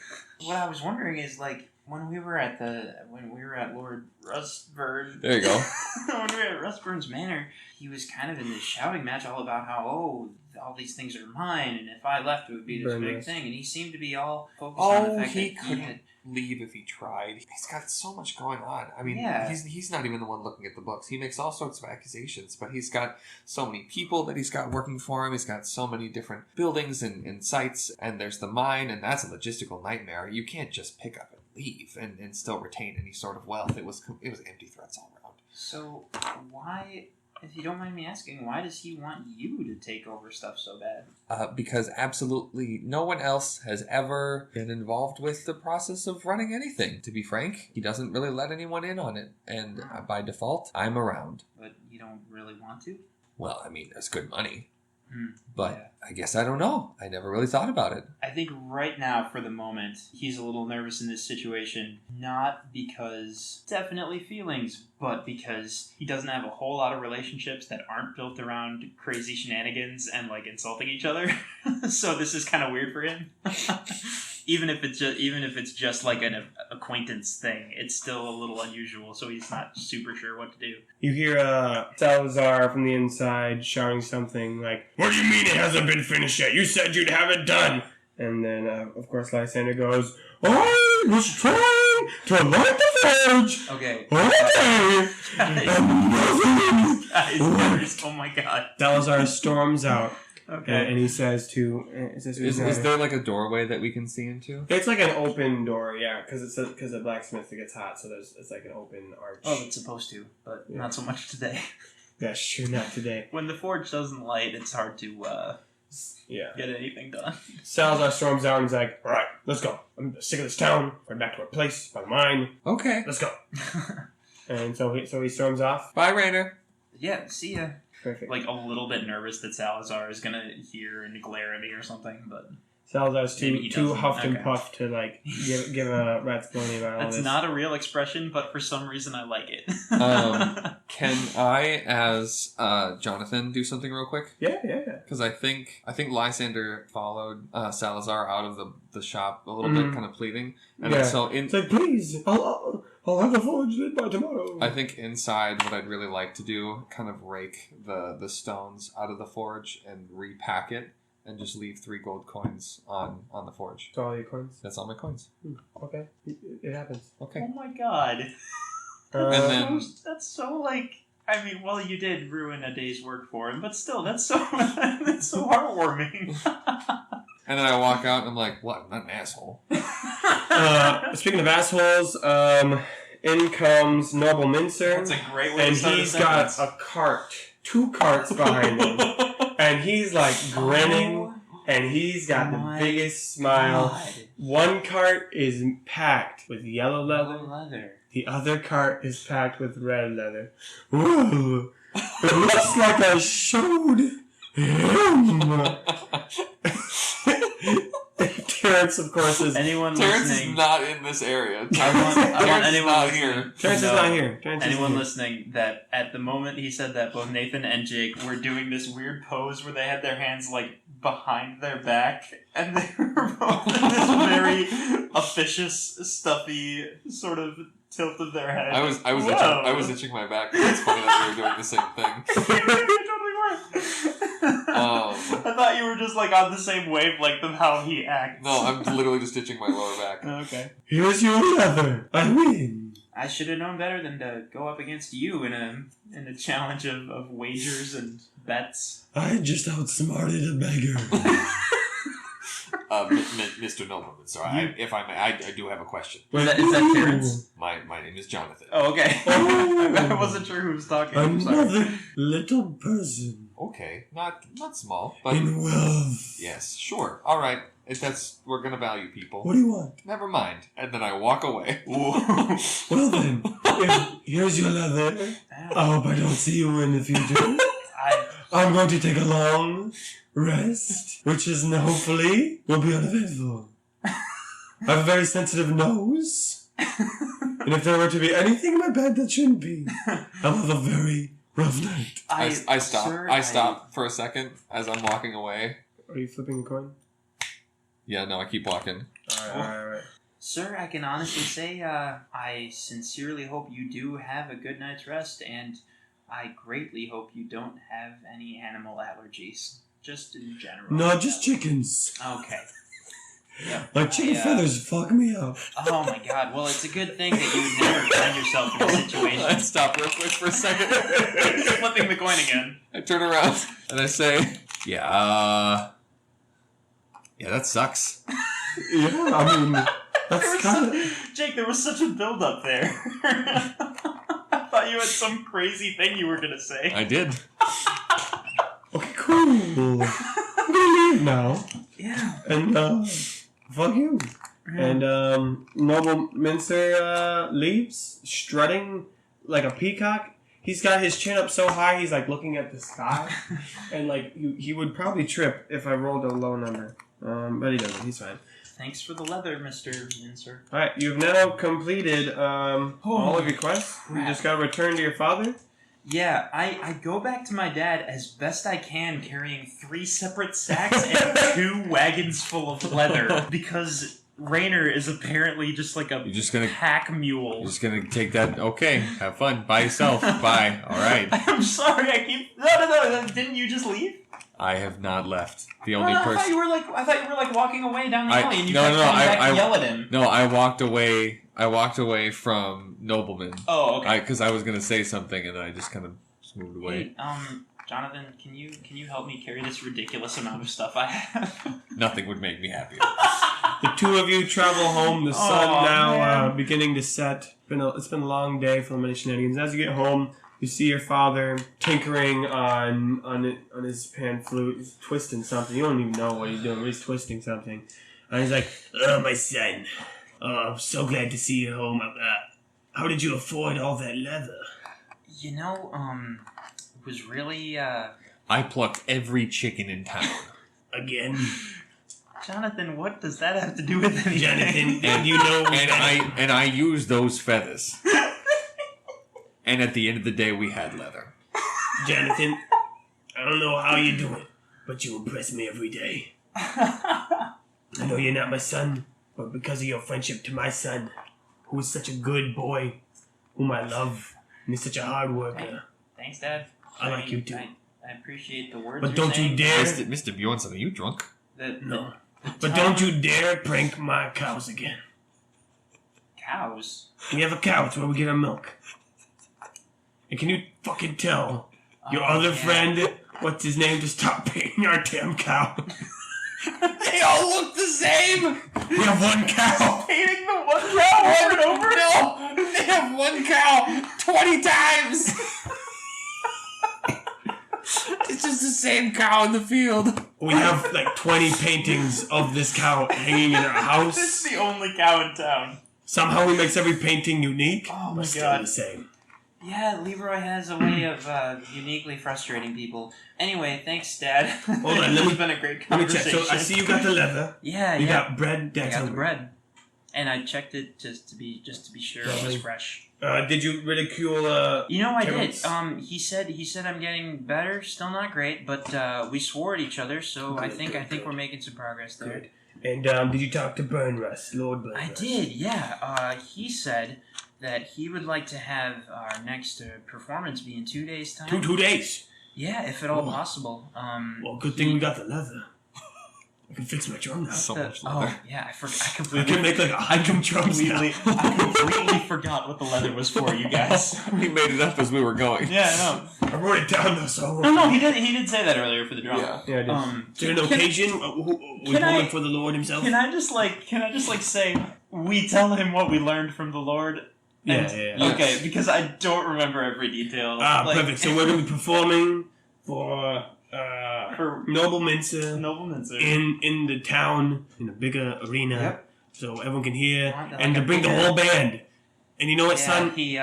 What I was wondering is, like, when we were at Lord Rustburn. There you go. When we were at Rustburn's Manor, he was kind of in this shouting match all about how, all these things are mine, and if I left, it would be this big thing. And he seemed to be all focused on the fact he that couldn't leave if he tried. He's got so much going on. I mean, Yeah. he's not even the one looking at the books. He makes all sorts of accusations, but he's got so many people that he's got working for him. He's got so many different buildings and sites, and there's the mine, and that's a logistical nightmare. You can't just pick up and leave and still retain any sort of wealth. It was empty threats all around. So why, if you don't mind me asking, why does he want you to take over stuff so bad? Because absolutely no one else has ever been involved with the process of running anything. To be frank, he doesn't really let anyone in on it, and by default, I'm around. But you don't really want to? Well, I mean, there's good money. Hmm. But Yeah. I guess I don't know. I never really thought about it. I think right now, for the moment, he's a little nervous in this situation. Not because definitely feelings, but because he doesn't have a whole lot of relationships that aren't built around crazy shenanigans and like insulting each other. So this is kind of weird for him. Even if it's just like an acquaintance thing, it's still a little unusual. So he's not super sure what to do. You hear Salazar from the inside shouting something like, "What do you mean it hasn't been finished yet? You said you'd have it done!" And then, of course, Lysander goes, "I was trying to light the forge Okay. all day, and nothing." Oh my god. Salazar storms out, Okay. and he says to... Is there like a doorway that we can see into? It's like an open door, yeah, because the blacksmith, it gets hot, so it's like an open arch. Oh, it's supposed to, but Yeah. not so much today. Yeah, sure, not today. When the forge doesn't light, it's hard to Yeah. get anything done. Salazar storms out and he's like, "All right, let's go. I'm sick of this town. We're back to our place, by the mine. Okay. Let's go." And so he storms off. Bye, Rainer. Yeah, see ya. Perfect. Like a little bit nervous that Salazar is gonna hear and glare at me or something, but Salazar's Maybe too he too doesn't. huffed and Okay. puffed to like give a rat's pony about all that's this. not a real expression. But for some reason, I like it. Can I, as Jonathan, do something real quick? Yeah. Because I think Lysander followed Salazar out of the shop a little bit, kind of pleading. And Yeah. so It's like, please, I'll have the forge lit by tomorrow. I think inside, what I'd really like to do, kind of rake the stones out of the forge and repack it, and just leave 3 gold coins on the forge. So all your coins. That's all my coins. Okay, it happens. Okay. Oh my god. And then- That's so like. I mean, well, you did ruin a day's work for him, but still, that's so that's so heartwarming. And then I walk out and I'm like, what? I'm not an asshole. Speaking of assholes, in comes Noble Mincer. That's a great way And to start he's a got sentence. a cart, 2 carts behind him. And he's like grinning, and he's got the my biggest smile. God. One cart is packed with yellow leather, Leather. the other cart is packed with red leather. Whoa! It looks like I showed him! Terrence, of course, is... Anyone Terrence listening? is not in this area. I want Terrence is anyone not listening. here. Terrence is No. not here. Terrence Anyone is here. listening, that at the moment he said that, both Nathan and Jake were doing this weird pose where they had their hands like behind their back, and they were both in this very officious, stuffy sort of tilt of their head. I was Whoa. itching my back. It's funny that we were doing the same thing. You totally were. I thought you were just like on the same wavelength of how he acts. No, I'm literally just itching my lower back. Okay. Here's your leather. I win. I should have known better than to go up against you in a challenge of wagers and bets. I just outsmarted a beggar. Mr. Nobleman, sir, if I may, I do have a question. Is that Terrence? My name is Jonathan. Oh, okay. Oh. I wasn't sure who was talking. I'm sorry. Another little person Okay, not small, but in wealth. yes, sure. All right, we're gonna value people. What do you want? Never mind. And then I walk away. Well then, here's your leather. I hope I don't see you in the future. I'm going to take a long rest, which is hopefully will be uneventful. I have a very sensitive nose. And if there were to be anything in my bed that shouldn't be, I'll have a very rough night. I stop. Sir, I stop for a second as I'm walking away. Are you flipping a coin? Yeah, no, I keep walking. Alright. Sir, I can honestly say I sincerely hope you do have a good night's rest, and I greatly hope you don't have any animal allergies. Just in general. No, just chickens. Okay. Yeah. Like chicken feathers fuck me up. Oh my god. Well, it's a good thing that you would never find yourself in a situation. I stop real quick for a second. Flipping the coin again. I turn around and I say, yeah, that sucks. Yeah, I mean, that's kind of... Jake, there was such a build-up there. I thought you had some crazy thing you were going to say. I did. Okay, cool. I'm gonna leave now. Yeah. And, fuck you. And, Noble Mincer, leaves, strutting like a peacock. He's got his chin up so high, he's, like, looking at the sky. And, like, he would probably trip if I rolled a low number. But he doesn't. He's fine. Thanks for the leather, Mr. Mincer. Alright, you've now completed, all of your quests. You just gotta return to your father. Yeah, I go back to my dad as best I can, carrying 3 separate sacks and 2 wagons full of leather, because Rainer is apparently just like a You're just gonna mule. You're just gonna take that. Okay, have fun by yourself. Bye. All right. I'm sorry. No. Didn't you just leave? I have not left. The only I person. thought you were like walking away down the alley, and you no, kept no, coming back I- to yell at him. No, I walked away. I walked away from Nobleman. Oh, okay. Because I was gonna say something and I just kind of just moved away. Hey, Jonathan, can you help me carry this ridiculous amount of stuff I have? Nothing would make me happier. The two of you travel home. The sun Aw, now man. beginning to set. It's been a long day for many shenanigans. As you get home, you see your father tinkering on his pan flute. He's twisting something. You don't even know what he's doing, but he's twisting something. And he's like, "Oh, my son. Oh, I'm so glad to see you home. How did you afford all that leather?" You know, it was really, I plucked every chicken in town. Again, Jonathan, what does that have to do with anything? Jonathan, And you know and I used those feathers. And at the end of the day, we had leather. Jonathan, I don't know how you do it, but you impress me every day. I know you're not my son, but because of your friendship to my son, who is such a good boy, whom I love, and is such a hard worker. Thanks, Dad. I like you too. I appreciate the words. But you're don't you saying. dare, Mr. Bjornsson, are you drunk? no. But don't you dare prank my cows again. Cows. We have a cow, it's where we get our milk. And can you fucking tell your other friend, what's his name, to stop paying our damn cow? They all look the same! We have one cow. Hating the one cow over and over. No! They have one cow 20 times! It's just the same cow in the field. We have like 20 paintings of this cow hanging in our This is house. the only cow in town. Somehow he makes every painting unique, Oh my but still God. the same. Yeah, Leroy has a way of uniquely frustrating people. Anyway, thanks, Dad. Hold on, let This me- has been a great Let me check. conversation. So I see you got the leather. Yeah, You yeah. got bread. I That's got the hungry. bread, and I checked it just to be sure it was Lovely. fresh. Did you ridicule? You know, I Carrots. did. He said I'm getting better. Still not great, but we swore at each other, so I Good, think good. we're making some progress there. Good. And did you talk to Burnrus, Lord Burnrus? I did, yeah. He said that he would like to have our next performance be in 2 days' time. Two days. Yeah, if at all Oh. possible. Well, good thing we got the leather. I can fix my drum now. So the- much leather. Oh, yeah, I I completely can make like 100 drums now. I completely forgot what the leather was for, you guys. We made it up as we were going. Yeah, I wrote it down though, so. no, he did say that earlier for the drama. Yeah. Yeah, I did. Is there an can- occasion? Was can I- woman for the Lord himself? Can I just say we tell him what we learned from the Lord? Yeah, And- yeah, yeah. Okay, because I don't remember every detail. Perfect. So we're gonna be performing for for Noble Mincer noblemen, sir. in the town in a bigger arena, Yep. so everyone can hear, Want, like, and to a bring the bigger- whole band. And you know what, son? He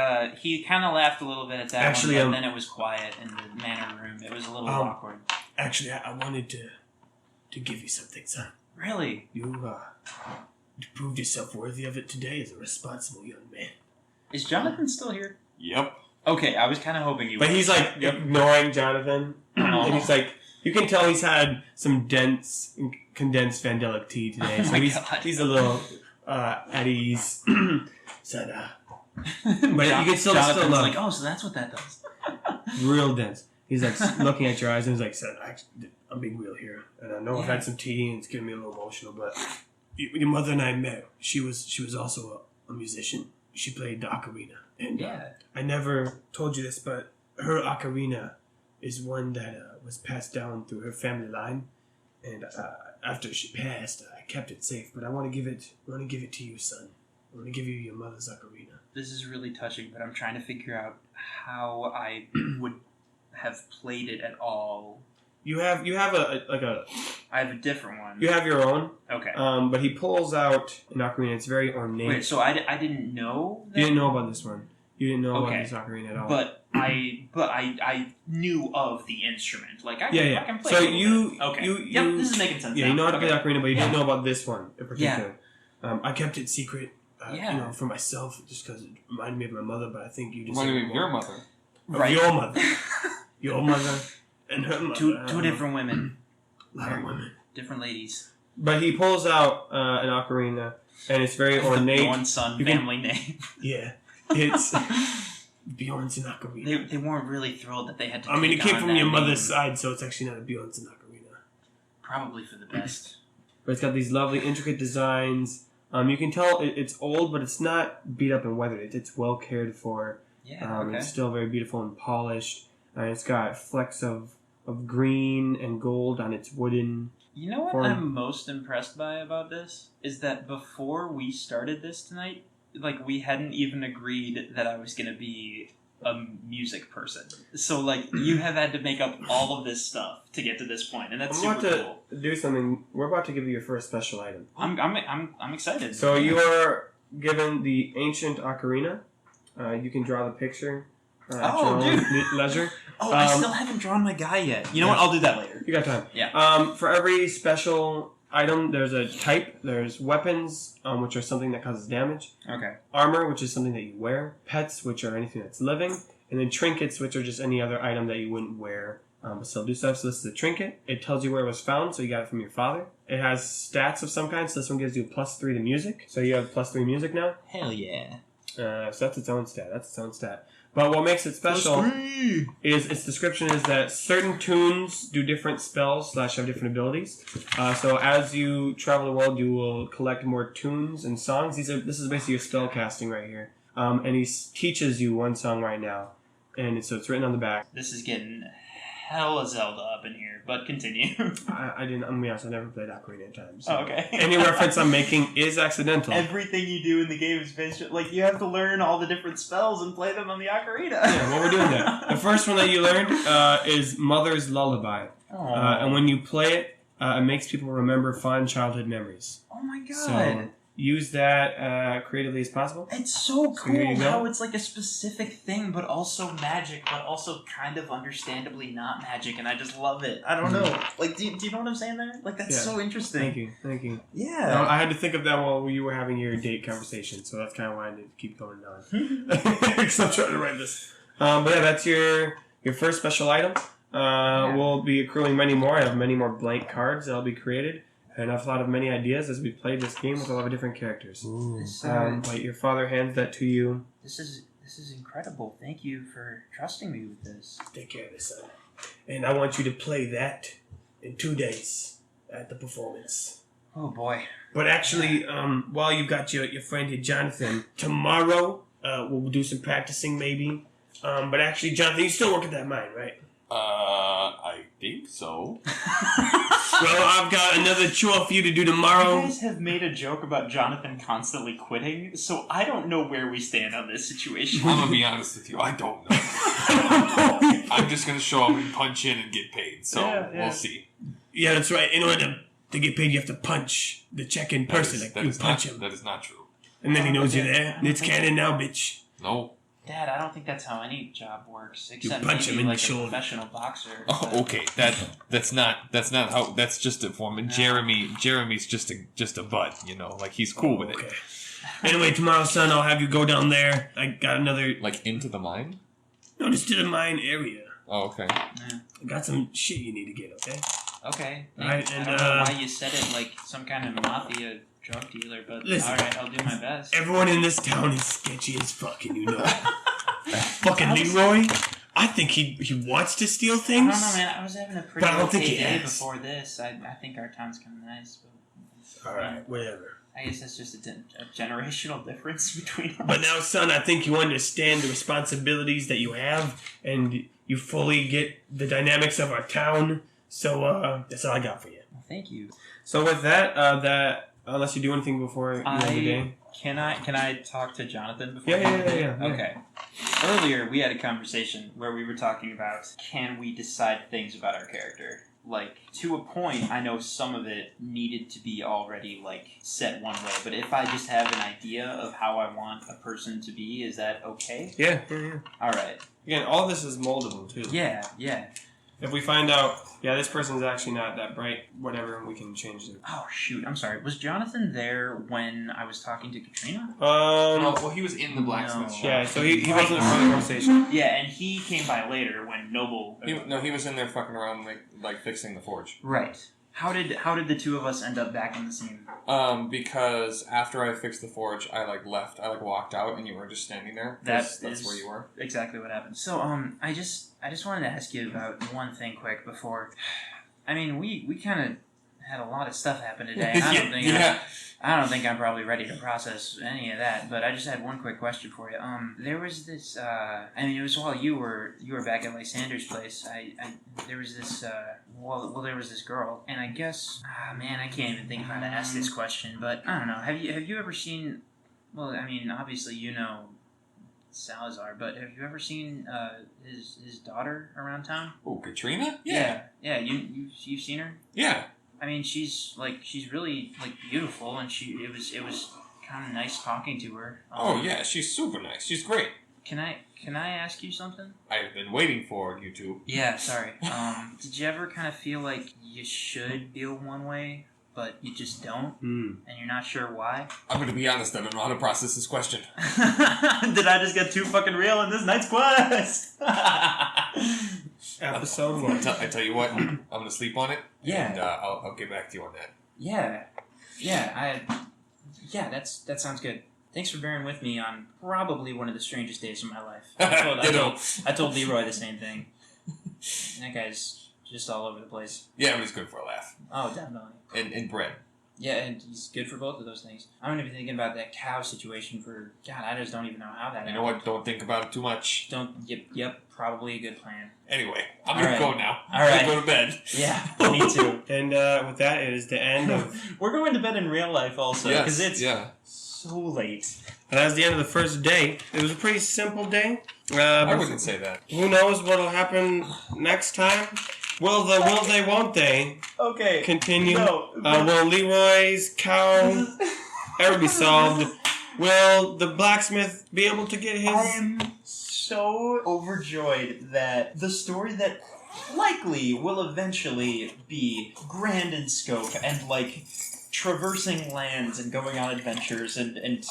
kind of laughed a little bit at that Actually, one, but then it was quiet in the manor room. It was a little awkward. Actually, I wanted to give you something, son. Really? You You proved yourself worthy of it today as a responsible young man. Is Jonathan still here? Yep. Okay, I was kind of hoping you But would. he's like ignoring Jonathan. And he's like, you can tell he's had some dense, condensed Vandelic tea today. So he's a little at ease. Said, but you can still Jonathan's love. like, oh, so that's what that does. Real dense. He's like looking at your eyes and he's like, son, I'm being real here. And I know I've had some tea and it's getting me a little emotional, but your mother and I met. She was also a musician. She played the ocarina. And I never told you this, but her ocarina is one that was passed down through her family line. And after she passed, I kept it safe. But I want to give it to you, son. I want to give you your mother's ocarina. This is really touching, but I'm trying to figure out how I would have played it at all. You have I have a different one. you have your own. Okay. But he pulls out an ocarina. It's very ornate. Wait, so I didn't know that? You didn't know about this one. You didn't know Okay. about this ocarina at all. But I knew of the instrument. Like I can play. So a little bit. Okay. you this is making sense. yeah, now. you know how to Okay. play ocarina, but you didn't know about this one in particular. Yeah. I kept it secret, for myself, just because it reminded me of my mother. But I think you just Reminded me of your mother. Right. Your mother, your mother, and her mother. Two different women. A lot of women. Different ladies. But he pulls out an ocarina, and it's very ornate. Bjorn's son family name. Yeah, it's Bjorn's an ocarina. They weren't really thrilled that they had to. I mean, it take came on from that your mother's name. side, so it's actually not a Bjorn's an ocarina. Probably for the best. But it's got these lovely, intricate designs. You can tell it's old, but it's not beat up and weathered. It's well cared for. Yeah. Okay. It's still very beautiful and polished. It's got flecks of green and gold on its wooden. You know what Or- I'm most impressed by about this is that before we started this tonight, like we hadn't even agreed that I was going to be a music person. So like you have had to make up all of this stuff to get to this point, and that's I'm about super to cool. do something. We're about to give you your first special item. I'm excited. So you are given the ancient ocarina. You can draw the picture at Oh, your own dude. leisure. Oh, I still haven't drawn my guy yet. You know what? I'll do that later. You got time. Yeah. For every special item, there's a type. There's weapons, which are something that causes damage. Okay. Armor, which is something that you wear. Pets, which are anything that's living. And then trinkets, which are just any other item that you wouldn't wear, but still do stuff. So this is a trinket. It tells you where it was found, so you got it from your father. It has stats of some kind, so this one gives you a +3 to music. So you have +3 music now. Hell yeah. So that's its own stat. But what makes it special is its description is that certain tunes do different spells / have different abilities. So as you travel the world, you will collect more tunes and songs. This is basically your spell casting right here. And he teaches you one song right now. And so it's written on the back. This is getting hella Zelda up in here, but continue. I'm going to be honest, I never played Ocarina of Time. So Oh, okay. any reference I'm making is accidental. Everything you do in the game is basically like you have to learn all the different spells and play them on the ocarina. Yeah, well, we're doing that. The first one that you learned is Mother's Lullaby. And when you play it, it makes people remember fond childhood memories. Oh my god. So use that creatively as possible. It's so cool here you go. how it's like a specific thing, but also magic, but also kind of understandably not magic, and I just love it. I don't know. Like, do you know what I'm saying there? Like, that's Yeah. so interesting. Thank you. Yeah. No, I had to think of that while you were having your date conversation, so that's kind of why I did keep going on. Because I'm trying to write this. But yeah, that's your first special item. We'll be accruing many more. I have many more blank cards that'll be created. And I've thought of many ideas as we played this game with a lot of different characters. But your father hands that to you. This is incredible. Thank you for trusting me with this. Take care of this, son. And I want you to play that in 2 days at the performance. Oh boy. But actually, while you've got your friend here, Jonathan, tomorrow we'll do some practicing maybe. But actually, Jonathan, you still work at that mine, right? I think so. Well, I've got another chore for you to do You tomorrow. guys have made a joke about Jonathan constantly quitting, so I don't know where we stand on this situation. I'm gonna be honest with you. I don't know. I'm just gonna show up and punch in and get paid. So Yeah. we'll see. Yeah, that's right. In order to get paid, you have to punch the check in person. That Like, you is punch not, him. that is not true. And then he knows you're there. And it's canon now, bitch. No. Dad, I don't think that's how any job works. Except punch maybe him in the like a shoulder. professional boxer. Oh, okay. That's not how. That's just a form. And Jeremy's just a bud. You know, like he's cool with it. Okay. Anyway, tomorrow, son, I'll have you go down there. I got another... Like into the mine? No, just to the mine area. Oh, okay. I got some shit you need to get, okay? Okay. Alright, I and, don't know why you said it like some kind of mafia drug dealer, but Listen. alright, I'll do my best. Everyone in this town is sketchy as fuck, and you know it. Fucking Leroy, I think he wants to steal I things. don't know, man. I was having a pretty But I don't think okay he day has. before this. I think our town's kind of nice. But Alright, whatever. I guess that's just a generational difference between us. But now, son, I think you understand the responsibilities that you have, and you fully get the dynamics of our town. So, that's all I got for you. Well, thank you. So with that, unless you do anything before you end the day. Can I talk to Jonathan before? Yeah. Okay. Earlier, we had a conversation where we were talking about, can we decide things about our character? Like, to a point, I know some of it needed to be already, like, set one way. But if I just have an idea of how I want a person to be, is that okay? Yeah. All right. Again, all this is moldable, too. Yeah. If we find out, this person's actually not that bright, whatever, we can change it. Oh, shoot. I'm sorry. Was Jonathan there when I was talking to Katrina? Oh, well, he was in the blacksmith No. shop. Yeah, so he wasn't part of the conversation. Yeah, and he came by later when Noble... He was in there fucking around, like fixing the forge. Right. How did the two of us end up back in the scene? Because after I fixed the forge, I left. I walked out, and you were just standing there. That's where you were. Exactly what happened. So I just wanted to ask you about one thing quick before. I mean, we kind of had a lot of stuff happen today. I don't think I'm probably ready to process any of that. But I just had one quick question for you. There was this. It was while you were back at Lysander's place. There was this. There was this girl, and I guess. Man, I can't even think of how to ask this question. But I don't know. Have you ever seen? Well, I mean, obviously you know Salazar, but have you ever seen his daughter around town? Oh, Katrina? Yeah. You've seen her? Yeah. I mean, she's really beautiful, and it was kind of nice talking to her. Oh yeah, she's super nice. She's great. Can I ask you something? I've been waiting for you two. Yeah, sorry. Did you ever kind of feel like you should feel one way, but you just don't, and you're not sure why? I'm going to be honest. I don't know how to process this question. Did I just get too fucking real in this night's quest? Episode 1. I tell you what, I'm going to sleep on it. Yeah. And I'll get back to you on that. Yeah, that sounds good. Thanks for bearing with me on probably one of the strangest days of my life. I told Leroy the same thing. That guy's just all over the place. Yeah, but he's good for a laugh. Oh, definitely. And bread. Yeah, and he's good for both of those things. I'm going to be thinking about that cow situation for... God, I just don't even know how that happened. You know what? Don't think about it too much. Yep, probably a good plan. Anyway, I'm going to go now. All right. I'm going to go to bed. Yeah, me too. And with that, it is the end of... We're going to bed in real life also, because it's so late. And that was the end of the first day. It was a pretty simple day. I wouldn't say that. Who knows what'll happen next time? Will they, won't they? Okay. Continue. No. Will Leroy's cow ever be solved? Will the blacksmith be able to get his... I am so overjoyed that the story that likely will eventually be grand in scope and traversing lands and going on adventures and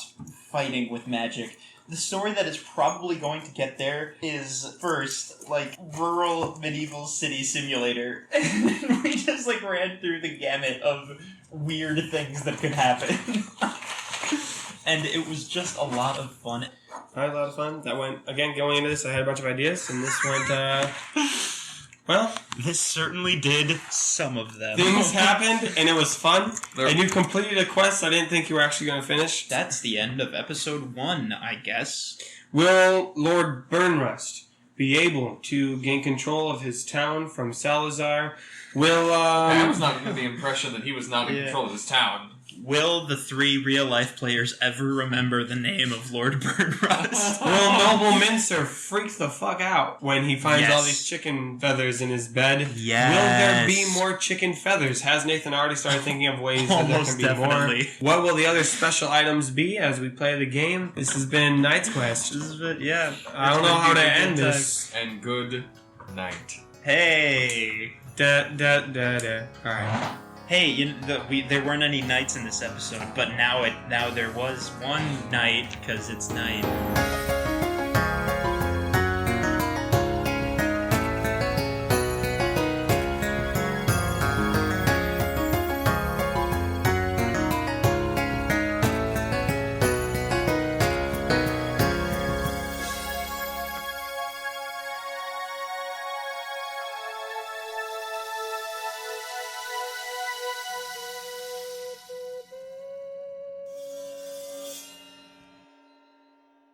fighting with magic. The story that is probably going to get there is first, rural medieval city simulator. And we just, ran through the gamut of weird things that could happen. And it was just a lot of fun. I had a lot of fun. That went, again, going into this, I had a bunch of ideas, and this went, This certainly did some of them. things happened, and it was fun. And you completed a quest I didn't think you were actually going to finish. That's the end of episode 1, I guess. Will Lord Burnrust be able to gain control of his town from Salazar? Will, I was not under the impression that he was not in control of his town. Will the 3 real-life players ever remember the name of Lord Burnrust? Will Noble Mincer freak the fuck out when he finds Yes. all these chicken feathers in his bed? Yes. Will there be more chicken feathers? Has Nathan already started thinking of ways that there Almost can be definitely. more? What will the other special items be as we play the game? This has been Knight's Quest. This is it, yeah. I don't know how to end this. And good night. Hey. Da da da da. All right. Hey, there weren't any nights in this episode, but now there was one night because it's night.